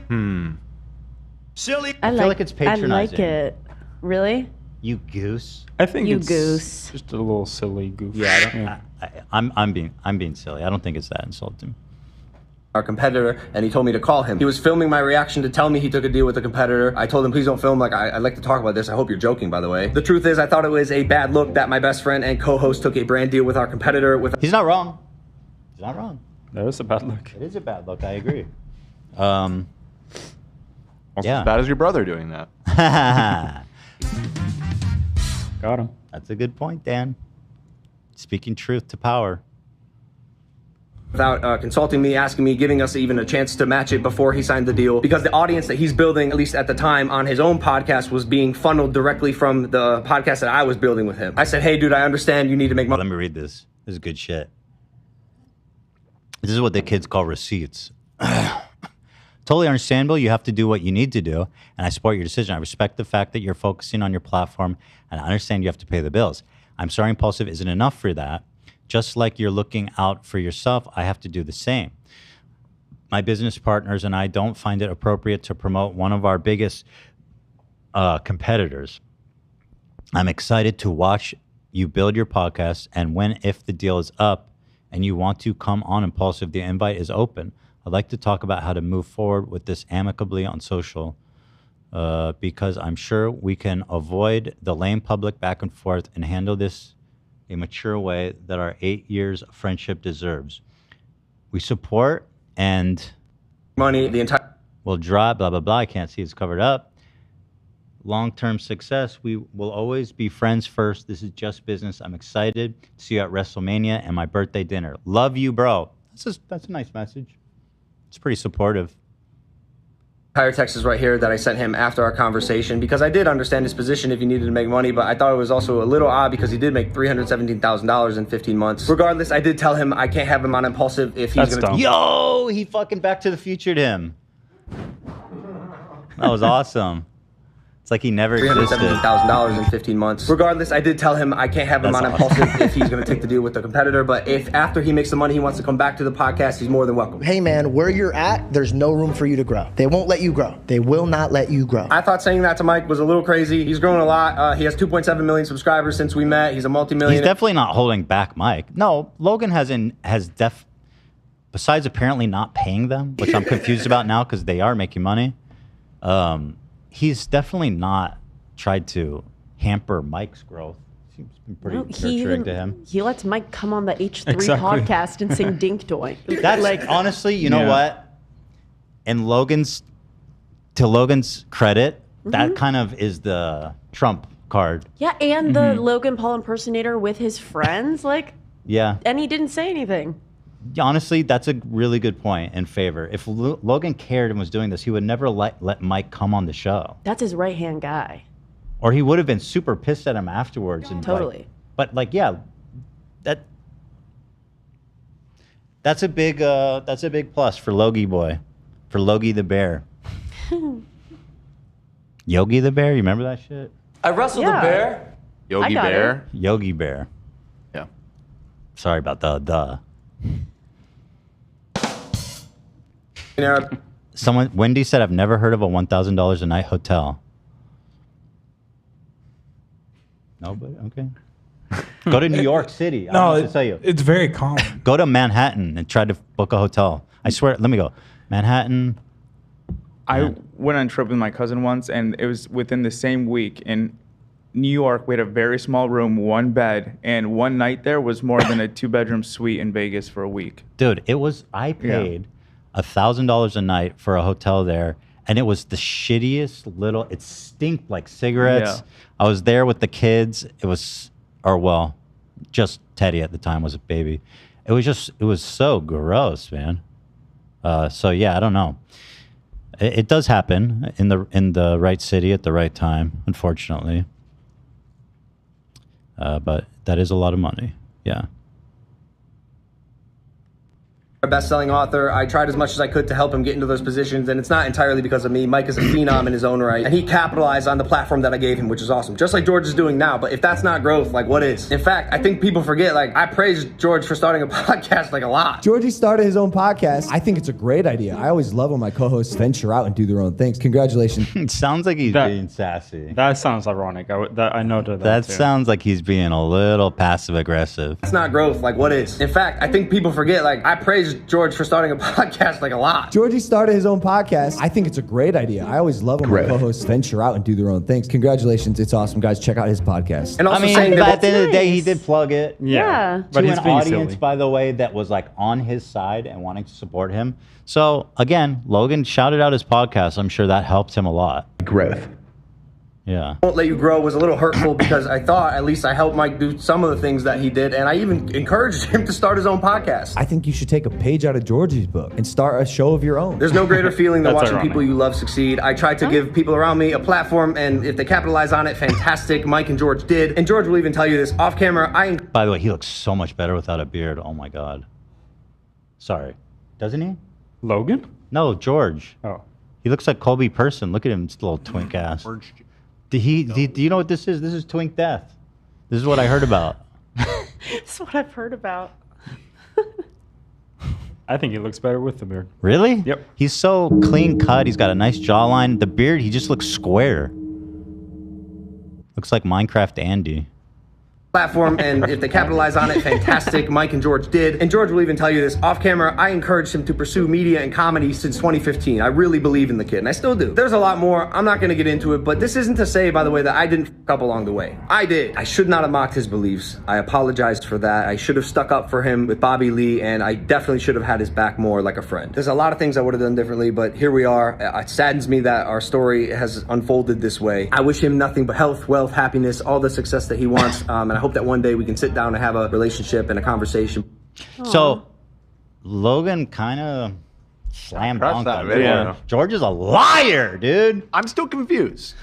I feel like it's patronizing. I like it. Really? You goose. I think you it's goose. Just a little silly goof. Yeah, I'm being silly. I don't think it's that insulting. Our competitor, and he told me to call him. He was filming my reaction to tell me he took a deal with a competitor. I told him, please don't film. Like, I'd like to talk about this. I hope you're joking, by the way. The truth is, I thought it was a bad look that my best friend and co-host took a brand deal with our competitor. He's not wrong. He's not wrong. That is a bad look. It is a bad look. I agree. Almost as bad as your brother doing that. Got him. That's a good point, Dan. Speaking truth to power. Without consulting me, asking me, giving us even a chance to match it before he signed the deal. Because the audience that he's building, at least at the time, on his own podcast was being funneled directly from the podcast that I was building with him. I said, hey, dude, I understand you need to make money. Let me read this. This is good shit. This is what the kids call receipts. Totally understandable. You have to do what you need to do, and I support your decision. I respect the fact that you're focusing on your platform, and I understand you have to pay the bills. I'm sorry Impulsive isn't enough for that. Just like you're looking out for yourself, I have to do the same. My business partners and I don't find it appropriate to promote one of our biggest competitors. I'm excited to watch you build your podcast, and if the deal is up and you want to come on Impulsive, the invite is open. I'd like to talk about how to move forward with this amicably on social. because I'm sure we can avoid the lame public back and forth and handle this a mature way that our 8 years of friendship deserves. We support and money the entire will drop, blah, blah, blah. I can't see, it's covered up. Long-term success. We will always be friends first. This is just business. I'm excited to see you at WrestleMania and my birthday dinner. Love you, bro. That's a nice message. It's pretty supportive. entire text is right here that I sent him after our conversation, because I did understand his position if he needed to make money, but I thought it was also a little odd because he did make $317,000 in 15 months. Regardless, I did tell him I can't have him on Impulsive if he's going to... Yo, he fucking Back to the Futured him. That was awesome. It's like he never existed. $317,000 in 15 months. Regardless, I did tell him I can't have him on Impulsive if he's going to take the deal with the competitor, but if after he makes the money he wants to come back to the podcast, he's more than welcome. Hey man, where you're at, there's no room for you to grow. They won't let you grow. They will not let you grow. I thought saying that to Mike was a little crazy. He's grown a lot. He has 2.7 million subscribers since we met. He's a multi-millionaire. He's definitely not holding back Mike. No, Logan besides apparently not paying them, which I'm confused about now because they are making money, he's definitely not tried to hamper Mike's growth. He's been pretty nurturing to him. He lets Mike come on the H3 podcast and sing Dink Doink. That's like, honestly, you know what? And to Logan's credit, that kind of is the trump card. Yeah, and the Logan Paul impersonator with his friends, Yeah. and he didn't say anything. Honestly, that's a really good point in favor. If Logan cared and was doing this, he would never let Mike come on the show. That's his right-hand guy. Or he would have been super pissed at him afterwards. And Totally. That's a big plus for Logie boy, for Logie the bear. Yogi the bear, you remember that shit? I wrestled a bear. Yogi Bear? Yogi Bear. Yeah. Sorry about the. Wendy said, I've never heard of a $1,000 a night hotel. Nobody? Okay. Go to New York City. No, I tell you. It's very common. Go to Manhattan and try to book a hotel. I swear, let me go. Manhattan. I went on a trip with my cousin once, and it was within the same week. In New York, we had a very small room, one bed, and one night there was more than a 2-bedroom suite in Vegas for a week. Dude, I paid $1,000 a night for a hotel there, and it was the shittiest little. It stinked like cigarettes. Yeah. I was there with the kids. It was, just Teddy at the time was a baby. It was so gross, man. So yeah, I don't know. It does happen in the right city at the right time, unfortunately. But that is a lot of money. Yeah. A best-selling author. I tried as much as I could to help him get into those positions, and it's not entirely because of me. Mike is a phenom in his own right, and he capitalized on the platform that I gave him, which is awesome. Just like George is doing now, but if that's not growth, what is? In fact, I think people forget, I praised George for starting a podcast, a lot. Georgie started his own podcast. I think it's a great idea. I always love when my co-hosts venture out and do their own things. Congratulations. It sounds like he's being sassy. That sounds ironic. I noted that. That too. sounds like he's being a little passive-aggressive. That's not growth, what is? In fact, I think people forget, I praised George for starting a podcast, a lot. Georgie started his own podcast. I think it's a great idea. I always love when my co-hosts venture out and do their own things. Congratulations. It's awesome, guys. Check out his podcast. And also at the end of the day, he did plug it. Yeah. But to an audience, by the way, that was on his side and wanting to support him. So again, Logan shouted out his podcast. I'm sure that helped him a lot. Growth. Yeah. Won't let you grow was a little hurtful because I thought at least I helped Mike do some of the things that he did, and I even encouraged him to start his own podcast. I think you should take a page out of Georgie's book and start a show of your own. There's no greater feeling than watching people you love succeed. I tried to give people around me a platform, and if they capitalize on it, fantastic. Mike and George did, and George will even tell you this off camera. By the way, he looks so much better without a beard. Oh my God. Sorry. Doesn't he? Logan? No, George. Oh. He looks like Colby Person. Look at him, this little twink ass. Do you know what this is? This is twink death. This is what I heard about. That's what I've heard about. I think he looks better with the beard. Really? Yep. He's so clean cut. He's got a nice jawline. The beard, he just looks square. Looks like Minecraft Andy. platform, and if they capitalize on it, fantastic. Mike and George did. And George will even tell you this off camera. I encouraged him to pursue media and comedy since 2015. I really believe in the kid, and I still do. There's a lot more. I'm not going to get into it, but this isn't to say, by the way, that I didn't fuck up along the way. I did. I should not have mocked his beliefs. I apologized for that. I should have stuck up for him with Bobby Lee, and I definitely should have had his back more like a friend. There's a lot of things I would have done differently, but here we are. It saddens me that our story has unfolded this way. I wish him nothing but health, wealth, happiness, all the success that he wants, and I hope that one day we can sit down and have a relationship and a conversation. So Logan kind of slam dunked that on video. George. George is a liar, dude. I'm still confused.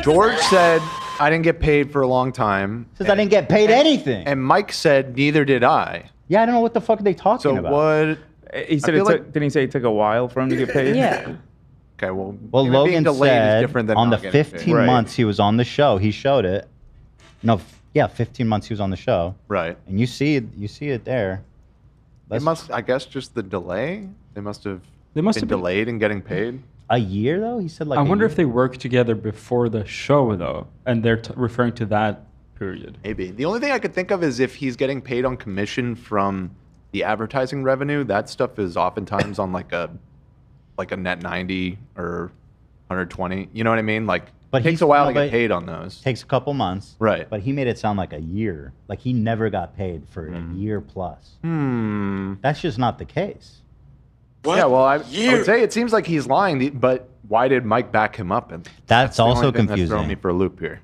George said, I didn't get paid for a long time. Says I didn't get paid anything. And Mike said, neither did I. Yeah, I don't know what the fuck are they talking about. What? He said didn't he say it took a while for him to get paid? Yeah. Okay, well, Logan said different than on the not getting 15 paid. months he was on the show, he showed it. No, 15 months he was on the show. Right. And you see it there. They must, I guess, just the delay. They must have been delayed in getting paid. A year though? He said like. I a wonder year? if they worked together before the show though, and they're referring to that period. Maybe. The only thing I could think of is if he's getting paid on commission from the advertising revenue. That stuff is oftentimes on like a net 90 or 120. You know what I mean? Like, But it takes a while to get paid on those. Takes a couple months. Right. But he made it sound like a year. Like he never got paid for a year plus. That's just not the case. What? Yeah, well, I would say it seems like he's lying, but why did Mike back him up? And That's the also only thing confusing. That's throwing me for a loop here.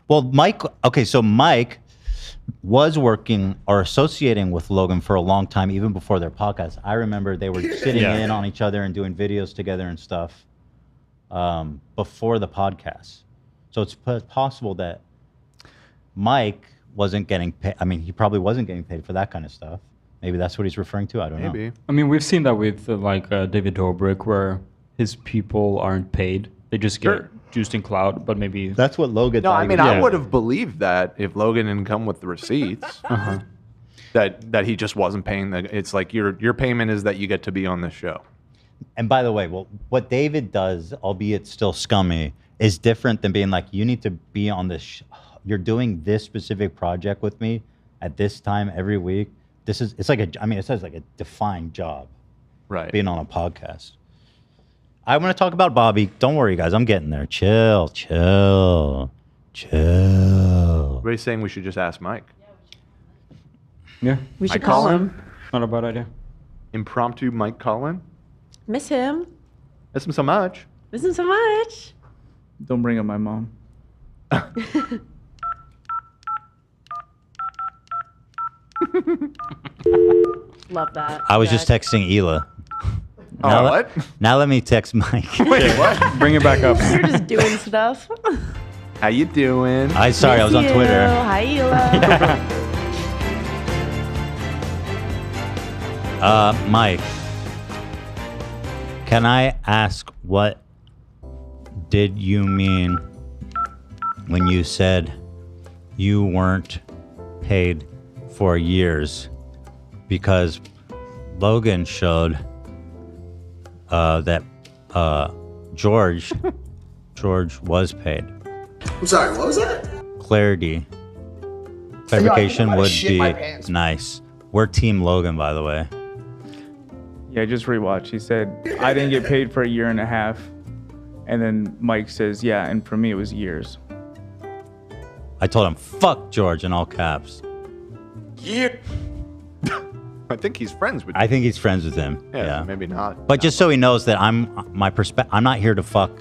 Well, Mike, okay, so Mike was working or associating with Logan for a long time, even before their podcast. I remember they were sitting in on each other and doing videos together and stuff before the podcast. So it's possible that Mike wasn't getting paid. I mean, he probably wasn't getting paid for that kind of stuff. Maybe that's what he's referring to. I don't know. I mean, we've seen that with David Dobrik, where his people aren't paid; they just get juiced in cloud. But maybe that's what Logan. No, I mean, I would have believed that if Logan didn't come with the receipts, that he just wasn't paying. It's like your payment is that you get to be on this show. And by the way, what David does, albeit still scummy, is different than being like, you need to be on this. You're doing this specific project with me at this time every week. It's like it says like a defined job. Right. Being on a podcast. I want to talk about Bobby. Don't worry, guys. I'm getting there. Chill. Everybody's saying we should just ask Mike. Yeah. We should call him. Not a bad idea. Impromptu Mike call-in. Miss him. Miss him so much. Miss him so much. Don't bring up my mom. Love that. I was just texting Hila. What? Now let me text Mike. Wait, what? Bring it back up. You're just doing stuff. How you doing? I was on Twitter. Hi, Hila. Mike, can I ask what did you mean when you said you weren't paid for years? Because Logan showed that George was paid. I'm sorry, what was that? Clarification would be nice. We're Team Logan, by the way. Yeah, just rewatch. He said, I didn't get paid for a year and a half. And then Mike says, yeah, and for me it was years. I told him, fuck George in all caps. Yeah. I think he's friends with. I think he's friends with him. Yeah, maybe not. But just so he knows that I'm not here to fuck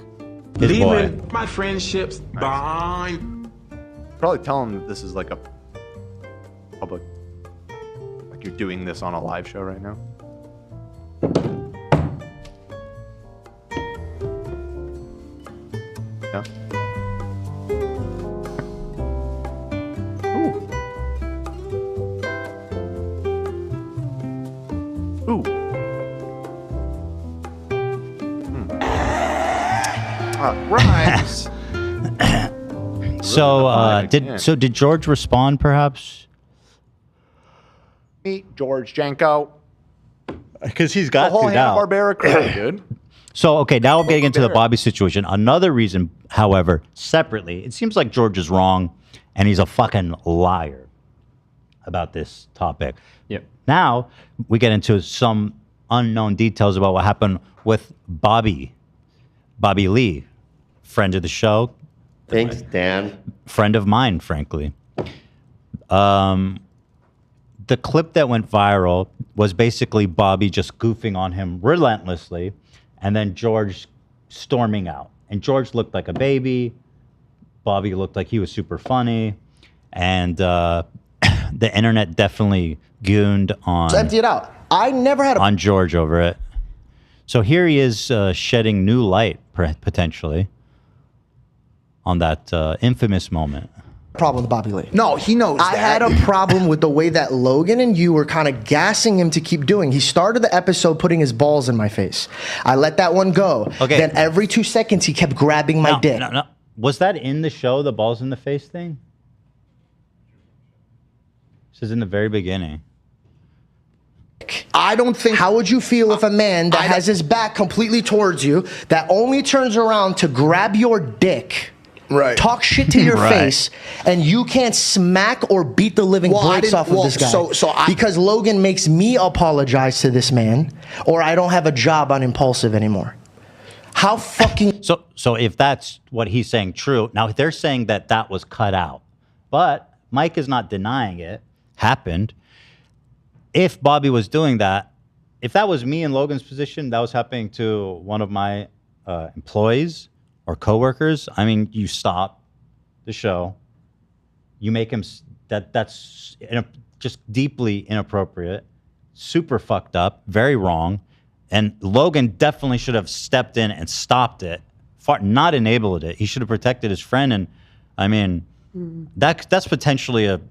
his boy. My friendships behind. Probably tell him that this is like a public, like you're doing this on a live show right now. Yeah. Ooh. Rhymes. So did George respond perhaps? Meet George Janko. Because he's got the whole to now. Hanna-Barbera crew, dude. So, okay, now I'm getting into the Bobby situation. Another reason, however, separately, it seems like George is wrong. and he's a fucking liar about this topic. Yep. Now we get into some unknown details about what happened with Bobby Lee, friend of the show. Thanks, Dan. Friend of mine, frankly. The clip that went viral was basically Bobby just goofing on him relentlessly, and then George storming out. And George looked like a baby. Bobby looked like he was super funny. And the internet definitely gooned on... Let's empty it out. I never had on George over it. So here he is shedding new light, potentially, on that infamous moment. problem with Bobby Lee. No, he knows I had a problem with the way that Logan and you were kind of gassing him to keep doing. He started the episode putting his balls in my face. I let that one go. Okay. Then every 2 seconds he kept grabbing my dick. No. Was that in the show, the balls in the face thing? This is in the very beginning. I don't think... How would you feel if a man that has his back completely towards you, that only turns around to grab your dick... Right. Talk shit to your face, and you can't smack or beat the living brakes off of this guy. Because Logan makes me apologize to this man, or I don't have a job on Impulsive anymore. How fucking... So if that's what he's saying true, now they're saying that that was cut out. But Mike is not denying it happened. If Bobby was doing that, if that was me in Logan's position, that was happening to one of my employees or coworkers, I mean, you stop the show, you make him, that's just deeply inappropriate, super fucked up, very wrong, and Logan definitely should have stepped in and stopped it, not enabled it. He should have protected his friend, and I mean, that's potentially a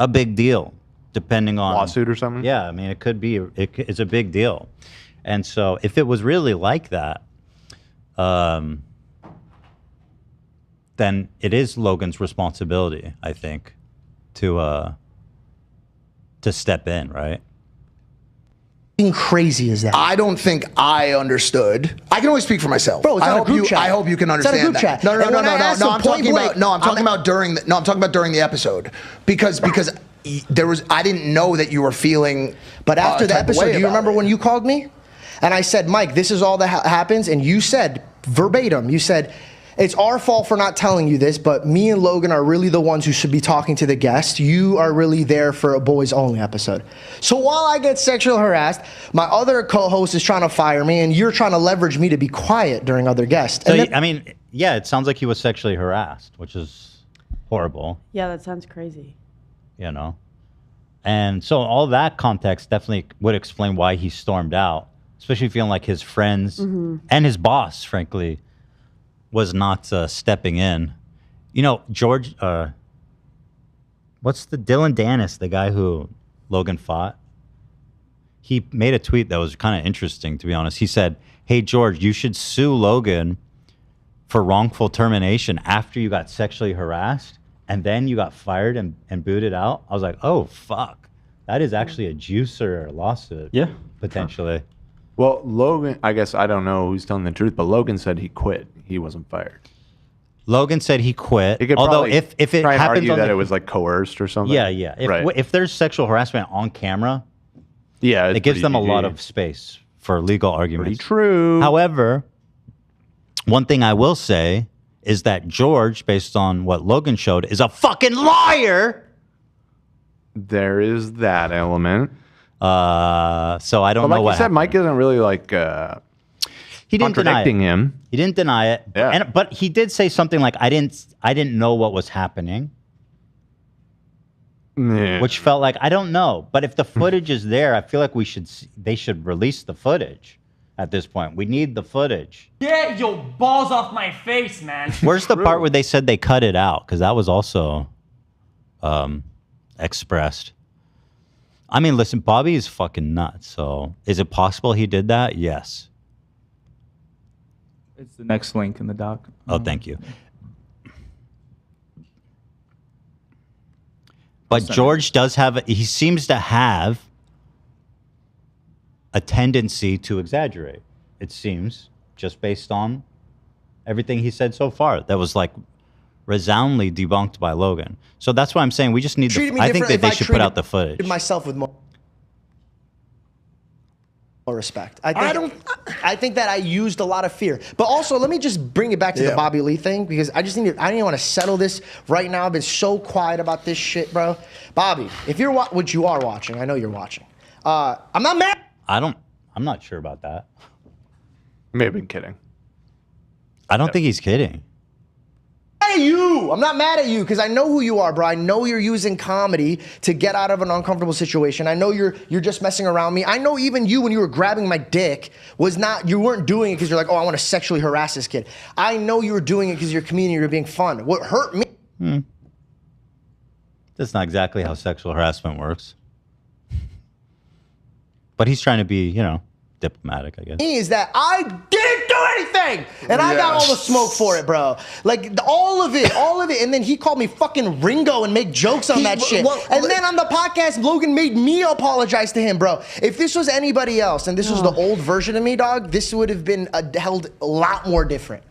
big deal, depending on lawsuit or something. Yeah, I mean, it could be. It's a big deal. And so if it was really like that, then it is Logan's responsibility, I think, to step in, right? Crazy is that? I don't think I understood. I can only speak for myself. Bro, it's I not a hope group chat. I hope you can It's not a understand group that. chat. No. And when I asked him I'm talking point about. blank, I'm talking about during. I'm talking about during the episode because there was. I didn't know that you were feeling. But after the type of episode, way do you about remember it. when you called me? And I said, Mike, this is all that happens. And you said, verbatim, you said, it's our fault for not telling you this, but me and Logan are really the ones who should be talking to the guest. You are really there for a boys only episode. So while I get sexually harassed, my other co-host is trying to fire me, and you're trying to leverage me to be quiet during other guests. So, And I mean, yeah, it sounds like he was sexually harassed, which is horrible, Yeah, that sounds crazy. you know? And so all that context definitely would explain why he stormed out, especially feeling like his friends and his boss, frankly, was not stepping in. You know, George, what's the Dylan Dennis, the guy who Logan fought? He made a tweet that was kind of interesting, to be honest. He said, hey, George, you should sue Logan for wrongful termination after you got sexually harassed and then you got fired and booted out. I was like, oh, fuck. That is actually a juicer lawsuit. Yeah. Potentially. Well, Logan, I guess I don't know who's telling the truth, but Logan said he quit. He wasn't fired. Logan said he quit. He could Although probably if it try and happens argue on that the, it was like coerced or something. Yeah. If there's sexual harassment on camera, yeah, it gives them a lot PG. of space for legal arguments. Pretty true. However, one thing I will say is that George, based on what Logan showed, is a fucking liar. There is that element. So I don't But know like what you said, happened. Mike isn't really like He didn't deny it. contradicting him. He didn't deny it. Yeah. But he did say something like, I didn't know what was happening. Yeah. Which felt like, I don't know. But if the footage is there, I feel like they should release the footage at this point. We need the footage. Get your balls off my face, man. Where's the part where they said they cut it out? Because that was also expressed. I mean, listen, Bobby is fucking nuts. So is it possible he did that? Yes. It's the next link in the doc. Oh, thank you. But George does have, he seems to have a tendency to exaggerate, it seems, just based on everything he said so far. That was like resoundingly debunked by Logan. So that's why I'm saying we just need I think that they should put out the footage. Myself with more respect. I think that I used a lot of fear. But also, let me just bring it back to the Bobby Lee thing, because I didn't want to settle this right now. I've been so quiet about this shit, bro. Bobby, if you're which you are watching, I know you're watching. I'm not mad. I'm not sure about that. May have been kidding. I don't think he's kidding. At you. I'm not mad at you because I know who you are, bro. I know you're using comedy to get out of an uncomfortable situation. I know you're just messing around me. I know even you, when you were grabbing my dick, you weren't doing it because you're like, oh, I want to sexually harass this kid. I know you were doing it because you're a comedian, you're being fun. What hurt me? That's not exactly how sexual harassment works. But he's trying to be, diplomatic, I guess. Is that I didn't do anything, and I got all the smoke for it, bro. Like all of it, and then he called me fucking Ringo and make jokes on that shit. And then on the podcast, Logan made me apologize to him, bro. If this was anybody else, and this was the old version of me, dog, this would have been held a lot more different.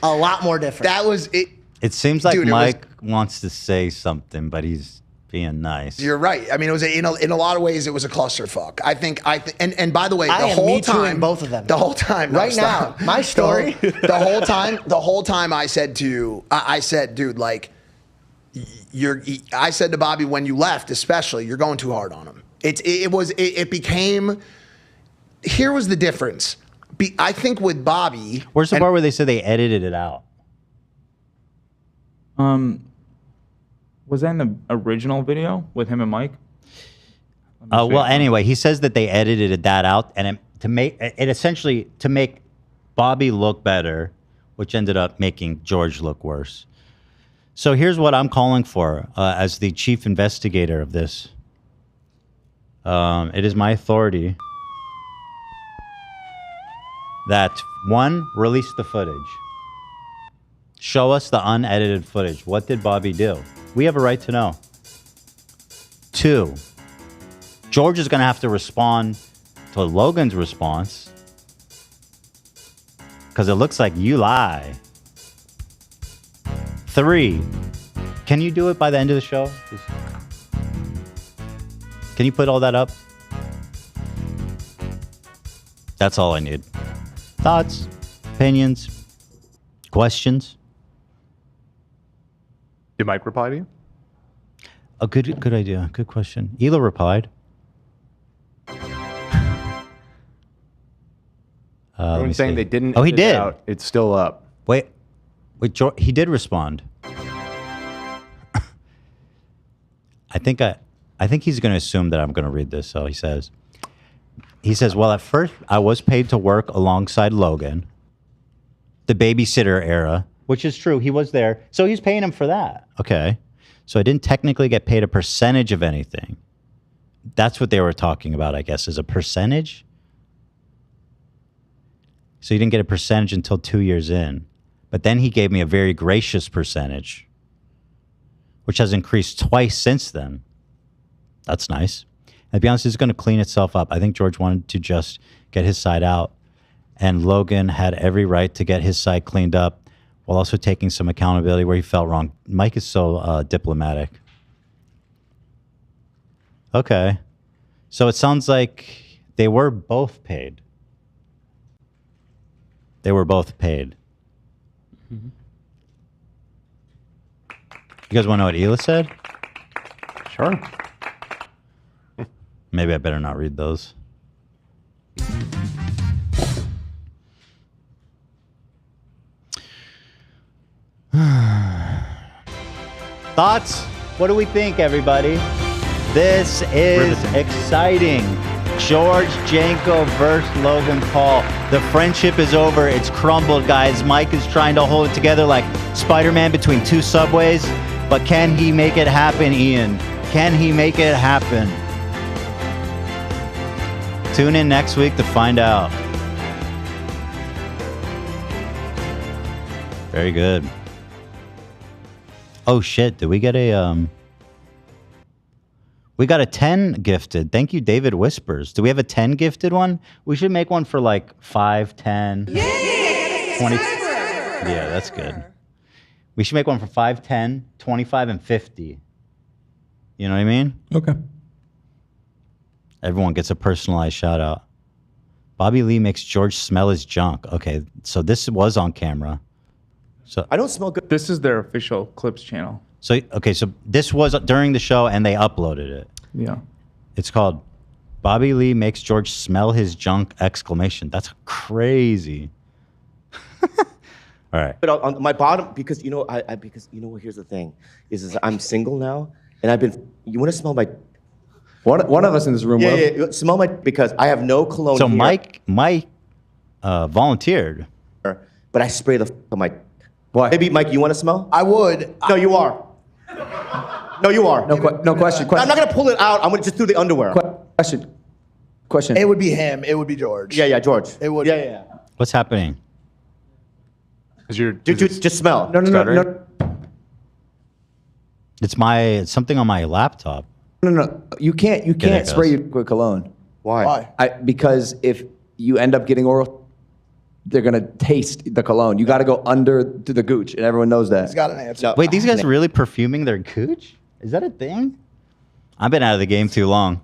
A lot more different. That was it. It seems like Mike wants to say something, but he's being nice. You're right. I mean, it was in a lot of ways it was a clusterfuck. I think and by the way, I the am whole me tooing time, both of them. the whole time, no, right stop. now, my story. The whole time, I said, dude, like, I said to Bobby when you left, especially, you're going too hard on him. It became. Here was the difference. I think with Bobby. Where's the part where they said they edited it out? Was that in the original video with him and Mike? Well, anyway, he says that they edited that out, and to make Bobby look better, which ended up making George look worse. So here's what I'm calling for as the chief investigator of this. It is my authority that, one, release the footage. Show us the unedited footage. What did Bobby do? We have a right to know. 2, George is going to have to respond to Logan's response because it looks like you lie. 3, can you do it by the end of the show? Can you put all that up? That's all I need. Thoughts, opinions, questions? Did Mike reply to you? A good idea. Good question. Ela replied. Everyone's saying they didn't. Oh, he did. It's still up. Wait, George, he did respond. I think he's going to assume that I'm going to read this. So he says, well, at first I was paid to work alongside Logan, the babysitter era, which is true. He was there. So he's paying him for that. Okay. So I didn't technically get paid a percentage of anything. That's what they were talking about, I guess, is a percentage. So you didn't get a percentage until 2 years in. But then he gave me a very gracious percentage, which has increased twice since then. That's nice. And to be honest, it's going to clean itself up. I think George wanted to just get his side out, and Logan had every right to get his side cleaned up while also taking some accountability where he felt wrong. Mike is so diplomatic. Okay. So it sounds like they were both paid. They were both paid. Mm-hmm. You guys want to know what Ela said? Sure. Maybe I better not read those. Thoughts? What do we think, everybody? This is exciting. George Janko versus Logan Paul. The friendship is over. It's crumbled, guys. Mike is trying to hold it together like Spider-Man between two subways. But can he make it happen, Ian? Can he make it happen? Tune in next week to find out. Very good. Oh shit, did we get a we got a 10 gifted. Thank you, David Whispers. Do we have a 10 gifted one? We should make one for like 5, 10, 20. Yeah, that's good. We should make one for 5, 10, 25, and 50. You know what I mean? Okay. Everyone gets a personalized shout out. Bobby Lee makes George smell his junk. Okay, so this was on camera. So I don't smell good. This is their official Clips channel. So so this was during the show and they uploaded it. Yeah. It's called Bobby Lee makes George smell his junk! That's crazy. All right. But on my bottom, because you know, here's the thing, is I'm single now, and I've been. You want to smell my? One of us in this room. Yeah, smell my, because I have no cologne. So here, Mike volunteered, but I spray on my. Why? Maybe Mike, you want to smell? I would. No, you are. No, you are. No question. I'm not gonna pull it out. I'm gonna just do the underwear. Question. It would be him. It would be George. Yeah, George. It would. Yeah. What's happening? Because you're just smell. No. It's something on my laptop. No. You can't spray your with cologne. Why? Because if you end up getting oral, they're gonna taste the cologne. You got to go under to the gooch, and everyone knows that. He's got an answer. Wait, these guys are really perfuming their gooch? Is that a thing? I've been out of the game too long.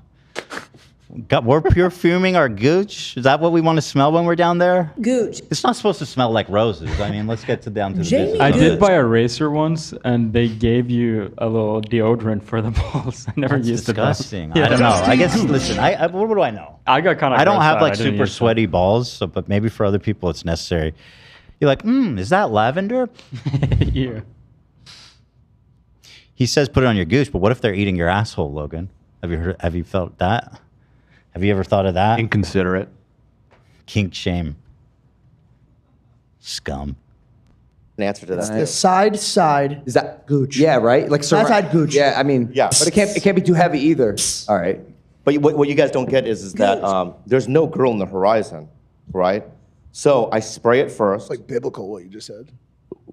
We're perfuming our gooch? Is that what we want to smell when we're down there? Gooch. It's not supposed to smell like roses. I mean, let's get down to the business. I did buy a razor once, and they gave you a little deodorant for the balls. I never used disgusting. it. Disgusting. I don't know. I guess, listen, what do I know? I got kind of. I don't have like super sweaty balls, but maybe for other people it's necessary. You're like, is that lavender? Yeah. He says put it on your gooch, but what if they're eating your asshole, Logan? Have you felt that? Have you ever thought of that? Inconsiderate. Kink shame. Scum. An answer to that. The side Is that gooch. Yeah, right. Like Side gooch. Yeah, I mean, Yeah. but it can't be too heavy either. All right. But what you guys don't get is that there's no girl in the horizon, right? So I spray it first. It's like biblical what you just said.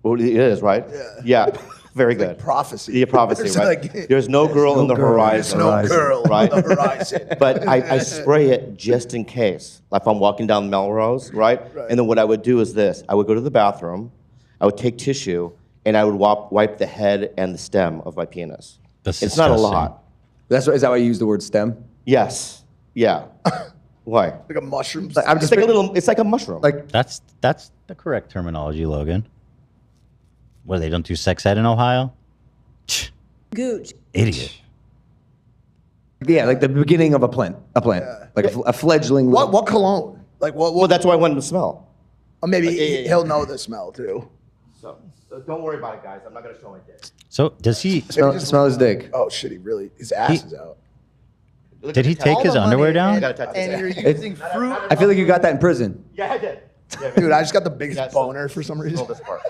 Well, it is, right? Yeah. Very It's good. like prophecy. Yeah, prophecy, There's right? like- There's no girl in the horizon. There's no girl right? on the horizon. But I spray it just in case. Like if I'm walking down Melrose, right? And then what I would do is this. I would go to the bathroom, I would take tissue, and I would wipe the head and the stem of my penis. That's it's not a disgusting. lot. Is that why you use the word stem? Yes. Yeah. Why? Like a mushroom. It's like a mushroom. Like That's the correct terminology, Logan. What, they don't do sex ed in Ohio? Gooch. Idiot. Yeah, like the beginning of a plant, like a fledgling. What cologne? Like what? Well, that's why I wanted to smell. Or maybe he'll know the smell too. So don't worry about it, guys. I'm not gonna show my dick. So does he smell his dick? Oh shit! His ass is out. Did he take his underwear down? And you're using fruit. I feel like you got that in prison. Yeah, I did. Dude, I just got the biggest boner for some reason. Smell this part.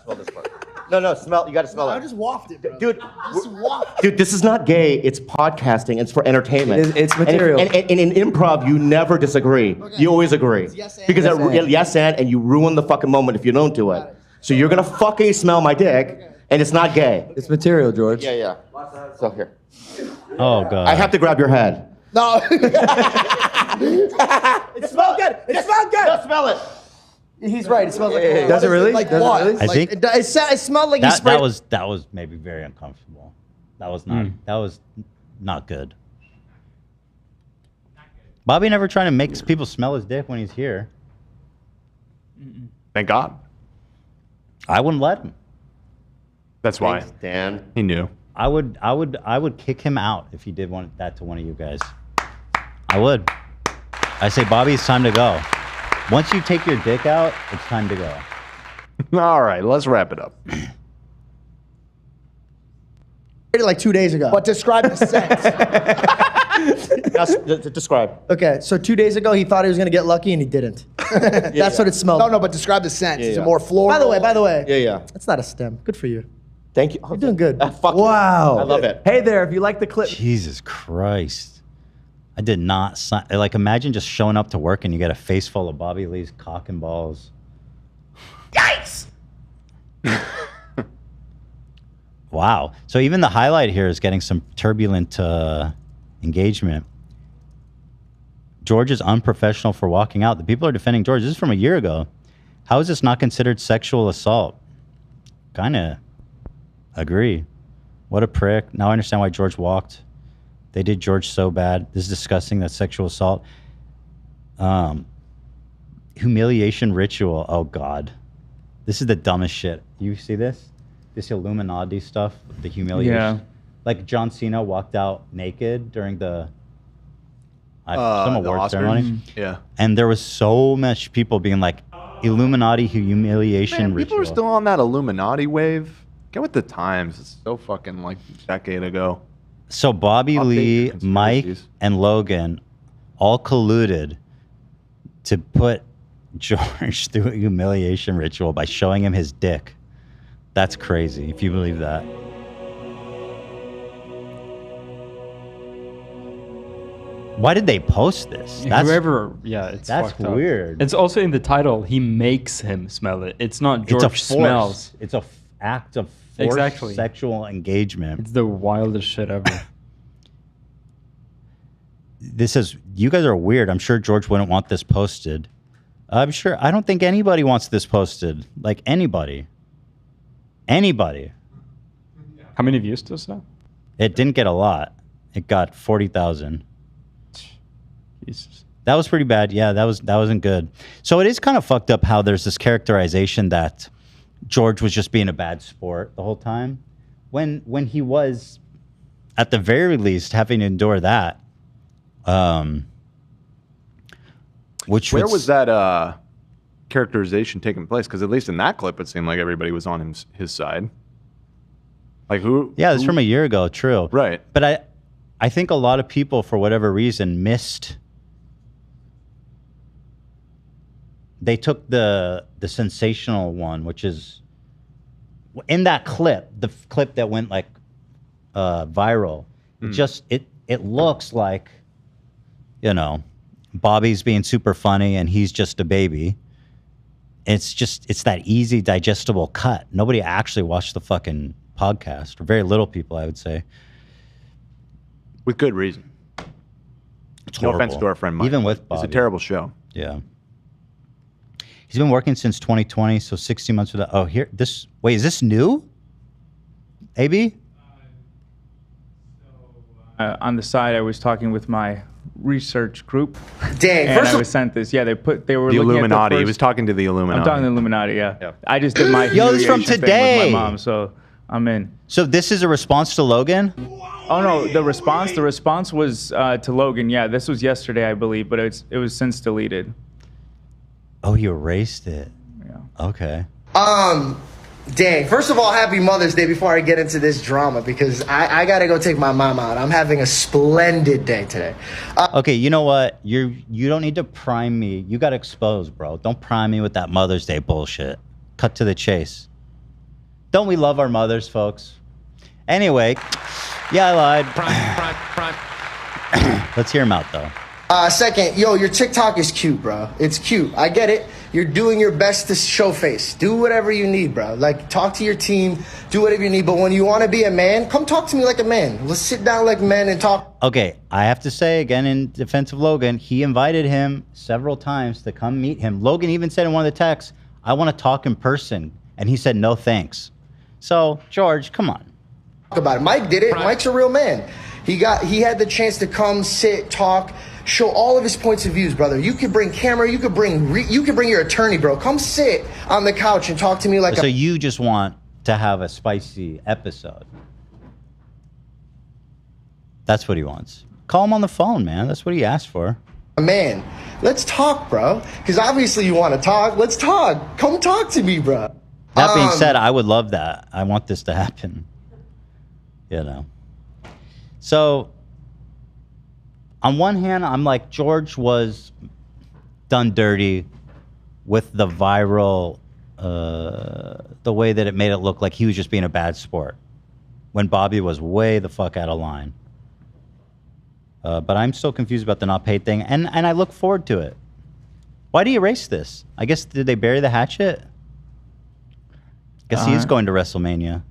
Smell this part. No, smell. You got to smell it. I just wafted, bro. Dude, Just wafted. Dude, this is not gay. It's podcasting. It's for entertainment. It's material. And in improv, you never disagree. Okay. You always agree. Yes and. Because yes and you ruin the fucking moment if you don't do it. So you're gonna fucking smell my dick, and it's not gay. It's material, George. Yeah. So here. Oh god. I have to grab your head. No. It smells good. It smells good. Don't smell it. He's right. It smells like. Does it really? Like Does what? it really? I think It smelled like he sprayed. that was maybe very uncomfortable. That was not good. Bobby never trying to make people smell his dick when he's here. Thank God. I wouldn't let him. That's why. Thanks, Dan. He knew. I would kick him out if he did that to one of you guys. I would. I say, Bobby, it's time to go. Once you take your dick out, it's time to go. All right, let's wrap it up. Like 2 days ago. But describe the sense. Describe. Okay, so 2 days ago he thought he was gonna get lucky and he didn't. That's what it smelled. No, but describe the sense. Is Yeah. it more floral? By the way. Yeah. That's not a stem. Good for you. Thank you. You're doing good. Wow. I love it. Hey there, if you like the clip. Jesus Christ. I did not sign. Like, imagine just showing up to work and you get a face full of Bobby Lee's cock and balls. Yikes! Wow. So even the highlight here is getting some turbulent engagement. George is unprofessional for walking out. The people are defending George. This is from a year ago. How is this not considered sexual assault? Kind of agree. What a prick. Now I understand why George walked. They did George so bad. This is disgusting. That's sexual assault. Humiliation ritual. Oh, God. This is the dumbest shit. You see this? This Illuminati stuff? The humiliation. Yeah. Like John Cena walked out naked during the some award Oscars? ceremony. Yeah. And there was so much people being like, Illuminati humiliation Man, ritual. people are still on that Illuminati wave. Get with the times. It's so fucking like a decade ago. So Bobby Lee, Update Mike, conspiracies. and Logan all colluded to put George through a humiliation ritual by showing him his dick. That's crazy, if you believe that. Why did they post this? It's that's fucked up. weird. It's also in the title. He makes him smell it. It's not George It's a force. smells. It's a act of forced Exactly. sexual engagement. It's the wildest shit ever. This is, you guys are weird. I'm sure George wouldn't want this posted. I don't think anybody wants this posted. Like anybody. Anybody. How many views does that? It didn't get a lot. It got 40,000. Jesus. That was pretty bad. Yeah, that wasn't good. So it is kind of fucked up how there's this characterization that George was just being a bad sport the whole time, when he was, at the very least, having to endure that. Where was that characterization taking place? Because at least in that clip, it seemed like everybody was on his side. Like who? Yeah, it's from a year ago. True. Right. But I think a lot of people, for whatever reason, missed. They took the sensational one, which is in that clip, the clip that went like viral. It looks like, you know, Bobby's being super funny and he's just a baby. It's that easy digestible cut. Nobody actually watched the fucking podcast, or very little people, I would say. With good reason. It's no horrible. offense to our friend Mike. Even with It's a Bobby. terrible show. Yeah. He's been working since 2020, so 60 months without. Oh, here. Wait, is this new? AB? On the side, I was talking with my research group. Dang, and first I of- was sent this. Yeah, they were The looking Illuminati. At the He was talking to the Illuminati. I'm talking to the Illuminati. Yeah. I just did my Yo, this is from humiliation thing today. with my mom, so I'm in. So this is a response to Logan? Oh no, the response was to Logan. Yeah, this was yesterday, I believe, but it was since deleted. Oh, you erased it. Yeah. Okay. Dang. First of all, happy Mother's Day before I get into this drama, because I got to go take my mom out. I'm having a splendid day today. Okay, you know what? You don't need to prime me. You got exposed, bro. Don't prime me with that Mother's Day bullshit. Cut to the chase. Don't we love our mothers, folks? Anyway, yeah, I lied. Let's hear him out, though. Second, yo, your TikTok is cute, bro. It's cute. I get it. You're doing your best to show face. Do whatever you need, bro. Like, talk to your team. Do whatever you need. But when you want to be a man, come talk to me like a man. Let's sit down like men and talk. Okay, I have to say, again, in defense of Logan, he invited him several times to come meet him. Logan even said in one of the texts, I want to talk in person. And he said, no thanks. So, George, come on. Talk about it. Mike did it. Mike's a real man. He had the chance to come, sit, talk, show all of his points of views, brother. You could bring camera. You could bring your attorney, bro. Come sit on the couch and talk to me like So you just want to have a spicy episode. That's what he wants. Call him on the phone, man. That's what he asked for. a man. Let's talk, bro. Because obviously you want to talk. Let's talk. Come talk to me, bro. That being said, I would love that. I want this to happen. You know. So, on one hand, I'm like, George was done dirty with the viral, the way that it made it look like he was just being a bad sport. When Bobby was way the fuck out of line. But I'm still confused about the not paid thing. And I look forward to it. Why do you erase this? I guess, did they bury the hatchet? Guess he's going to WrestleMania.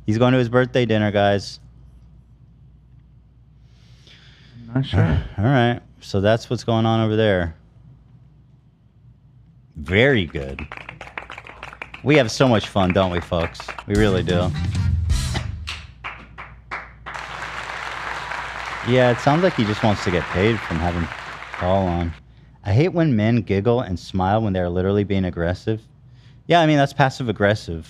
He's going to his birthday dinner, guys. Not sure. All right. So that's what's going on over there. Very good. We have so much fun, don't we, folks? We really do. Yeah, it sounds like he just wants to get paid from having call on. I hate when men giggle and smile when they're literally being aggressive. Yeah, I mean, that's passive aggressive.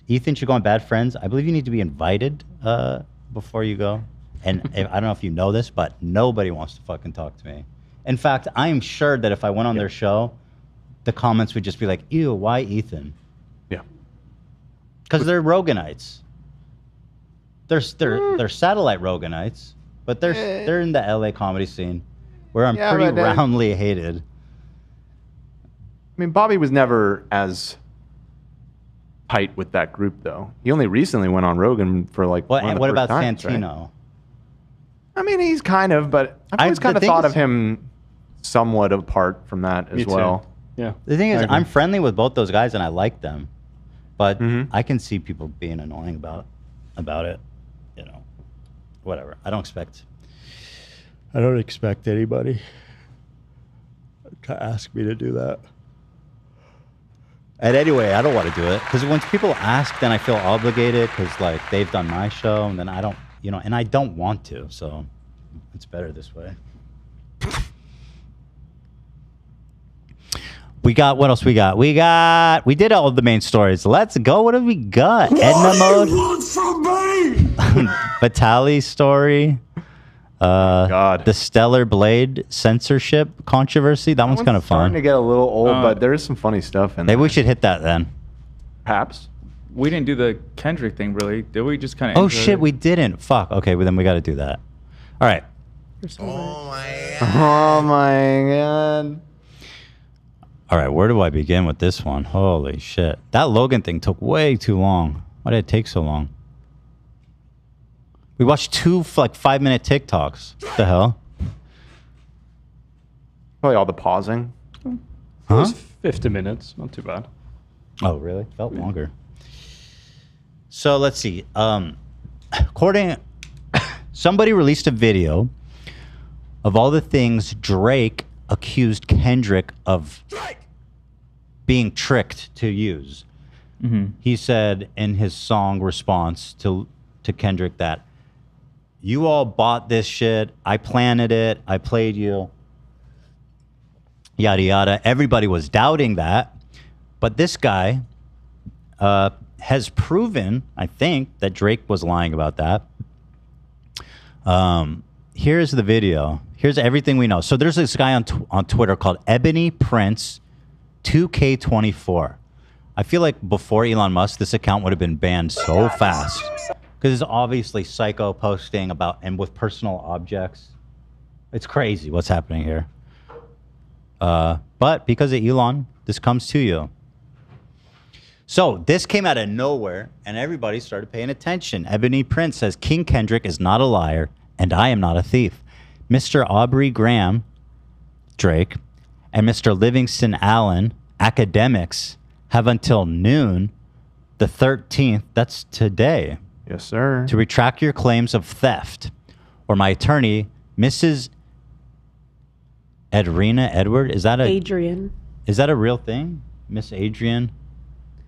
Ethan should go on Bad Friends. I believe you need to be invited before you go. And I don't know if you know this, but nobody wants to fucking talk to me. In fact, I am sure that if I went on their show, the comments would just be like, ew, why Ethan? Yeah. Because they're Roganites. They're satellite Roganites, but they're in the LA comedy scene where I'm pretty roundly hated. I mean, Bobby was never as tight with that group, though. He only recently went on Rogan for like What, one of the what first about times, Santino? Right? I mean, he's kind of, but I've always kind of thought of him somewhat apart from that as well. Yeah. The thing is, I'm friendly with both those guys and I like them, but I can see people being annoying about it. You know, whatever. I don't expect anybody to ask me to do that. And anyway, I don't want to do it because when people ask, then I feel obligated because like they've done my show and then I don't, you know, and I don't want to. So it's better this way. We got, what else we got? We did all the main stories. Let's go. What have we got? Edna mode. Vitaly story. God. The Stellar Blade censorship controversy. That one's kind of fun. Starting to get a little old, but there is some funny stuff in there. Maybe we should hit that then. Perhaps. We didn't do the Kendrick thing, really. Did we? Just kind of. Oh shit, we didn't. Fuck. Okay, well then we got to do that. All right. Oh my god. All right, where do I begin with this one? Holy shit. That Logan thing took way too long. Why did it take so long? We watched 2 like 5-minute TikToks. What the hell? Probably all the pausing. It was 50 minutes. Not too bad. Oh, really? Felt longer. So let's see. Somebody released a video of all the things Drake accused Kendrick of being tricked to use. He said in his song response to Kendrick that you all bought this shit, I planted it, I played you, yada yada. Everybody was doubting that, but this guy has proven, I think, that Drake was lying about that. Here's the video. Here's everything we know. So there's this guy on Twitter called Ebony Prince 2K24. I feel like before Elon Musk, this account would have been banned so fast because it's obviously psycho posting about and with personal objects. It's crazy what's happening here. But because of Elon, this comes to you. So this came out of nowhere and everybody started paying attention. Ebony Prince says King Kendrick is not a liar and I am not a thief. Mr. Aubrey Graham, Drake, and Mr. Livingston Allen, academics, have until noon, the 13th, that's today. Yes, sir. To retract your claims of theft. Or my attorney, Mrs. Edrina Edward, is that Adrian. Is that a real thing? Miss Adrian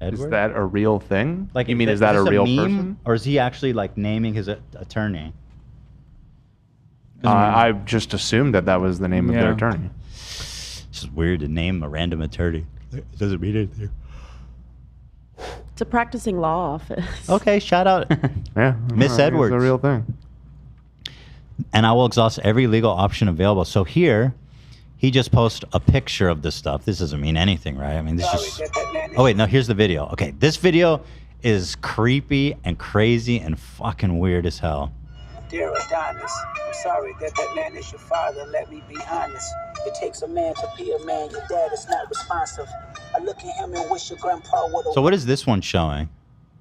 Edward? Is that a real thing? Like, you mean, is that a real meme, person? Or is he actually like naming his attorney? I just assumed that was the name of their attorney. It's just weird to name a random attorney. It doesn't mean anything. It's a practicing law office. Okay, shout out. Yeah. Miss Edwards. It's a real thing. And I will exhaust every legal option available. So here, he just posted a picture of this stuff. This doesn't mean anything, right? I mean, this just... Oh, wait, no, here's the video. Okay, this video is creepy and crazy and fucking weird as hell. Dear Adonis, I'm sorry that man is your father. Let me be honest. It takes a man to be a man. Your dad is not responsive. I look at him and wish your grandpa would have... So what is this one showing?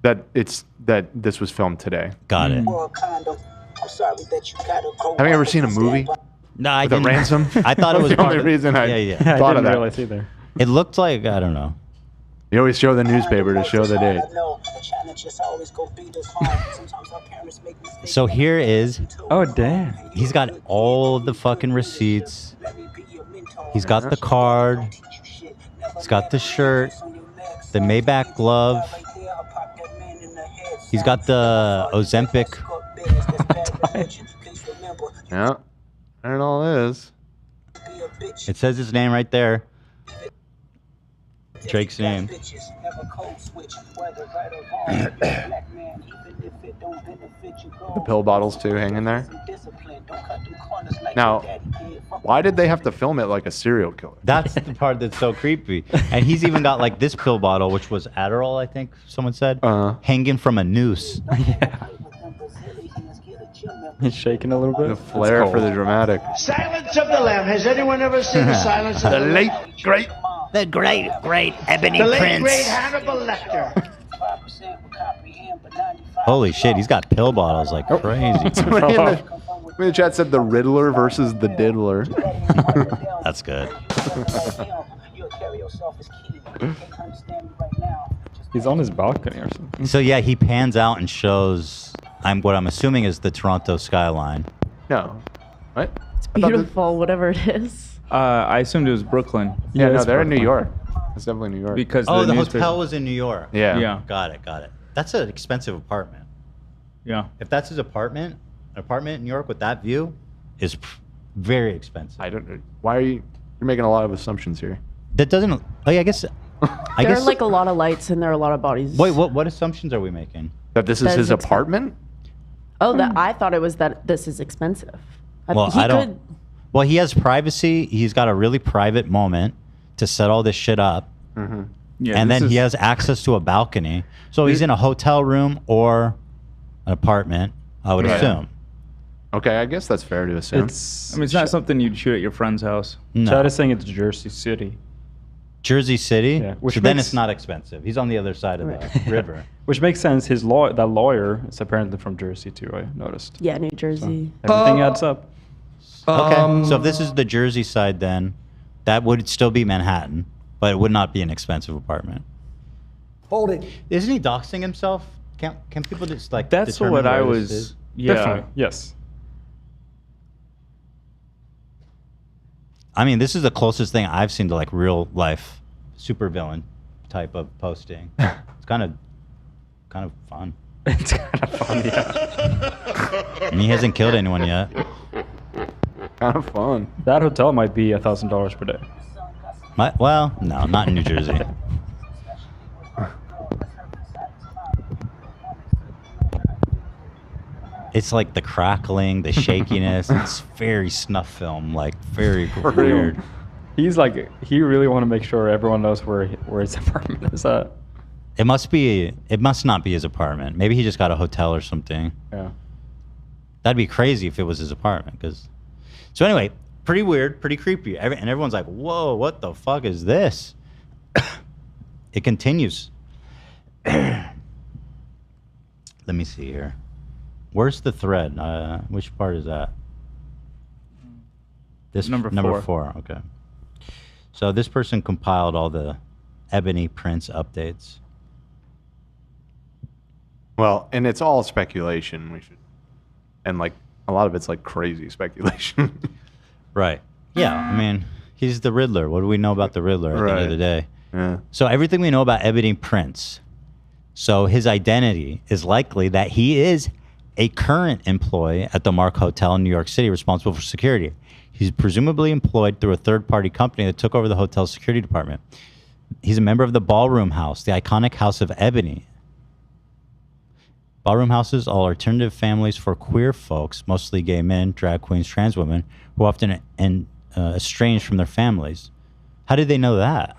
That this was filmed today. Got it. I'm sorry that you gotta grow. Have you ever seen a movie? No, I with a ransom? I thought it was the only reason I thought of that. Realize either. It looked like, I don't know. You always show the newspaper to show the date. So here is... Oh, damn. He's got all the fucking receipts. He's got the card. He's got the shirt, the Maybach glove. He's got the Ozempic. Yeah. And all is. It says his name right there. Drake's name. The pill bottles too hanging there. Now, why did they have to film it like a serial killer? That's the part that's so creepy. And he's even got like this pill bottle, which was Adderall, I think someone said, hanging from a noose. He's shaking a little bit. The flair for the dramatic. Silence of the Lamb. Has anyone ever seen the Silence of the Lamb? The great Ebony The late, Prince. great Hannibal Lecter. Holy shit, he's got pill bottles like crazy. Somebody in the chat said the Riddler versus the Diddler. That's good. He's on his balcony or something. So yeah, he pans out and shows what I'm assuming is the Toronto skyline. No. What? It's beautiful, whatever it is. I assumed it was Brooklyn. Yeah, no, they're in New York. It's definitely New York. Because the newspaper- hotel was in New York. Yeah. Got it. That's an expensive apartment. Yeah. If that's his apartment, an apartment in New York with that view is very expensive. I don't know. Why are you're making a lot of assumptions here. That doesn't, like, I guess. There are like a lot of lights and there are a lot of bodies. Wait, what assumptions are we making? That this is his apartment? Oh, that I thought it was that this is expensive. Well, He I don't. could- Well, he has privacy. He's got a really private moment to set all this shit up. Mm-hmm. Yeah, And this then he is- has access to a balcony. So he's in a hotel room or an apartment, I would assume. Okay, I guess that's fair to assume. I mean, it's not something you'd shoot at your friend's house. No. Chad is saying it's Jersey City. Jersey City? Yeah, which So then makes- it's not expensive. He's on the other side of the river. Which makes sense. That lawyer is apparently from Jersey too, I noticed. Yeah, New Jersey. Everything adds up. Okay, so if this is the Jersey side, then that would still be Manhattan, but it would not be an expensive apartment. Hold it. Isn't he doxing himself? Can people just like That's determine what I where this was. is? Yeah. Definitely. Yes. I mean, this is the closest thing I've seen to like real life supervillain type of posting. It's kind of fun. It's kind of fun, yeah. And he hasn't killed anyone yet. Kind of fun. That hotel might be $1,000 per day. Well, no, not in New Jersey. It's like the crackling, the shakiness. It's very snuff film, like very weird. He's like, he really want to make sure everyone knows where his apartment is at. It must not be his apartment. Maybe he just got a hotel or something. Yeah. That'd be crazy if it was his apartment. So anyway, pretty weird, pretty creepy. And everyone's like, whoa, what the fuck is this? It continues. Let me see here. Where's the thread? Which part is that? This Number Number 4. 4, okay. So this person compiled all the Ebony Prince updates. Well, and it's all speculation. And like a lot of it's like crazy speculation. Right. Yeah, I mean, he's the Riddler. What do we know about the Riddler at the end of the day? Yeah. So everything we know about Ebony Prince. So his identity is likely that he is a current employee at the Mark Hotel in New York City responsible for security. He's presumably employed through a third-party company that took over the hotel's security department. He's a member of the Ballroom House, the iconic House of Ebony. Ballroom houses are alternative families for queer folks, mostly gay men, drag queens, trans women, who are often estranged from their families. How did they know that?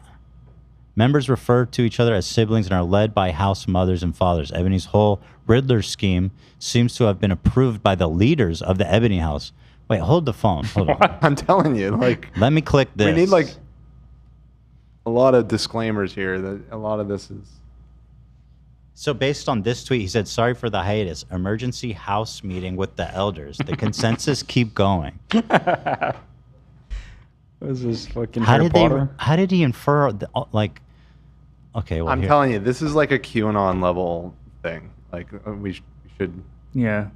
Members refer to each other as siblings and are led by house mothers and fathers. Ebony's whole Riddler scheme seems to have been approved by the leaders of the Ebony House. Wait, hold the phone. Hold on. I'm telling you, like, Let me click this. we need like a lot of disclaimers here. That a lot of this is. So based on this tweet, he said, sorry for the hiatus. Emergency house meeting with the elders. The consensus keep going. This is fucking How Harry did Potter. how did he infer, like, okay, well, I'm telling you, this is like a QAnon level thing. Like we should. Yeah.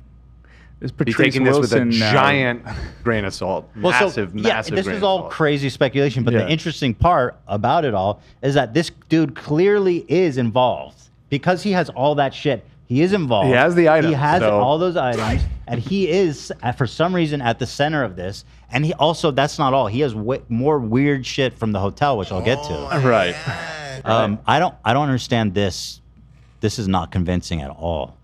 Is be Patrice taking this Wilson, with a giant grain of salt. Massive, massive this grain is of all salt. crazy speculation, but the interesting part about it all is that this dude clearly is involved because he has all that shit. He is involved. He has the items. He has so- all those items, and he is, for some reason, at the center of this. And he also, that's not all. He has more weird shit from the hotel, which I'll get to. Right. I don't understand this. This is not convincing at all.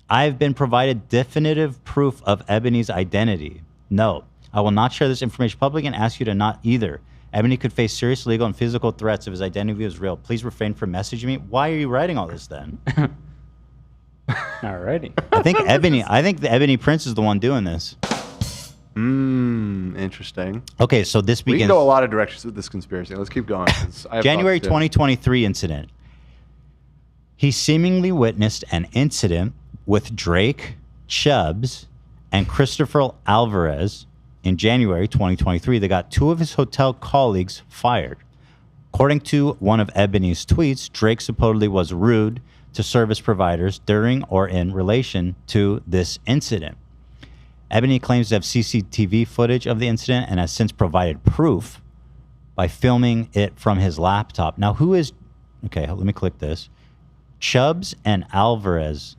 I've been provided definitive proof of Ebony's identity. No, I will not share this information publicly and ask you to not either. Ebony could face serious legal and physical threats if his identity is real. Please refrain from messaging me. Why are you writing all this then? Alrighty. I think the Ebony Prince is the one doing this. Interesting. Okay, so this We begins. can go a lot of directions with this conspiracy. Let's keep going. 'cause I have January thoughts, too. 2023 incident. He seemingly witnessed an incident with Drake, Chubbs, and Christopher Alvarez in January 2023 that got two of his hotel colleagues fired. According to one of Ebony's tweets, Drake supposedly was rude to service providers during or in relation to this incident. Ebony claims to have CCTV footage of the incident and has since provided proof by filming it from his laptop. Now, who is... Okay, let me click this. Chubbs and Alvarez.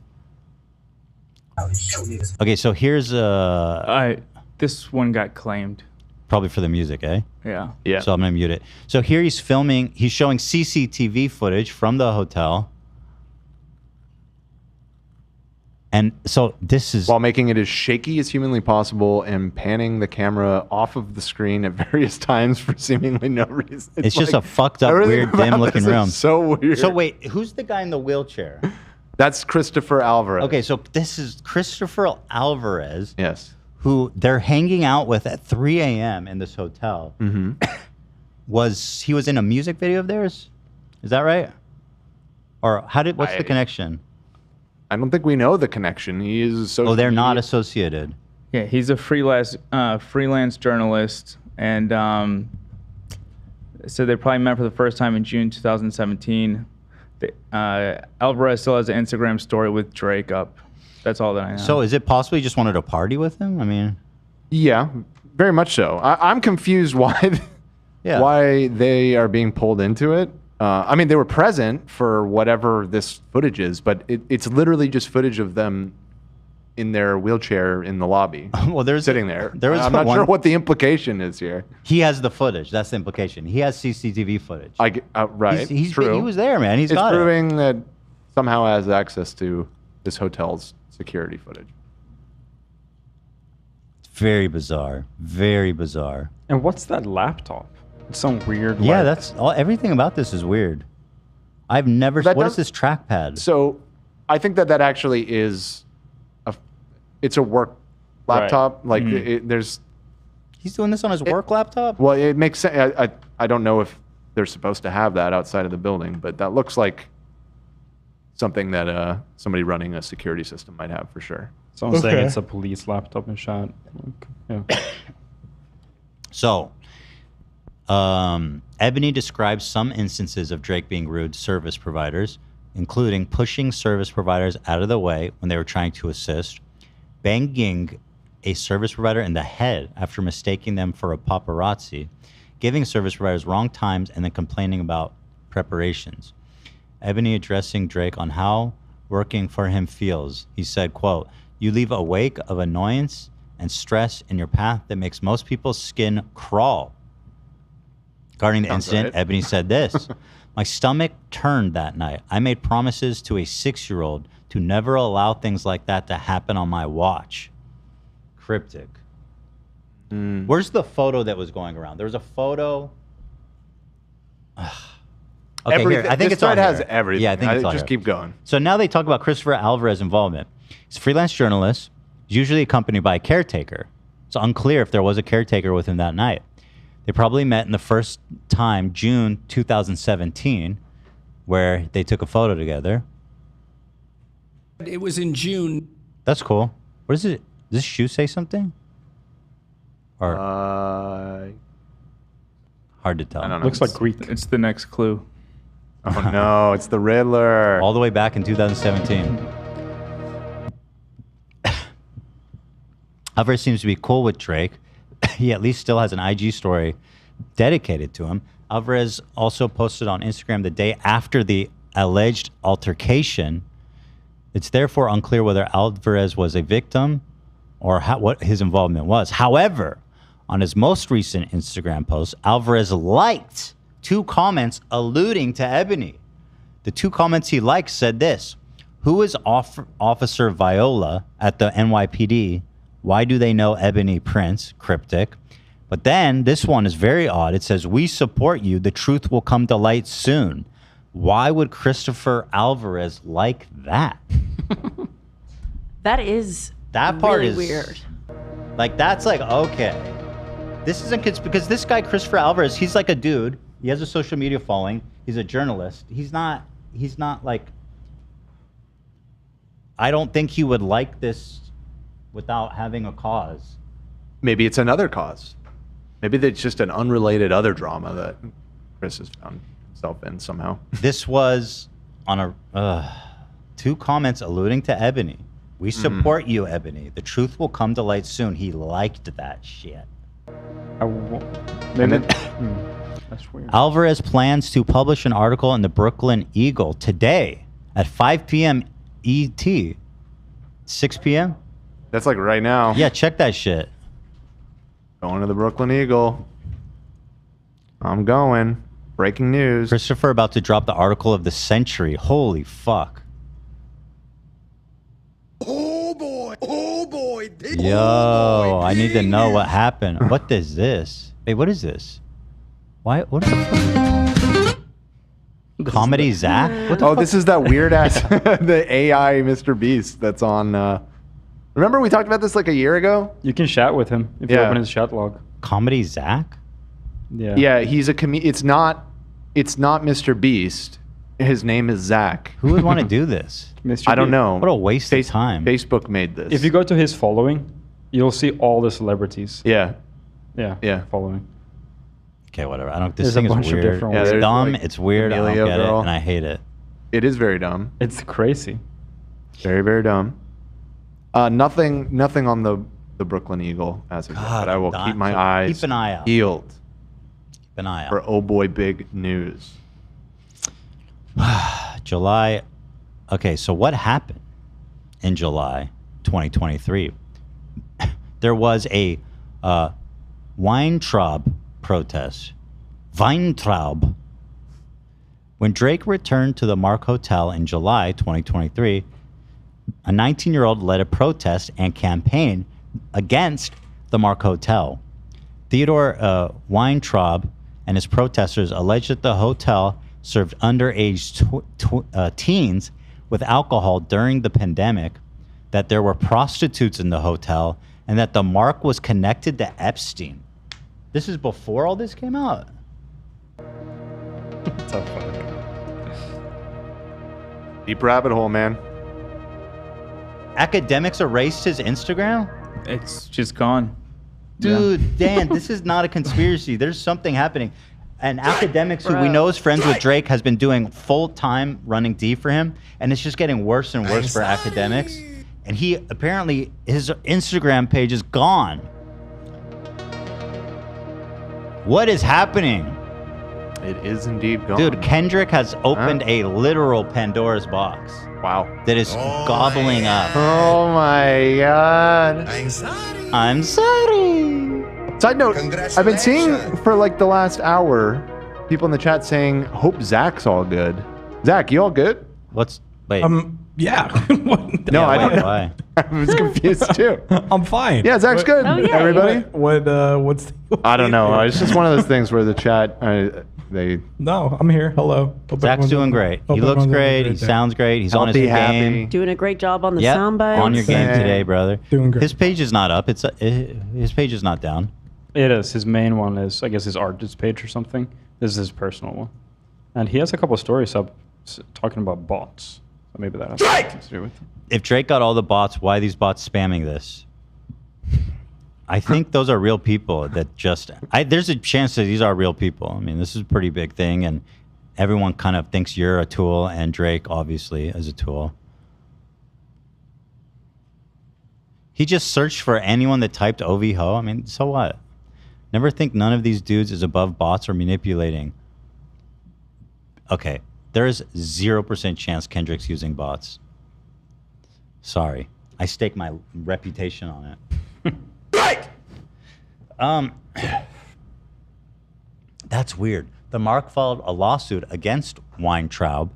Okay, so here's this one got claimed. Probably for the music, eh? Yeah. Yeah. So I'm gonna mute it. So here he's filming. He's showing CCTV footage from the hotel, and so this is while making it as shaky as humanly possible and panning the camera off of the screen at various times for seemingly no reason. It's just like, a fucked up, everything weird, about dim-looking this is room. So weird. So wait, who's the guy in the wheelchair? That's Christopher Alvarez. Okay, so this is Christopher Alvarez. Yes. Who they're hanging out with at 3 a.m. in this hotel. Mm-hmm. He was in a music video of theirs? Is that right? Or what's the connection? I don't think we know the connection. He is so. Oh, they're not associated. Yeah, he's a freelance journalist, and so they probably met for the first time in June 2017. Alvarez still has an Instagram story with Drake up. That's all that I know. So is it possible he just wanted to party with him? I mean, Yeah, very much so. I'm confused why they are being pulled into it. I mean, they were present for whatever this footage is, but it's literally just footage of them in their wheelchair in the lobby. Well, there's sitting there. I'm not sure what the implication is here. He has the footage. That's the implication. He has CCTV footage. Right. He's true. He was there, man. He's it's got it. proving that somehow has access to this hotel's security footage. It's very bizarre. Very bizarre. And what's that laptop? It's some weird. Yeah, like- that's all. Everything about this is weird. I've never. What is this trackpad? So, I think that actually is it's a work laptop. Like there's. He's doing this on his work laptop. Well, it makes sense. I don't know if they're supposed to have that outside of the building, but that looks like something that somebody running a security system might have for sure. Someone's saying it's a police laptop and shot. Yeah. So, Ebony describes some instances of Drake being rude to service providers, including pushing service providers out of the way when they were trying to assist, banging a service provider in the head after mistaking them for a paparazzi, giving service providers wrong times, and then complaining about preparations. Ebony addressing Drake on how working for him feels. He said, quote, "You leave a wake of annoyance and stress in your path that makes most people's skin crawl." Regarding the incident, Ebony said this, "My stomach turned that night. I made promises to a 6-year-old to never allow things like that to happen on my watch." Cryptic. Where's the photo that was going around? There was a photo. Okay, here. I think this it's on thread has here. everything. Yeah, I think it's on just here. keep going. So now they talk about Christopher Alvarez's involvement. He's a freelance journalist, usually accompanied by a caretaker. It's unclear if there was a caretaker with him that night. They probably met in the first time, June 2017, where they took a photo together. It was in June. That's cool. What is it? Does this shoe say something? Or hard to tell. I don't know. Looks like Greek. It's the next clue. Oh no, it's the Riddler. All the way back in 2017. Alvarez seems to be cool with Drake. He at least still has an IG story dedicated to him. Alvarez also posted on Instagram the day after the alleged altercation. It's therefore unclear whether Alvarez was a victim or what his involvement was. However, on his most recent Instagram post, Alvarez liked 2 comments alluding to Ebony. The 2 comments he liked said this: "Who is Officer Viola at the NYPD? Why do they know Ebony Prince?" Cryptic. But then this one is very odd. It says, "We support you. The truth will come to light soon." Why would Christopher Alvarez like that? That is that part really is weird. Like, that's like, okay. This isn't because this guy, Christopher Alvarez, he's like a dude. He has a social media following. He's a journalist. He's not like, I don't think he would like this without having a cause. Maybe it's another cause. Maybe it's just an unrelated other drama that Chris has found himself in somehow. This was on a 2 comments alluding to Ebony. "We support you, Ebony. The truth will come to light soon." He liked that shit. That's weird. Alvarez plans to publish an article in the Brooklyn Eagle today at 5 p.m. ET. 6 p.m.? That's like right now. Yeah, check that shit. Going to the Brooklyn Eagle. I'm going. Breaking news. Christopher about to drop the article of the century. Holy fuck. Oh boy. Oh boy. Yo, I need to know what happened. What is this? Hey, what is this? Why? What is the fuck? Comedy Zach? What the fuck? This is that weird ass the AI Mr. Beast that's on. Remember we talked about this like a year ago? You can chat with him if you open his chat log. Comedy Zach? Yeah. Yeah, he's a It's not Mr. Beast. His name is Zach. Who would want to do this? I don't know. What a waste of time. Facebook made this. If you go to his following, you'll see all the celebrities. Yeah. Yeah. Following. Okay, whatever. I don't. This There's thing a is bunch of weird. different It's ones. dumb. like It's weird. I don't Amelia get it, girl. and I hate it. It is very dumb. It's crazy. Very, very dumb. Nothing on the Brooklyn Eagle as of yet, but I will keep my eyes keep an eye out. peeled Keep an eye out. for oh boy big news. July. Okay, so what happened in July 2023? There was a Weintraub protest. Weintraub. When Drake returned to the Mark Hotel in July 2023, a 19-year-old led a protest and campaign against the Mark Hotel. Theodore Weintraub and his protesters alleged that the hotel served underage teens with alcohol during the pandemic, that there were prostitutes in the hotel, and that the Mark was connected to Epstein. This is before all this came out. Tough fuck. Deep rabbit hole, man. Academics erased his Instagram? It's just gone. Dude, Dan, this is not a conspiracy. There's something happening. And Academics, who we know is friends with Drake, has been doing full-time running D for him, and it's just getting worse and worse for Academics. And he apparently, his Instagram page is gone. What is happening? It is indeed gone. Dude, Kendrick has opened a literal Pandora's box. Wow. That is gobbling up. Oh my god. I'm sorry. Side note, I've been seeing for like the last hour people in the chat saying, hope Zach's all good. Zach, you all good? Wait. Yeah. No, I don't know. Why? I was confused too. I'm fine. Yeah, Zach's good. Oh, yeah. Everybody? What's I don't know. It's just one of those things where the chat, they... No, I'm here. Hello. Hope Zach's everyone's doing having- great. hope He looks everyone's having a great. He day. sounds great. He's on his Healthy, game. Doing a great job on the Yep, soundbite. on your game today, brother. Doing great. His page is not up. His page is not down. It is. His main one is, I guess, his artist page or something. This is his personal one. And he has a couple of stories up talking about bots. So maybe that has something to do with it. If Drake got all the bots, why are these bots spamming this? I think those are real people that just... there's a chance that these are real people. I mean, this is a pretty big thing, and everyone kind of thinks you're a tool, and Drake, obviously, is a tool. He just searched for anyone that typed OV ho. I mean, so what? Never think none of these dudes is above bots or manipulating. Okay, there is 0% chance Kendrick's using bots. Sorry. I stake my reputation on it. Right! That's weird. The Mark filed a lawsuit against Weintraub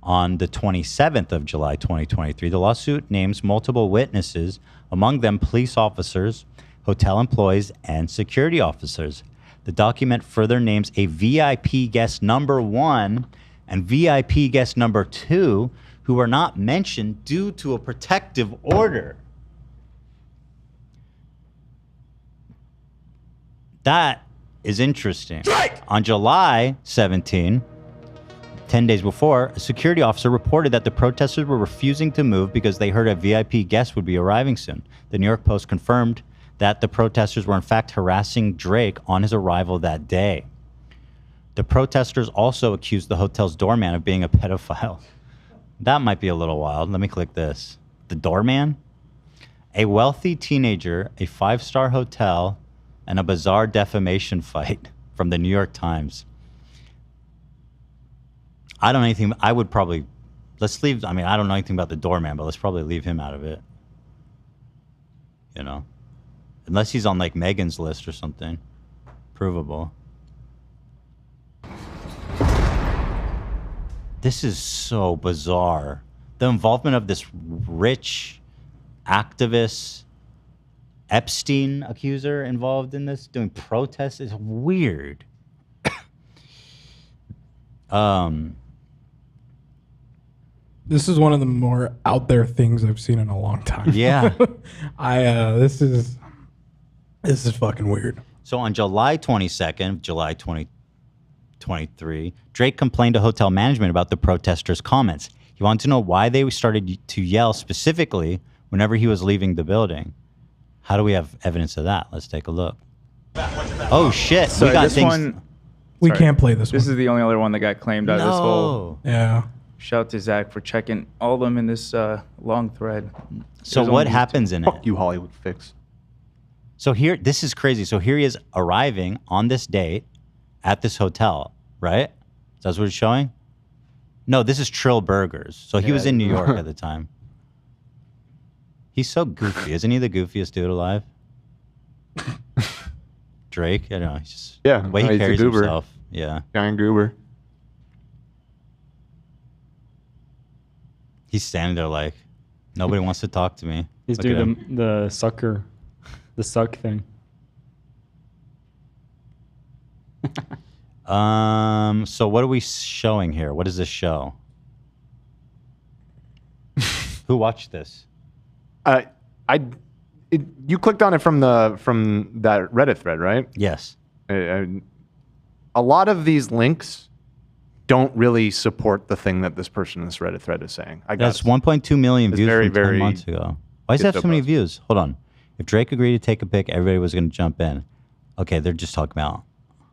on the 27th of July, 2023. The lawsuit names multiple witnesses, among them police officers, hotel employees, and security officers. The document further names a VIP guest number 1 and VIP guest number 2 who are not mentioned due to a protective order. That is interesting. On July 17, 10 days before, a security officer reported that the protesters were refusing to move because they heard a VIP guest would be arriving soon. The New York Post confirmed that the protesters were in fact harassing Drake on his arrival that day. The protesters also accused the hotel's doorman of being a pedophile. That might be a little wild. Let me click this. The doorman? A wealthy teenager, a 5-star hotel, and a bizarre defamation fight from the New York Times. I don't know anything. I would probably, let's leave, I mean, I don't know anything about the doorman, but let's probably leave him out of it. You know? Unless he's on like Megan's list or something. Provable. This is so bizarre. The involvement of this rich activist Epstein accuser involved in this, doing protests, is weird. This is one of the more out there things I've seen in a long time. Yeah. This is fucking weird. So on July 22nd, July 2023, Drake complained to hotel management about the protesters' comments. He wanted to know why they started to yell specifically whenever he was leaving the building. How do we have evidence of that? Let's take a look. Oh shit! So we got this things. one, We can't play this one. This is the only other one that got claimed out of this whole. Yeah. Shout out to Zach for checking all of them in this long thread. So There's what only happens in it? Fuck you, Hollywood Fix. So here, this is crazy. So here he is arriving on this date at this hotel, right? That's what it's showing? No, this is Trill Burgers. So he was in New York at the time. He's so goofy. Isn't he the goofiest dude alive? Drake? I don't know. He's just, the way he he's a carries goober. himself. Yeah. Giant goober. He's standing there like, nobody wants to talk to me. He's Look at him. doing the sucker, the suck thing. So what are we showing here? What is this show? Who watched this? You clicked on it from that Reddit thread, right? Yes. A lot of these links don't really support the thing that this person in this Reddit thread is saying. That's 1.2 million It's views very, from 10 very months ago. Why does it have so many views? Hold on. If Drake agreed to take a pic, everybody was going to jump in. Okay, they're just talking about.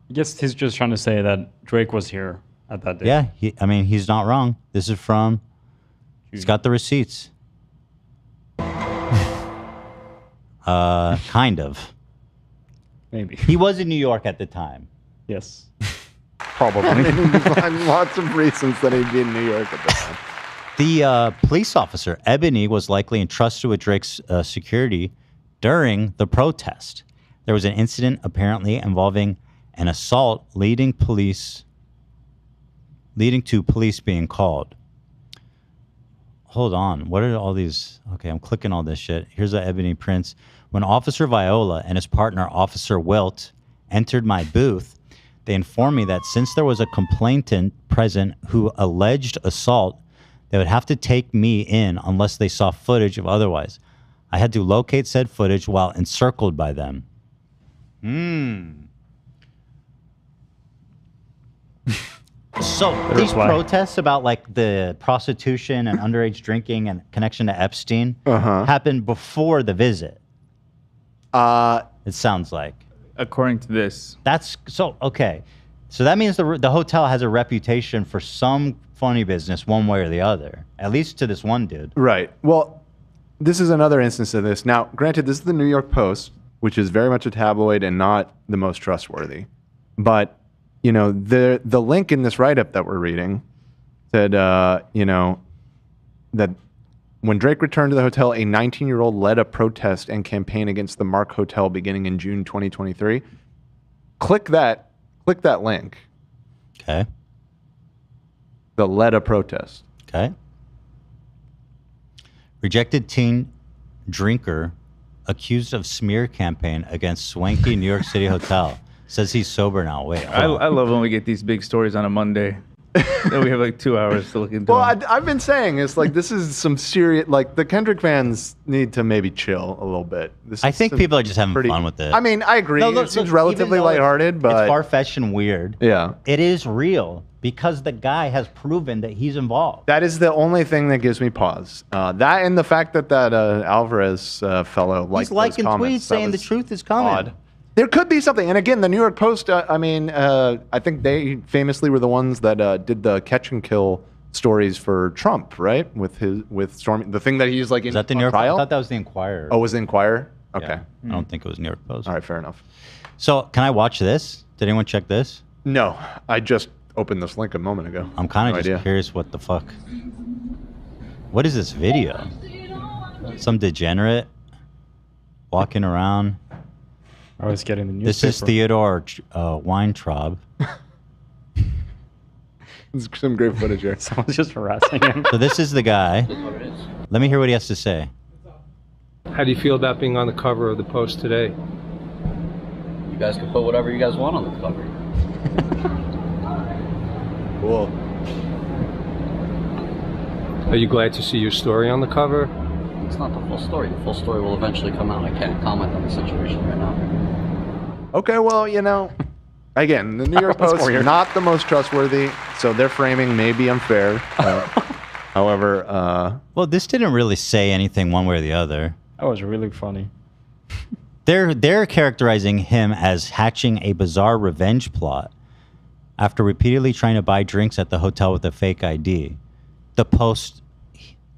I guess he's just trying to say that Drake was here at that day. Yeah, he's not wrong. This is from. He's got the receipts. Kind of. Maybe. He was in New York at the time. Yes. Probably. Lots of reasons that he'd be in New York at the time. The police officer, Ebony, was likely entrusted with Drake's security during the protest. There was an incident apparently involving an assault leading to police being called. Hold on. What are all these? Okay, I'm clicking all this shit. Here's the Ebony Prince. When Officer Viola and his partner, Officer Wilt, entered my booth, they informed me that since there was a complainant present who alleged assault, they would have to take me in unless they saw footage of otherwise. I had to locate said footage while encircled by them. So these protests about like the prostitution and underage drinking and connection to Epstein happened before the visit. It sounds like. According to this. That's so okay. So that means the hotel has a reputation for some funny business one way or the other. At least to this one dude. Right. Well, this is another instance of this. Now, granted, this is the New York Post, which is very much a tabloid and not the most trustworthy. But, you know, the link in this write-up that we're reading said, you know, that when Drake returned to the hotel, a 19-year-old led a protest and campaign against the Mark Hotel beginning in June 2023. Click that link. Okay. The led a protest. Okay. Rejected teen drinker accused of smear campaign against swanky New York City hotel. Says he's sober now. Wait. I love when we get these big stories on a Monday. Then we have like 2 hours to look into. Well, them. I've been saying it's like this is some serious. Like the Kendrick fans need to maybe chill a little bit. I think people are just having fun with it. I mean, I agree. No, look, it seems look, relatively even though lighthearted, but it's far-fetched and weird. Yeah, it is real because the guy has proven that he's involved. that is the only thing that gives me pause. That and the fact that Alvarez fellow He's liking tweets saying the truth is coming. Odd. There could be something. And again, the New York Post, I think they famously were the ones that did the catch and kill stories for Trump, right? With Stormy, the thing that he's like in Is that the New York trial? I thought that was the Inquirer. Oh, was the Inquirer? Okay. Yeah. I don't think it was New York Post. All right, fair enough. So, can I watch this? Did anyone check this? No, I just opened this link a moment ago. I'm kind of No just idea. curious what the fuck. What is this video? Some degenerate walking around. I was getting the This newspaper. is Theodore Weintraub. There's some great footage here. Someone's just harassing him. So this is the guy. Let me hear what he has to say. How do you feel about being on the cover of the Post today? You guys can put whatever you guys want on the cover. Cool. Are you glad to see your story on the cover? It's not the full story. The full story will eventually come out. I can't comment on the situation right now. Okay, well, you know, again, the New York Post is not the most trustworthy, so their framing may be unfair. However, well, this didn't really say anything one way or the other. That was really funny. They're characterizing him as hatching a bizarre revenge plot after repeatedly trying to buy drinks at the hotel with a fake ID. The Post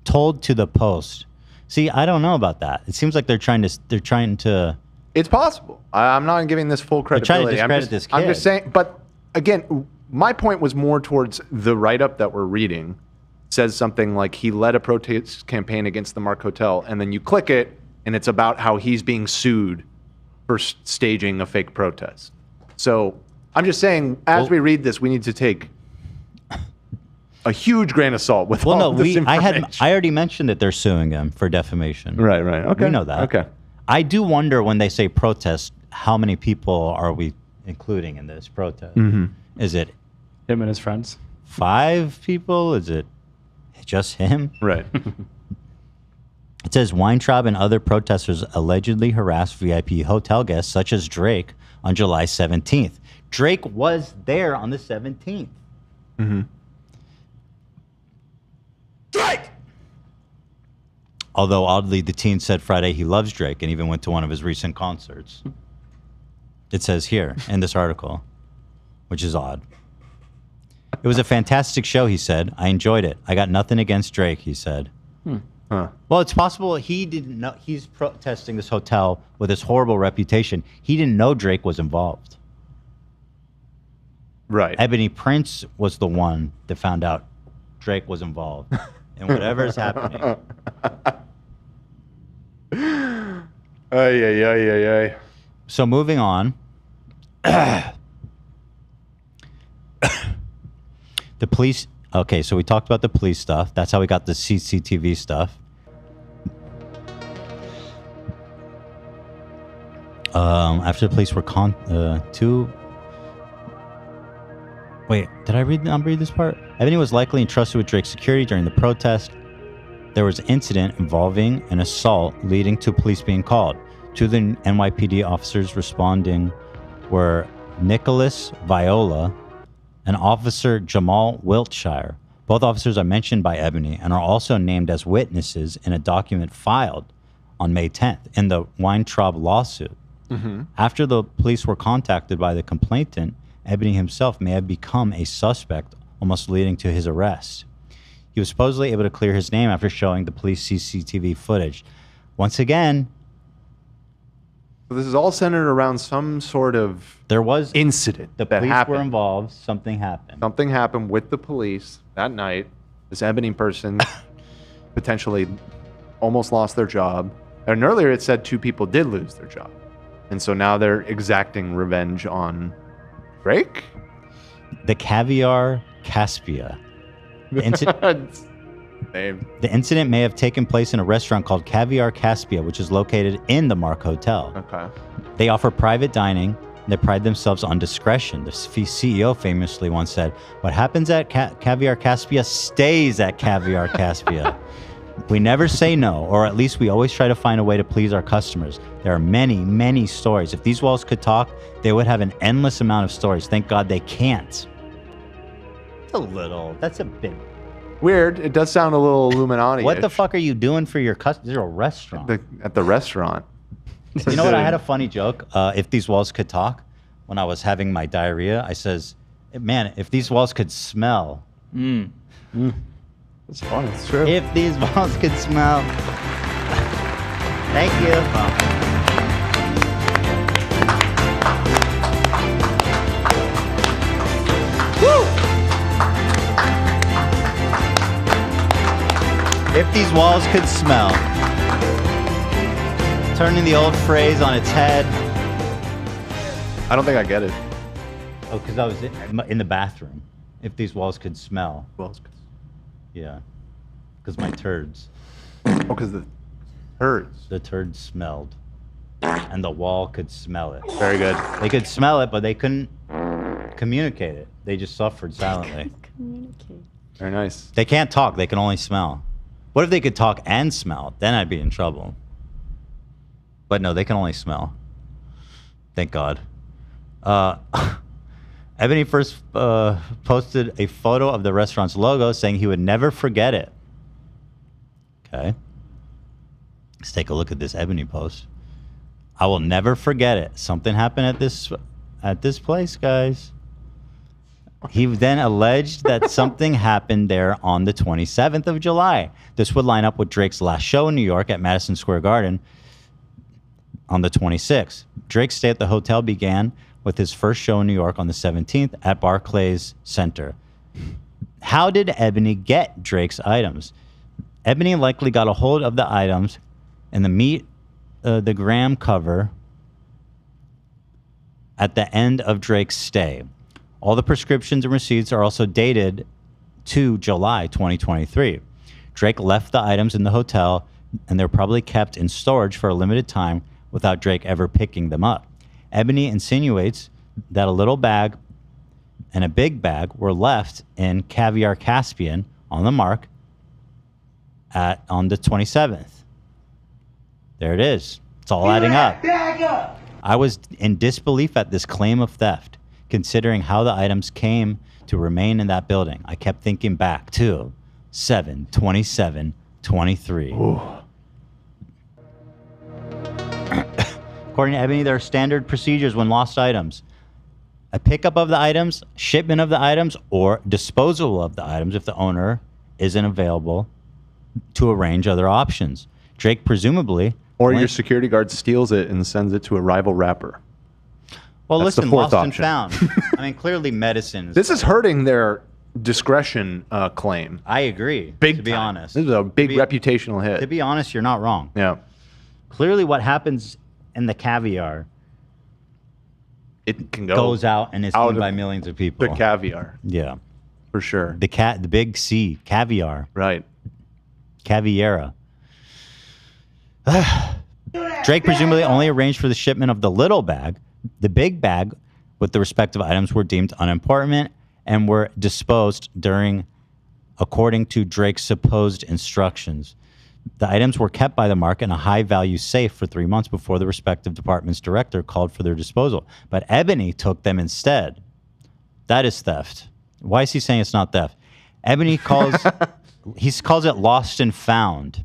told to the Post. See, I don't know about that. It seems like they're trying to. it's possible. I'm not giving this full They're trying to credibility. discredit this I'm kid. just saying, but again, my point was more towards the write-up that we're reading says something like he led a protest campaign against the Mark Hotel, and then you click it, and it's about how he's being sued for staging a fake protest. So I'm just saying, as we read this, we need to take a huge grain of salt with all this information. I already mentioned that they're suing him for defamation. Right. Okay. We know that. Okay. I do wonder when they say protest, how many people are we including in this protest? Mhm. Is it him and his friends? 5 people? Is it just him? Right. It says Weintraub and other protesters allegedly harassed VIP hotel guests such as Drake on July 17th. Drake was there on the 17th. Mm-hmm. Drake! Although oddly, the teen said Friday he loves Drake and even went to one of his recent concerts. It says here in this article, which is odd. It was a fantastic show, he said. I enjoyed it. I got nothing against Drake, he said. Huh. Well, it's possible he didn't know. He's protesting this hotel with his horrible reputation. He didn't know Drake was involved. Right. Ebony Prince was the one that found out Drake was involved in whatever is happening. Ay. So moving on. The police. Okay, so we talked about the police stuff. That's how we got the CCTV stuff. After the police were Wait, did I read this part? Ebony was likely entrusted with Drake's security during the protest. There was an incident involving an assault leading to police being called. 2 of the NYPD officers responding were Nicholas Viola and Officer Jamal Wiltshire. Both officers are mentioned by Ebony and are also named as witnesses in a document filed on May 10th in the Weintraub lawsuit. Mm-hmm. After the police were contacted by the complainant, Ebony himself may have become a suspect, almost leading to his arrest. He was supposedly able to clear his name after showing the police CCTV footage. Once again, So this is all centered around some sort of incident the that police happened. were involved. Something happened. Something happened with the police that night. This Ebony person potentially almost lost their job. And earlier it said 2 people did lose their job. And so now they're exacting revenge on Drake? The Caviar Caspia. The incident may have taken place in a restaurant called Caviar Caspia, which is located in the Mark Hotel. Okay. They offer private dining. And they pride themselves on discretion. The CEO famously once said, "What happens at Caviar Caspia stays at Caviar Caspia." We never say no, or at least we always try to find a way to please our customers. There are many, many stories. If these walls could talk, they would have an endless amount of stories. Thank God they can't. It's a little. That's a bit weird. It does sound a little Illuminati. What the fuck are you doing for your customers? They're a restaurant. At the restaurant. You know what? I had a funny joke. If these walls could talk, when I was having my diarrhea, I says, "Man, if these walls could smell." It's fun. It's true. If these walls could smell. Thank you. Woo! If these walls could smell. Turning the old phrase on its head. I don't think I get it. Oh, because I was in the bathroom. If these walls could smell. Walls could. Yeah. Because my turds. Oh, because the turds. The turds smelled. And the wall could smell it. Very good. They could smell it, but they couldn't communicate it. They just suffered silently. Communicate. Very nice. They can't talk. They can only smell. What if they could talk and smell? Then I'd be in trouble. But no, they can only smell. Thank God. Ebony first posted a photo of the restaurant's logo saying he would never forget it. Okay. Let's take a look at this Ebony post. I will never forget it. Something happened at this place, guys. He then alleged that something happened there on the 27th of July. This would line up with Drake's last show in New York at Madison Square Garden on the 26th. Drake's stay at the hotel began with his first show in New York on the 17th at Barclays Center. How did Ebony get Drake's items? Ebony likely got a hold of the items and the gram cover at the end of Drake's stay. All the prescriptions and receipts are also dated to July 2023. Drake left the items in the hotel, and they're probably kept in storage for a limited time without Drake ever picking them up. Ebony insinuates that a little bag and a big bag were left in Caviar Caspian on the Mark on the 27th. There it is. It's all adding up. I was in disbelief at this claim of theft, considering how the items came to remain in that building. I kept thinking back to 7/27/23. According to Ebony, there are standard procedures when lost items. A pickup of the items, shipment of the items, or disposal of the items if the owner isn't available to arrange other options. Drake presumably... Or your security guard steals it and sends it to a rival rapper. Well, That's listen, the fourth lost and option. found. I mean, clearly medicine. This is hurting their discretion claim. I agree. Big to be time. honest. This is a big reputational hit. To be honest, you're not wrong. Yeah. Clearly, what happens in the caviar, it can goes out and is out eaten by of millions of people. The caviar. Yeah, for sure. The big C, caviar. Right. Caviera. Drake presumably only arranged for the shipment of the little bag. The big bag with the respective items were deemed unimportant and were disposed according to Drake's supposed instructions. The items were kept by the Mark in a high-value safe for 3 months before the respective department's director called for their disposal. But Ebony took them instead. That is theft. Why is he saying it's not theft? Ebony calls it lost and found,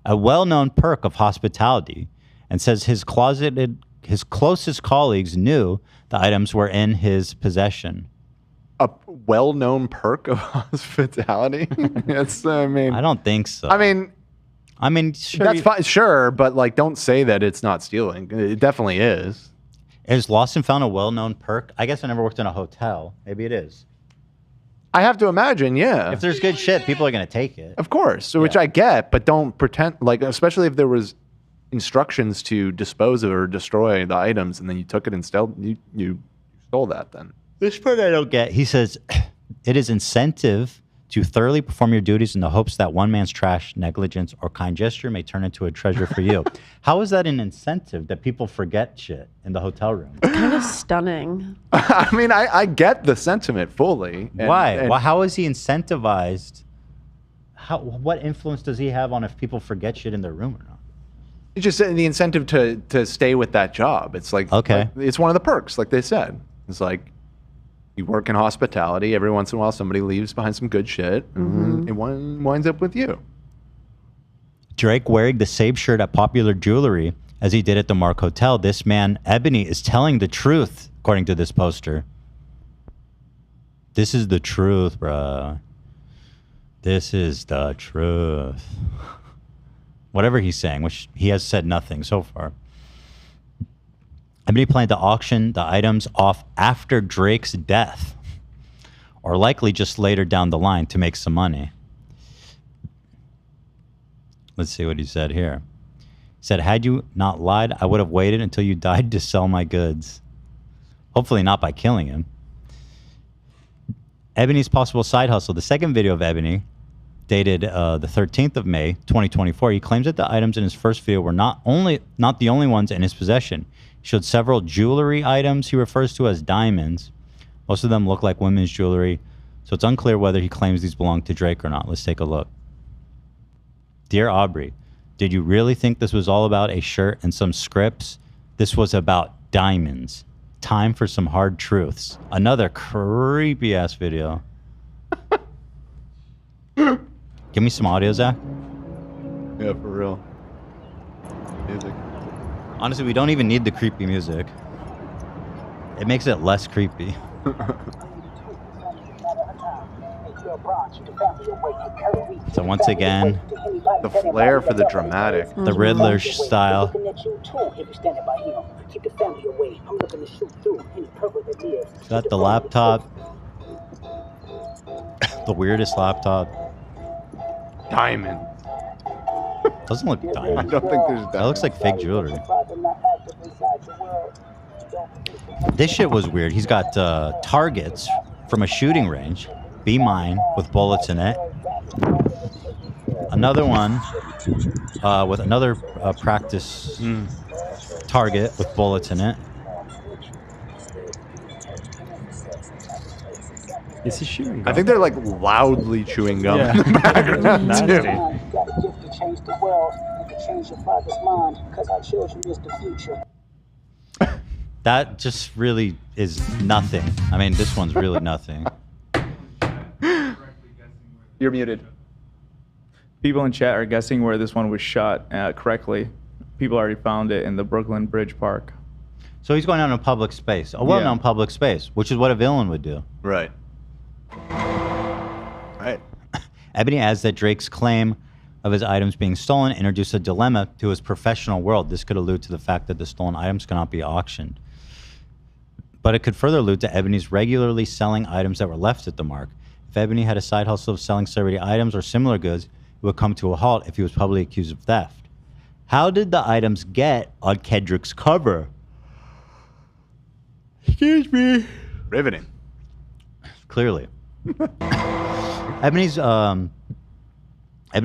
a well-known perk of hospitality, and says his closest colleagues knew the items were in his possession. a well-known perk of hospitality? I don't think so. I mean, sure, that's fine, sure, but like, don't say that it's not stealing. It definitely is. Is lost and found a well-known perk? I guess I never worked in a hotel. Maybe it is. I have to imagine, yeah. If there's good shit, people are gonna take it. Of course, which I get, but don't pretend like, especially if there was instructions to dispose of or destroy the items, and then you took it and you stole that. Then this part I don't get. He says it is incentive to thoroughly perform your duties in the hopes that one man's trash, negligence, or kind gesture may turn into a treasure for you. How is that an incentive that people forget shit in the hotel room? It's kind of stunning. I mean, I get the sentiment fully. Why? Well, how is he incentivized? What influence does he have on if people forget shit in their room or not? It's just the incentive to stay with that job. It's like, it's one of the perks, like they said. It's like, you work in hospitality. Every once in a while, somebody leaves behind some good shit, and it winds up with you. Drake wearing the same shirt at Popular Jewelry as he did at the Mark Hotel. This man, Ebony, is telling the truth, according to this poster. This is the truth, bruh. This is the truth. Whatever he's saying, which he has said nothing so far. Ebony planned to auction the items off after Drake's death, or likely just later down the line to make some money. Let's see what he said here. He said, had you not lied, I would have waited until you died to sell my goods. Hopefully not by killing him. Ebony's possible side hustle. The second video of Ebony, dated the 13th of May, 2024, he claims that the items in his first video were not the only ones in his possession. He showed several jewelry items he refers to as diamonds. Most of them look like women's jewelry, so it's unclear whether he claims these belong to Drake or not. Let's take a look. Dear Aubrey, did you really think this was all about a shirt and some scripts? This was about diamonds. Time for some hard truths. Another creepy ass video. Give me some audio, Zach. Yeah, for real. Music. Honestly, we don't even need the creepy music. It makes it less creepy. So once again, the flair for the dramatic. The Riddler style. Got the laptop. The weirdest laptop. Diamond. Doesn't look diamond. I don't think there's diamond. That looks like fake jewelry. This shit was weird. He's got targets from a shooting range. Be mine with bullets in it. Another one with another practice target with bullets in it. Is he shooting gum? I think they're like loudly chewing gum in the background too. That just really is nothing. I mean, this one's really nothing. You're muted. People in chat are guessing where this one was shot correctly. People already found it in the Brooklyn Bridge Park. So he's going out in a public space, a well-known public space, which is what a villain would do. Right. Right. Ebony adds that Drake's claim of his items being stolen introduced a dilemma to his professional world. This could allude to the fact that the stolen items cannot be auctioned. But it could further allude to Ebony's regularly selling items that were left at the Mark. If Ebony had a side hustle of selling celebrity items or similar goods, it would come to a halt if he was publicly accused of theft. How did the items get on Kendrick's cover? Excuse me. Riveting. Clearly. Ebony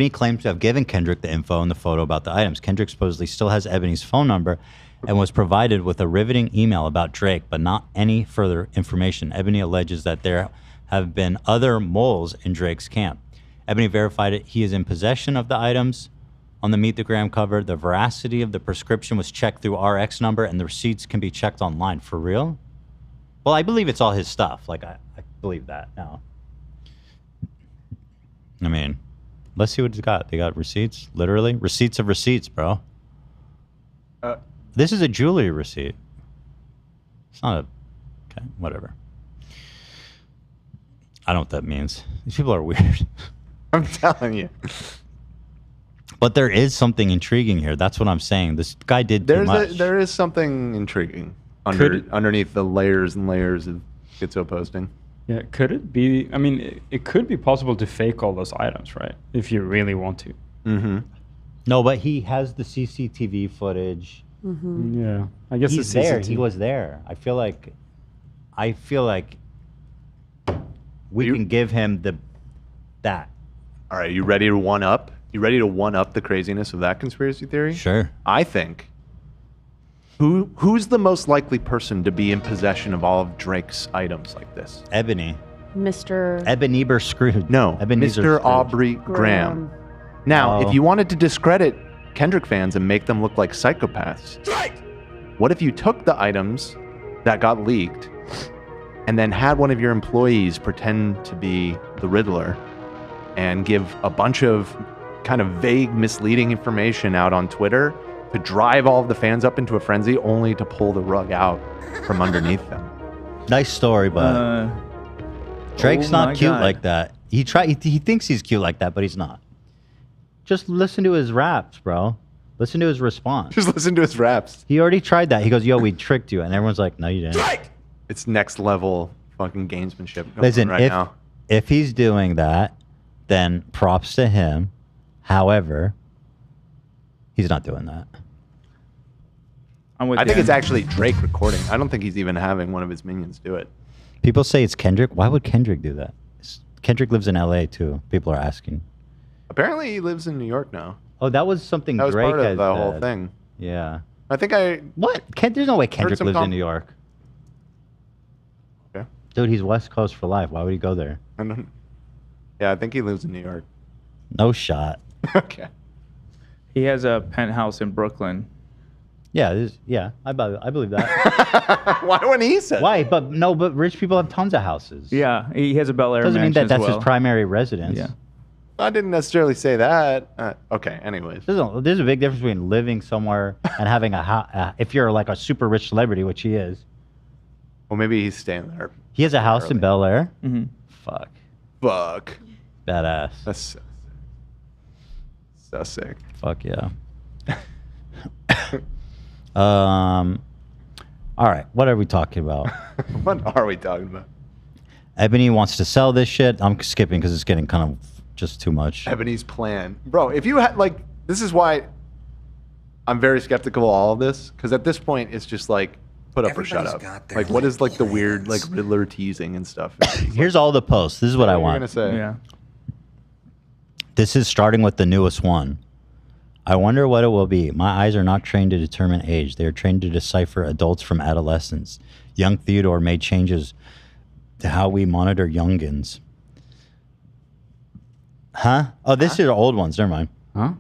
claims to have given Kendrick the info in the photo about the items. Kendrick supposedly still has Ebony's phone number and was provided with a riveting email about Drake, but not any further information. Ebony alleges that there have been other moles in Drake's camp. Ebony verified it. He is in possession of the items on the Meet the Gram cover. The veracity of the prescription was checked through RX number, and the receipts can be checked online. For real? Well, I believe it's all his stuff. Like, I believe that now. I mean, let's see what he's got. They got receipts, literally. Receipts of receipts, bro. This is a jewelry receipt. It's not a... Okay, whatever. I don't know what that means. These people are weird. I'm telling you. But there is something intriguing here. That's what I'm saying. This guy did too much. There is something intriguing underneath the layers and layers of schizo posting. Yeah, could it be? I mean, it could be possible to fake all those items, right? If you really want to. Mm-hmm. No, but he has the CCTV footage. Mm-hmm. Yeah, I guess he's there. He was there. I feel like we can give him that. All right, you ready to one up? You ready to one up the craziness of that conspiracy theory? Sure. I think. Who's the most likely person to be in possession of all of Drake's items like this? Ebony. Mr. Ebenezer Scrooge. No, Ebenezer Mr. Scrooge. Aubrey Graham. Now, if you wanted to discredit Kendrick fans and make them look like psychopaths, what if you took the items that got leaked and then had one of your employees pretend to be the Riddler and give a bunch of kind of vague, misleading information out on Twitter to drive all of the fans up into a frenzy only to pull the rug out from underneath them? Nice story, but Drake's not cute like that. He thinks he's cute like that, but he's not. Just listen to his raps, bro. Listen to his response. Just listen to his raps. He already tried that. He goes, "Yo, we tricked you," and everyone's like, "No, you didn't." It's next level fucking gamesmanship going Listen, on right now. if he's doing that, then props to him. However, he's not doing that. I think it's actually Drake recording. I don't think he's even having one of his minions do it. People say it's Kendrick. Why would Kendrick do that? Kendrick lives in LA too. People are asking. Apparently, he lives in New York now. Oh, that was something That was Drake part of had the whole said. thing. Yeah. I think What? There's no way Kendrick some lives com- in New York. Okay. Dude, he's West Coast for life. Why would he go there? Yeah, I think he lives in New York. No shot. Okay. He has a penthouse in Brooklyn. Yeah, I believe that. Why wouldn't he say? Why? But rich people have tons of houses. Yeah, he has a Bel Air Doesn't mean that mansion that's as well. his primary residence. Yeah. I didn't necessarily say that. Okay, anyways. There's a big difference between living somewhere and having a house. If you're like a super rich celebrity, which he is. Well, maybe he's staying there. He has a house in Bel Air. Mm-hmm. Fuck. Badass. That's so sick. Fuck yeah. All right, what are we talking about? What are we talking about? Ebony wants to sell this shit. I'm skipping because it's getting kind of just too much. Ebony's plan. Bro, if you had, this is why I'm very skeptical of all of this, because at this point, it's just like, put up or shut up. Like, what is, the weird, Riddler teasing and stuff? Here's all the posts. This is what I want. What are you going to say? Yeah. This is starting with the newest one. I wonder what it will be. My eyes are not trained to determine age. They are trained to decipher adults from adolescents. Young Theodore made changes to how we monitor youngins. Huh? Oh, this is old ones. Never mind. Huh?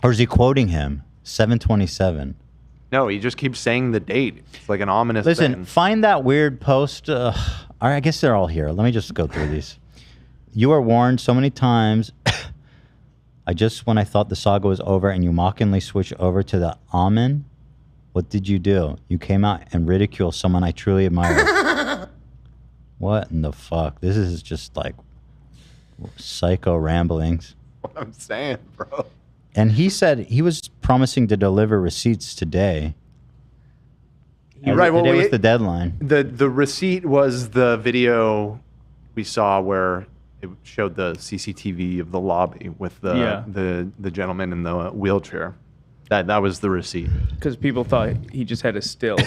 Or is he quoting him? 7/27. No, he just keeps saying the date. It's like an ominous Listen, thing. find that weird post. All right, I guess they're all here. Let me just go through these. You are warned so many times. When I thought the saga was over and you mockingly switched over to the Amen, what did you do? You came out and ridiculed someone I truly admire. What in the fuck? This is just like psycho ramblings. What I'm saying, bro. And he said he was promising to deliver receipts today. Right, well, today was the deadline. The receipt was the video we saw where it showed the CCTV of the lobby with the gentleman in the wheelchair. That was the receipt. Because people thought he just had a still,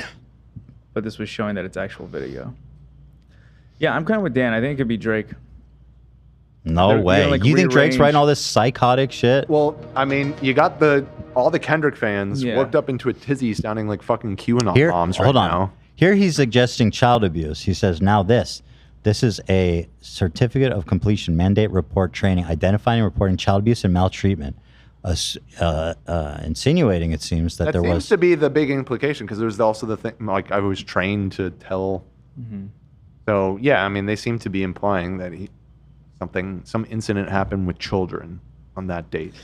but this was showing that it's actual video. Yeah, I'm kind of with Dan. I think it could be Drake. No way. You think Drake's writing all this psychotic shit? Well, I mean, you got all the Kendrick fans worked up into a tizzy sounding like fucking QAnon bombs right now. Here he's suggesting child abuse. He says, now this is a certificate of completion, mandate report training, identifying and reporting child abuse and maltreatment. Insinuating, it seems, that there was... That seems to be the big implication, because there's also the thing, like, I was trained to tell... Mm-hmm. So, yeah, I mean, they seem to be implying that some incident happened with children on that date.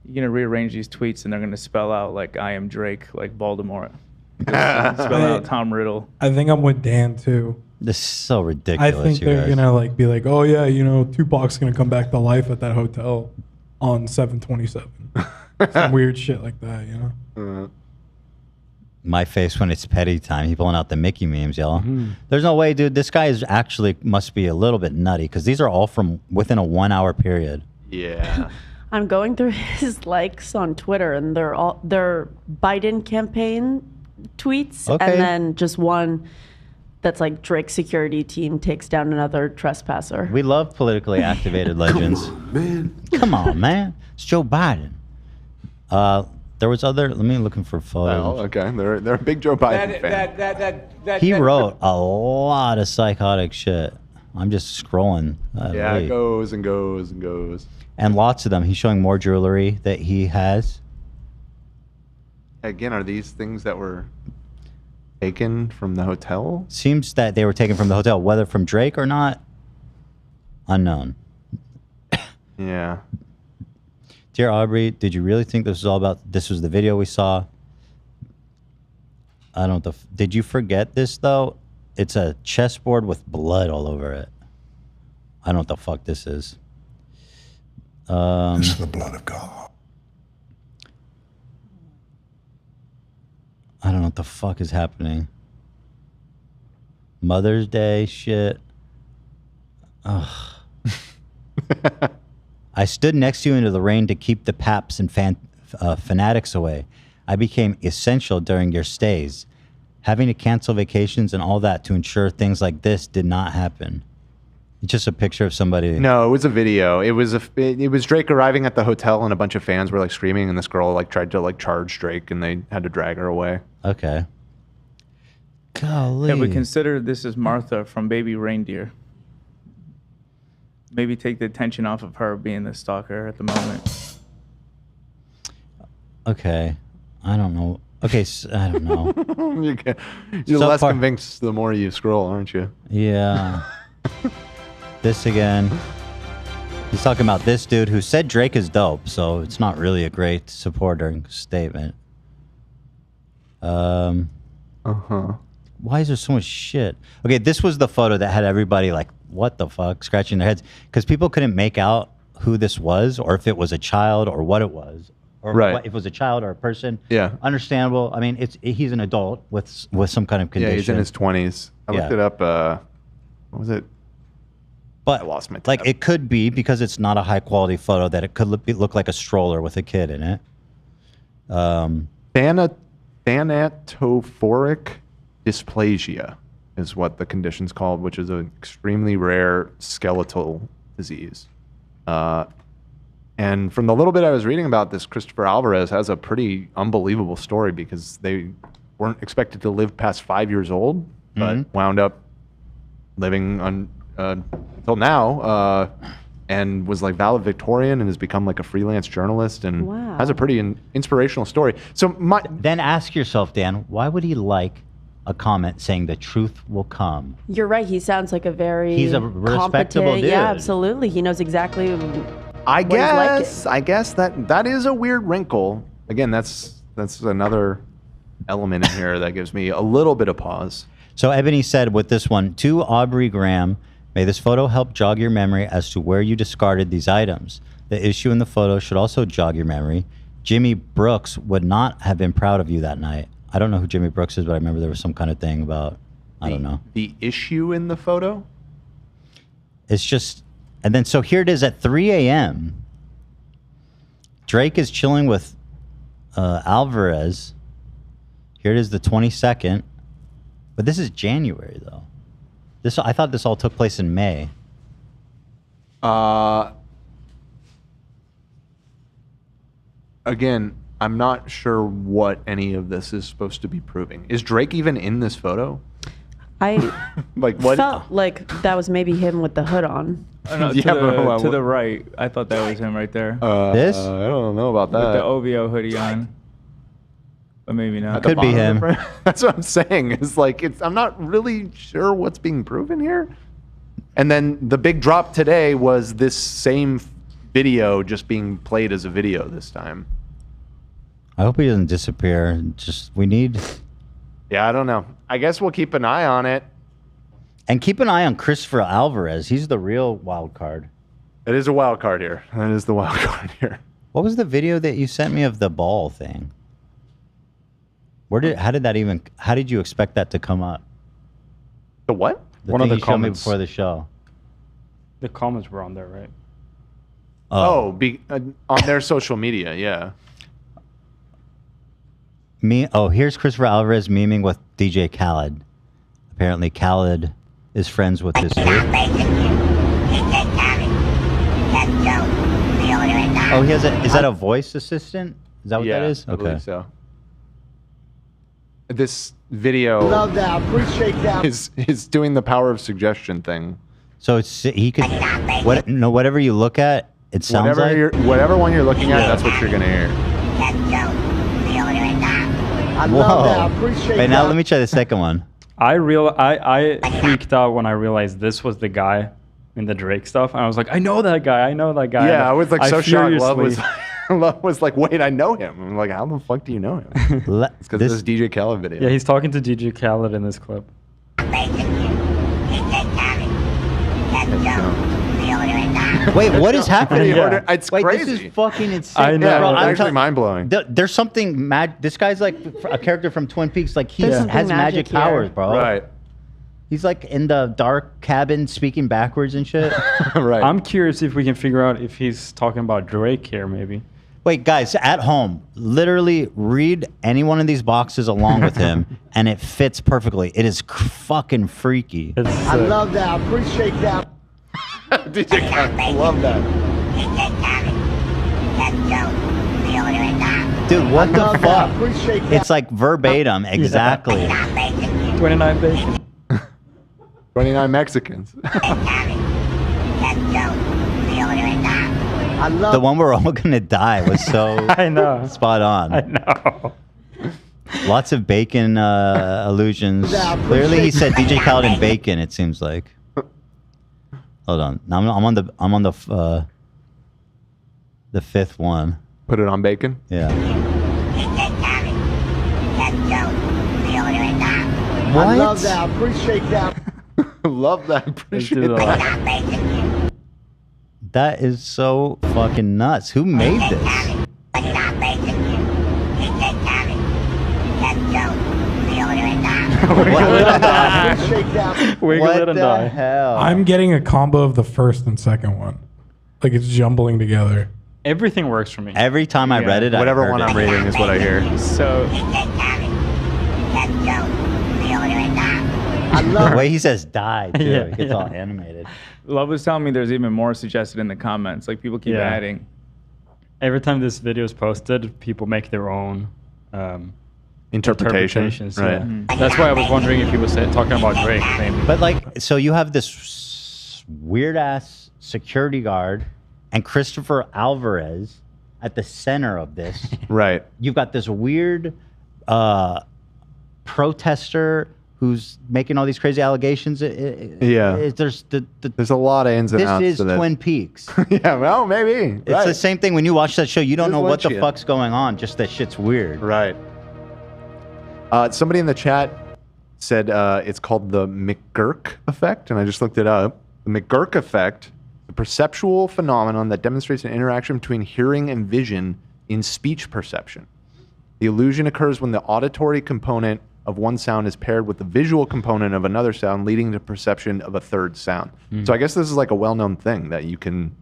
You're going to rearrange these tweets, and they're going to spell out, like, I am Drake, like Voldemort. Spell out Tom Riddle. I think I'm with Dan, too. This is so ridiculous. I think they're gonna like be like, oh yeah, you know, Tupac's gonna come back to life at that hotel on 7/27. Some weird shit like that, you know. My face when it's petty time. He pulling out the Mickey memes, y'all. There's no way, dude. This guy is actually must be a little bit nutty because these are all from within a 1 hour period. Yeah. I'm going through his likes on Twitter, and they're Biden campaign tweets, Okay. and then just one that's like Drake security team takes down another trespasser. We love politically activated legends. Come on, man. It's Joe Biden. There was other. Let me looking for photos. Oh, okay. They're a big Joe Biden fan. He wrote a lot of psychotic shit. I'm just scrolling. Yeah, it goes and goes and goes. And lots of them. He's showing more jewelry that he has. Again, are these things that were taken from the hotel? Seems that they were taken from the hotel, whether from Drake or not, unknown. Yeah. Dear Aubrey, did you really think this was all about? This was the video we saw. I don't know. Did you forget this though? It's a chessboard with blood all over it. I don't know what the fuck this is. This is the blood of God. I don't know what the fuck is happening. Mother's Day shit. Ugh. I stood next to you into the rain to keep the paps and fanatics away. I became essential during your stays, having to cancel vacations and all that to ensure things like this did not happen. It's just a picture of somebody. No, it was a video. It was Drake arriving at the hotel, and a bunch of fans were like screaming, and this girl like tried to like charge Drake, and they had to drag her away. Okay. Golly. Yeah, but consider this is Martha from Baby Reindeer. Maybe take the attention off of her being the stalker at the moment. Okay. I don't know. Okay, I don't know. You're So less far- convinced the more you scroll, aren't you? Yeah. This again. He's talking about this dude who said Drake is dope, so it's not really a great supporting statement. Why is there so much shit? Okay, this was the photo that had everybody like, what the fuck, scratching their heads. Because people couldn't make out who this was, or if it was a child, or what it was. Or Right. if it was a child or a person. Yeah. Understandable. I mean, he's an adult with some kind of condition. Yeah, he's in his 20s. I looked it up. What was it? But I lost my tab. like it could be, because it's not a high quality photo, that it could look like a stroller with a kid in it. Thanatophoric dysplasia is what the condition's called, which is an extremely rare skeletal disease. And from the little bit I was reading about this, Christopher Alvarez has a pretty unbelievable story, because they weren't expected to live past 5 years old, but wound up living until now, and was like valedictorian and has become like a freelance journalist, and has a pretty inspirational story. So then ask yourself, Dan, why would he like a comment saying the truth will come? You're right. He sounds like a very He's a respectable competent- dude. Yeah, absolutely. He knows exactly. I what he's like. guess that is a weird wrinkle. Again, that's another element in here that gives me a little bit of pause. So Ebony said with this one, to Aubrey Graham, may this photo help jog your memory as to where you discarded these items. The issue in the photo should also jog your memory. Jimmy Brooks would not have been proud of you that night. I don't know who Jimmy Brooks is, but I remember there was some kind of thing about, I don't know. The issue in the photo? It's just, and then so here it is at 3 a.m. Drake is chilling with Alvarez. Here it is, the 22nd. But this is January, though. I thought this all took place in May. Again, I'm not sure what any of this is supposed to be proving. Is Drake even in this photo? I like what? felt like that was maybe him with the hood on. Oh, no, to the right. I thought that was him right there. This? I don't know about that. With the OVO hoodie on. But maybe not. Could be him. That's what I'm saying. It's like I'm not really sure what's being proven here. And then the big drop today was this same video just being played as a video this time. I hope he doesn't disappear. We need... Yeah, I don't know. I guess we'll keep an eye on it. And keep an eye on Christopher Alvarez. He's the real wild card. It is a wild card here. That is the wild card here. What was the video that you sent me of the ball thing? How did you expect that to come up? The what? One of the comments before the show. The comments were on there, right? On their social media, yeah. Here's Christopher Alvarez memeing with DJ Khaled. Apparently, Khaled is friends with this dude. Oh, he has is that a voice assistant? Is that what that is? I believe so. This video Love that. Appreciate that. is doing the power of suggestion thing. So he could whatever you look at, it sounds whatever one you're looking at, that's what you're gonna hear. I love that. Appreciate Wait, that. now let me try the second one. I freaked out when I realized this was the guy in the Drake stuff. And I was like, I know that guy. Yeah, I was like so shocked. Love was like, wait, I know him. I'm like, how the fuck do you know him? It's because this DJ Khaled video. Yeah, he's talking to DJ Khaled in this clip. Wait, what is happening? It's Wait, crazy. This is fucking insane. I know. Yeah, Bro, it's I'm actually mind-blowing. There's something mad. This guy's like a character from Twin Peaks. Like he There's has something magic magic here. powers, bro. Right. He's like in the dark cabin speaking backwards and shit. Right. I'm curious if we can figure out if he's talking about Drake here, maybe. Wait, guys, at home, literally read any one of these boxes along with him, and it fits perfectly. It is fucking freaky. I love that. Appreciate that. DJ Khaled, I love that. Dude, what the love that. fuck? Appreciate that. It's like verbatim, exactly. 29 bacon. 29 Mexicans. I love The one we're all gonna die was so I know. spot on. I know. Lots of bacon allusions. Clearly, he said DJ Khaled and bacon. It seems like. Hold on, now I'm on the fifth one. Put it on bacon. Yeah. I love that. Appreciate that. Love that. Appreciate that. That is so fucking nuts. Who made this? Wiggle What it and the die. hell? I'm getting a combo of the first and second one. Like it's jumbling together. Everything works for me. Every time I read it, Whatever I heard one I'm it. reading is what I hear. So The way he says "die" too, Yeah, it gets yeah. all animated. Love was telling me there's even more suggested in the comments. Like people keep Yeah. adding. every time this video is posted, people make their own interpretations. Right. Yeah. That's why I was wondering if he was talking about Drake, maybe. But like, so you have this weird ass security guard and Christopher Alvarez at the center of this. Right. You've got this weird protester who's making all these crazy allegations. Yeah. There's There's a lot of ins and outs. This is to this. Twin Peaks. Yeah, well, maybe. It's the same thing when you watch that show. You don't know what the shit. fuck's going on. Just that shit's weird. Right. Somebody in the chat said it's called the McGurk effect, and I just looked it up. The McGurk effect, the perceptual phenomenon that demonstrates an interaction between hearing and vision in speech perception. The illusion occurs when the auditory component of one sound is paired with the visual component of another sound, leading to perception of a third sound. So I guess this is like a well-known thing that you can...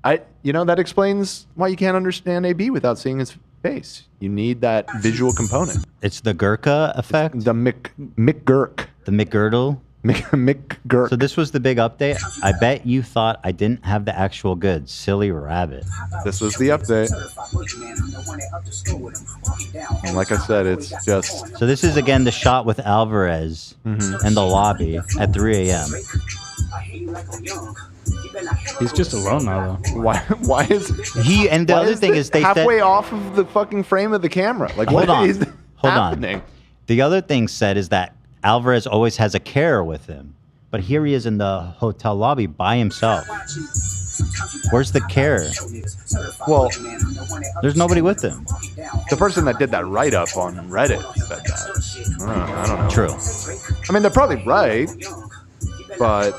that explains why you can't understand AB without seeing his face. You need that visual component. It's the Gurkha effect? The McGurk. The McGirdle? McGurk. So this was the big update. I bet you thought I didn't have the actual goods. Silly rabbit. This was the update. And like I said, it's just... So this is again the shot with Alvarez in the lobby at 3 a.m. He's just alone now, though. Why is... He, and the why other thing this is they halfway said... off of the fucking frame of the camera. Like, what is happening? The other thing said is that Alvarez always has a carer with him. But here he is in the hotel lobby by himself. Where's the carer? Well, there's nobody with him. The person that did that write-up on Reddit said that. I don't know. True. I mean, they're probably right. but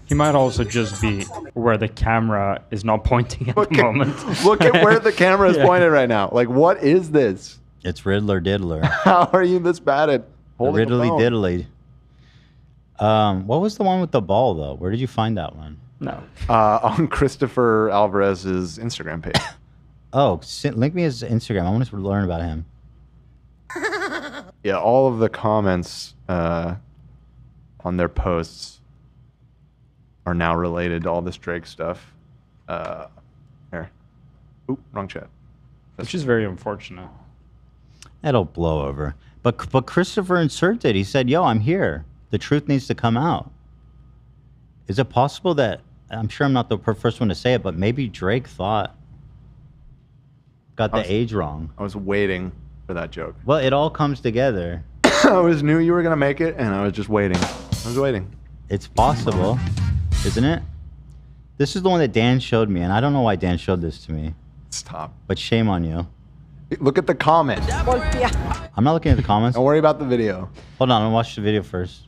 He might also just be where the camera is not pointing at the moment. Look at where the camera is pointed right now. Like, what is this? It's Riddler Diddler. How are you this bad at holding a Riddly phone? Diddly. What was the one with the ball, though? Where did you find that one? No. On Christopher Alvarez's Instagram page. Oh, link me his Instagram. I want to learn about him. Yeah, all of the comments on their posts are now related to all this Drake stuff. Here. Oop, wrong chat. Which is very unfortunate. It'll blow over. But Christopher inserted it. He said, yo, I'm here. The truth needs to come out. Is it possible that, I'm sure I'm not the first one to say it, but maybe Drake got the age wrong. I was waiting for that joke. Well, it all comes together. I knew you were going to make it, and I was just waiting. I was waiting. It's possible, isn't it? This is the one that Dan showed me, and I don't know why Dan showed this to me. Stop. But shame on you. Look at the comments. I'm not looking at the comments. Don't worry about the video. Hold on, I'll watch the video first.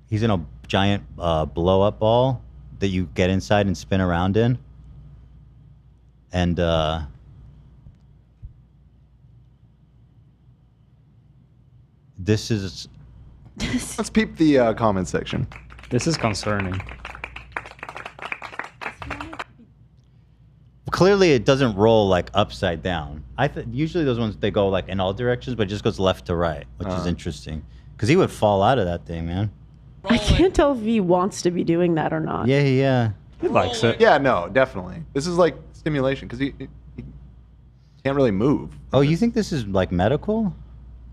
He's in a giant blow-up ball that you get inside and spin around in. And this is... Let's peep the comment section. This is concerning. Clearly, it doesn't roll like upside down. Usually those ones, they go like in all directions, but it just goes left to right, which is interesting. Because he would fall out of that thing, man. I can't tell if he wants to be doing that or not. Yeah. He likes it. Yeah, no, definitely. This is like stimulation because he can't really move. Oh, you think this is like medical?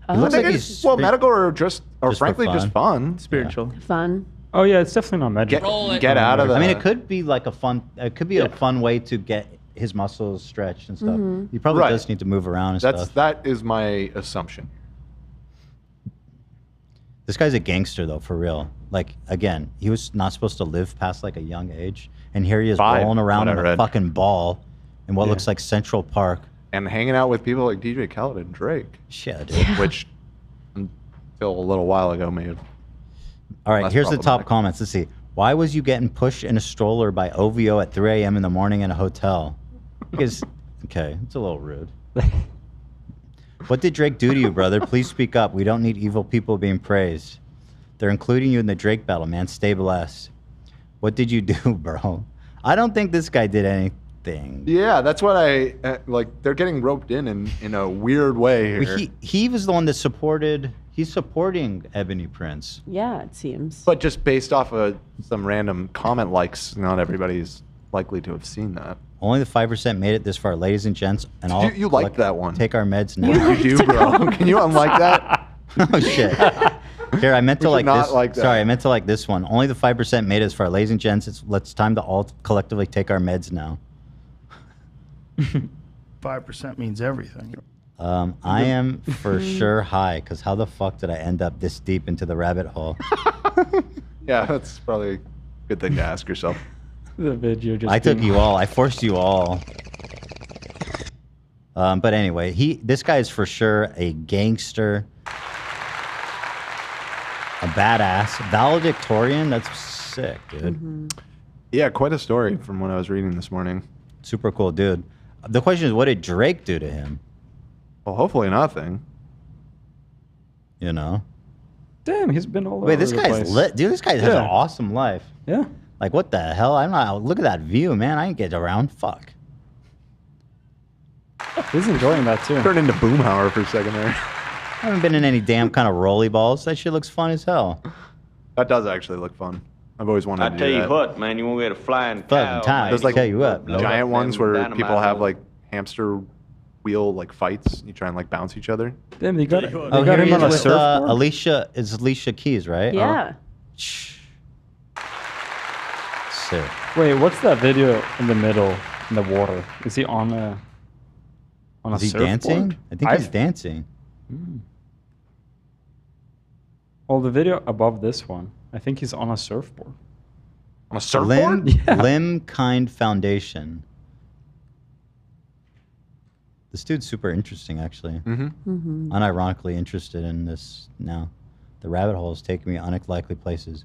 Oh. It looks I like think he's it's, medical or just for frankly just fun. Spiritual. Fun. Oh yeah, it's definitely not magical. Get out of the... I mean, it could be like a fun. It could be a fun way to get his muscles stretched and stuff. Mhm. He probably Right. does need to move around and stuff. That is my assumption. This guy's a gangster though, for real. Like again, he was not supposed to live past like a young age, and here he is 5, rolling around what I in a read. fucking ball in what looks like Central Park. And hanging out with people like DJ Khaled and Drake. Shit, dude. Which until a little while ago may have... All right, less here's the top problematic. comments. Let's see. Why was you getting pushed in a stroller by OVO at 3 a.m. in the morning in a hotel? Because, okay, it's a little rude. What did Drake do to you, brother? Please speak up. We don't need evil people being praised. They're including you in the Drake battle, man. Stay blessed. What did you do, bro? I don't think this guy did anything. Yeah, that's what I... like, they're getting roped in a weird way here. He was the one that supported... He's supporting Ebony Prince. Yeah, it seems. But just based off of some random comment likes, not everybody's likely to have seen that. Only the 5% made it this far, ladies and gents. And all You liked that one. Take our meds now. You do, bro. Can you unlike that? Oh shit. Here, I meant to We like should not this. like that. Sorry, I meant to like this one. Only the 5% made it as far, ladies and gents. It's time to all collectively take our meds now. 5% means everything. I am for sure high, because how the fuck did I end up this deep into the rabbit hole? Yeah, that's probably a good thing to ask yourself. The video just... I took you all. I forced you all. But anyway, this guy is for sure a gangster, a badass, valedictorian. That's sick, dude. Yeah, quite a story from what I was reading this morning. Super cool, dude. The question is, what did Drake do to him? Well, hopefully nothing. You know? Damn, he's been all Wait, over this the guy's place. lit. Dude, this guy has Yeah. an awesome life. Yeah. Like, what the hell? I'm not. Look at that view, man. I ain't get around. Fuck. He's enjoying that too. Turned into Boomhauer for a second there. I haven't been in any damn kind of rolly balls. That shit looks fun as hell. That does actually look fun. I've always wanted I to tell do you that. what, man, you won't get a flying Fucking cow. time. man. There's like- tell you what, no. giant ones where Dynamite people have will- like hamster wheel like fights. You try and like bounce each other. Damn, they got, Oh, got here he him on is a with surfboard? Alicia. It's Alicia Keys, right? Yeah. Sick. Wait, what's that video in the middle in the water? Is he on a Is he surfboard? dancing? I think he's dancing. Well, the video above this one, I think he's on a surfboard. On a surfboard? Limb Kind Foundation. This dude's super interesting, actually. Mm-hmm. Unironically interested in this now. The rabbit hole is taking me unlikely places.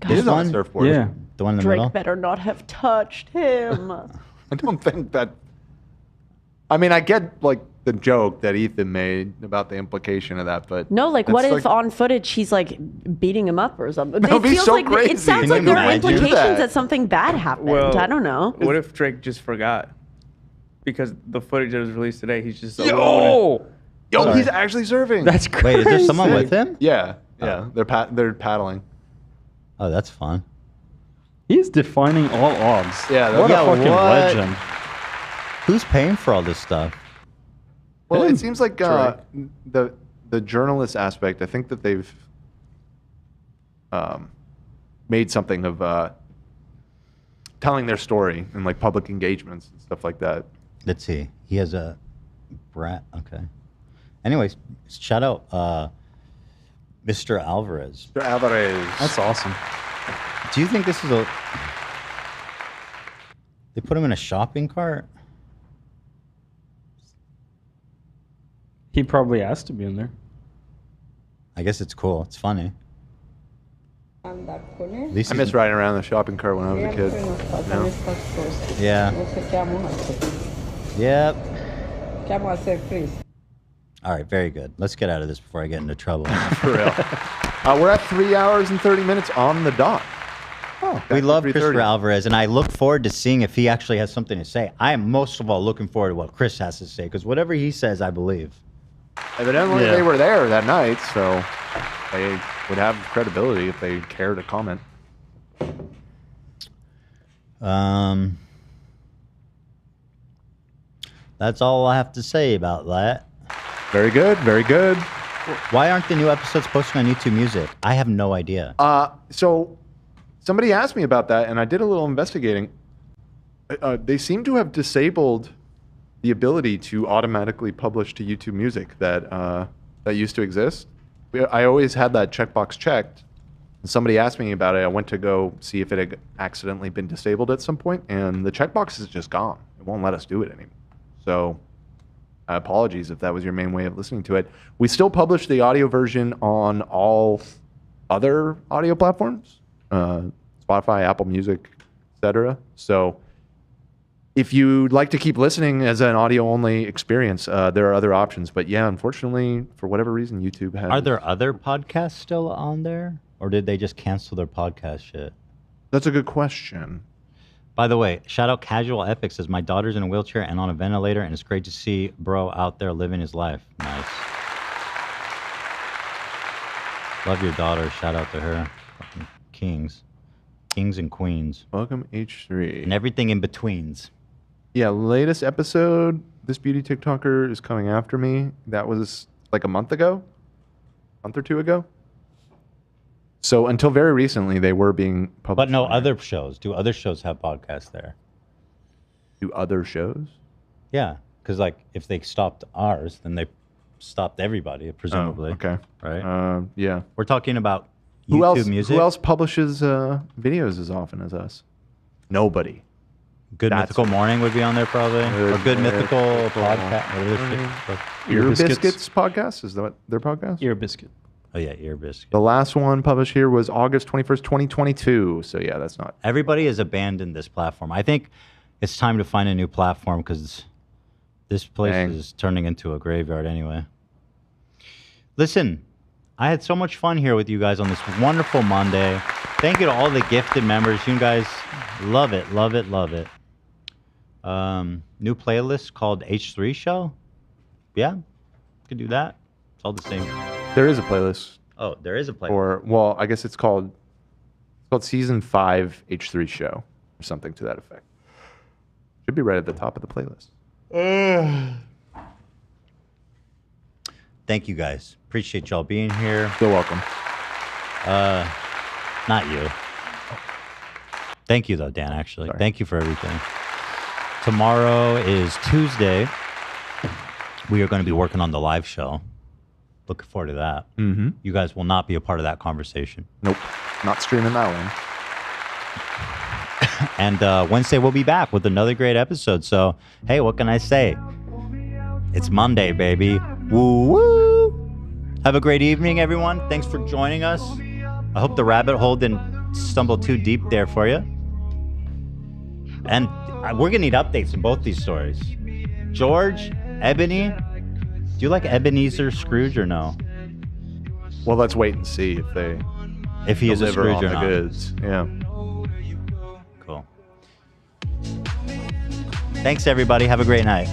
It is on a surfboard. Yeah. The one in the Drake middle? better not have touched him. I don't think that. I mean, I get like the joke that Ethan made about the implication of that, but No, like, what that's, if on footage he's like beating him up or something? That'd be so like crazy. it sounds Can like you there are imagine implications that? that something bad happened. Well, I don't know. What if Drake just forgot? Because the footage that was released today, he's just Yo! alone. Yo, Sorry. he's actually surfing. That's Wait, is there someone with him? Yeah, yeah. They're paddling. Oh, that's fun. He's defining all odds. Yeah, what a yeah, fucking what? legend. Who's paying for all this stuff? Well, it seems like the journalist aspect. I think that they've made something of telling their story and like public engagements and stuff like that. Let's see. He has a brat. Okay. Anyways, shout out Mr. Alvarez. Mr. Alvarez. That's awesome. Do you think this is a... They put him in a shopping cart? He probably asked to be in there. I guess it's cool. It's funny. At least I he's- miss riding around in the shopping cart when I was a kid. Yeah. Yep. All right, very good. Let's get out of this before I get into trouble. For real. We're at 3 hours and 30 minutes on the dot. Oh, We love Christopher Alvarez, and I look forward to seeing if he actually has something to say. I am most of all looking forward to what Chris has to say, because whatever he says, I believe. Evidently, they were there that night, so they would have credibility if they care to comment. That's all I have to say about that. Very good, very good. Why aren't the new episodes posted on YouTube Music? I have no idea. So somebody asked me about that, and I did a little investigating. They seem to have disabled the ability to automatically publish to YouTube Music that used to exist. I always had that checkbox checked. And somebody asked me about it. I went to go see if it had accidentally been disabled at some point, and the checkbox is just gone. It won't let us do it anymore. So apologies if that was your main way of listening to it. We still publish the audio version on all other audio platforms, Spotify, Apple Music, etc. So if you'd like to keep listening as an audio-only experience, there are other options. But yeah, unfortunately, for whatever reason, YouTube has... Are there other podcasts still on there? Or did they just cancel their podcast shit? That's a good question. By the way, shout out Casual Epic says, my daughter's in a wheelchair and on a ventilator, and it's great to see bro out there living his life. Nice. Love your daughter. Shout out to her. Fucking kings. Kings and queens. Welcome, H3. And everything in betweens. Yeah, latest episode, this beauty TikToker is coming after me. That was like a month or 2 ago. So until very recently, they were being published. But no other shows. Do other shows have podcasts there? Do other shows? Yeah, because like if they stopped ours, then they stopped everybody, presumably. Oh, okay. Right? Yeah. We're talking about Who YouTube else? Music. Who else publishes videos as often as us? Nobody. Good That's Mythical right. Morning would be on there probably. Or Good Mythical Podcast. Whatever this shit. Ear Biscuits podcast? Is that their podcast? Ear Biscuit. Oh yeah, Ear Biscuit. The last one published here was August 21st, 2022. So yeah, that's not. Everybody has abandoned this platform. I think it's time to find a new platform because this place is turning into a graveyard anyway. Listen, I had so much fun here with you guys on this wonderful Monday. Thank you to all the gifted members. You guys love it, love it, love it. New playlist called H3 Show. Yeah, could do that. It's all the same. There is a playlist. Oh, there is a playlist. Or well, I guess it's called Season 5 H3 Show or something to that effect. Should be right at the top of the playlist. Thank you guys. Appreciate y'all being here. You're welcome. Not you. Thank you though, Dan, actually. Sorry. Thank you for everything. Tomorrow is Tuesday. We are going to be working on the live show. Looking forward to that. Mm-hmm. You guys will not be a part of that conversation. Nope. Not streaming that one. And Wednesday we'll be back with another great episode. So, hey, what can I say? It's Monday, baby. Woo woo. Have a great evening, everyone. Thanks for joining us. I hope the rabbit hole didn't stumble too deep there for you. And we're gonna need updates in both these stories. George, Ebony, do you like Ebenezer Scrooge or no? Well, let's wait and see if he is a deliver Scrooge on or the not. goods. Yeah. Cool. Thanks, everybody. Have a great night.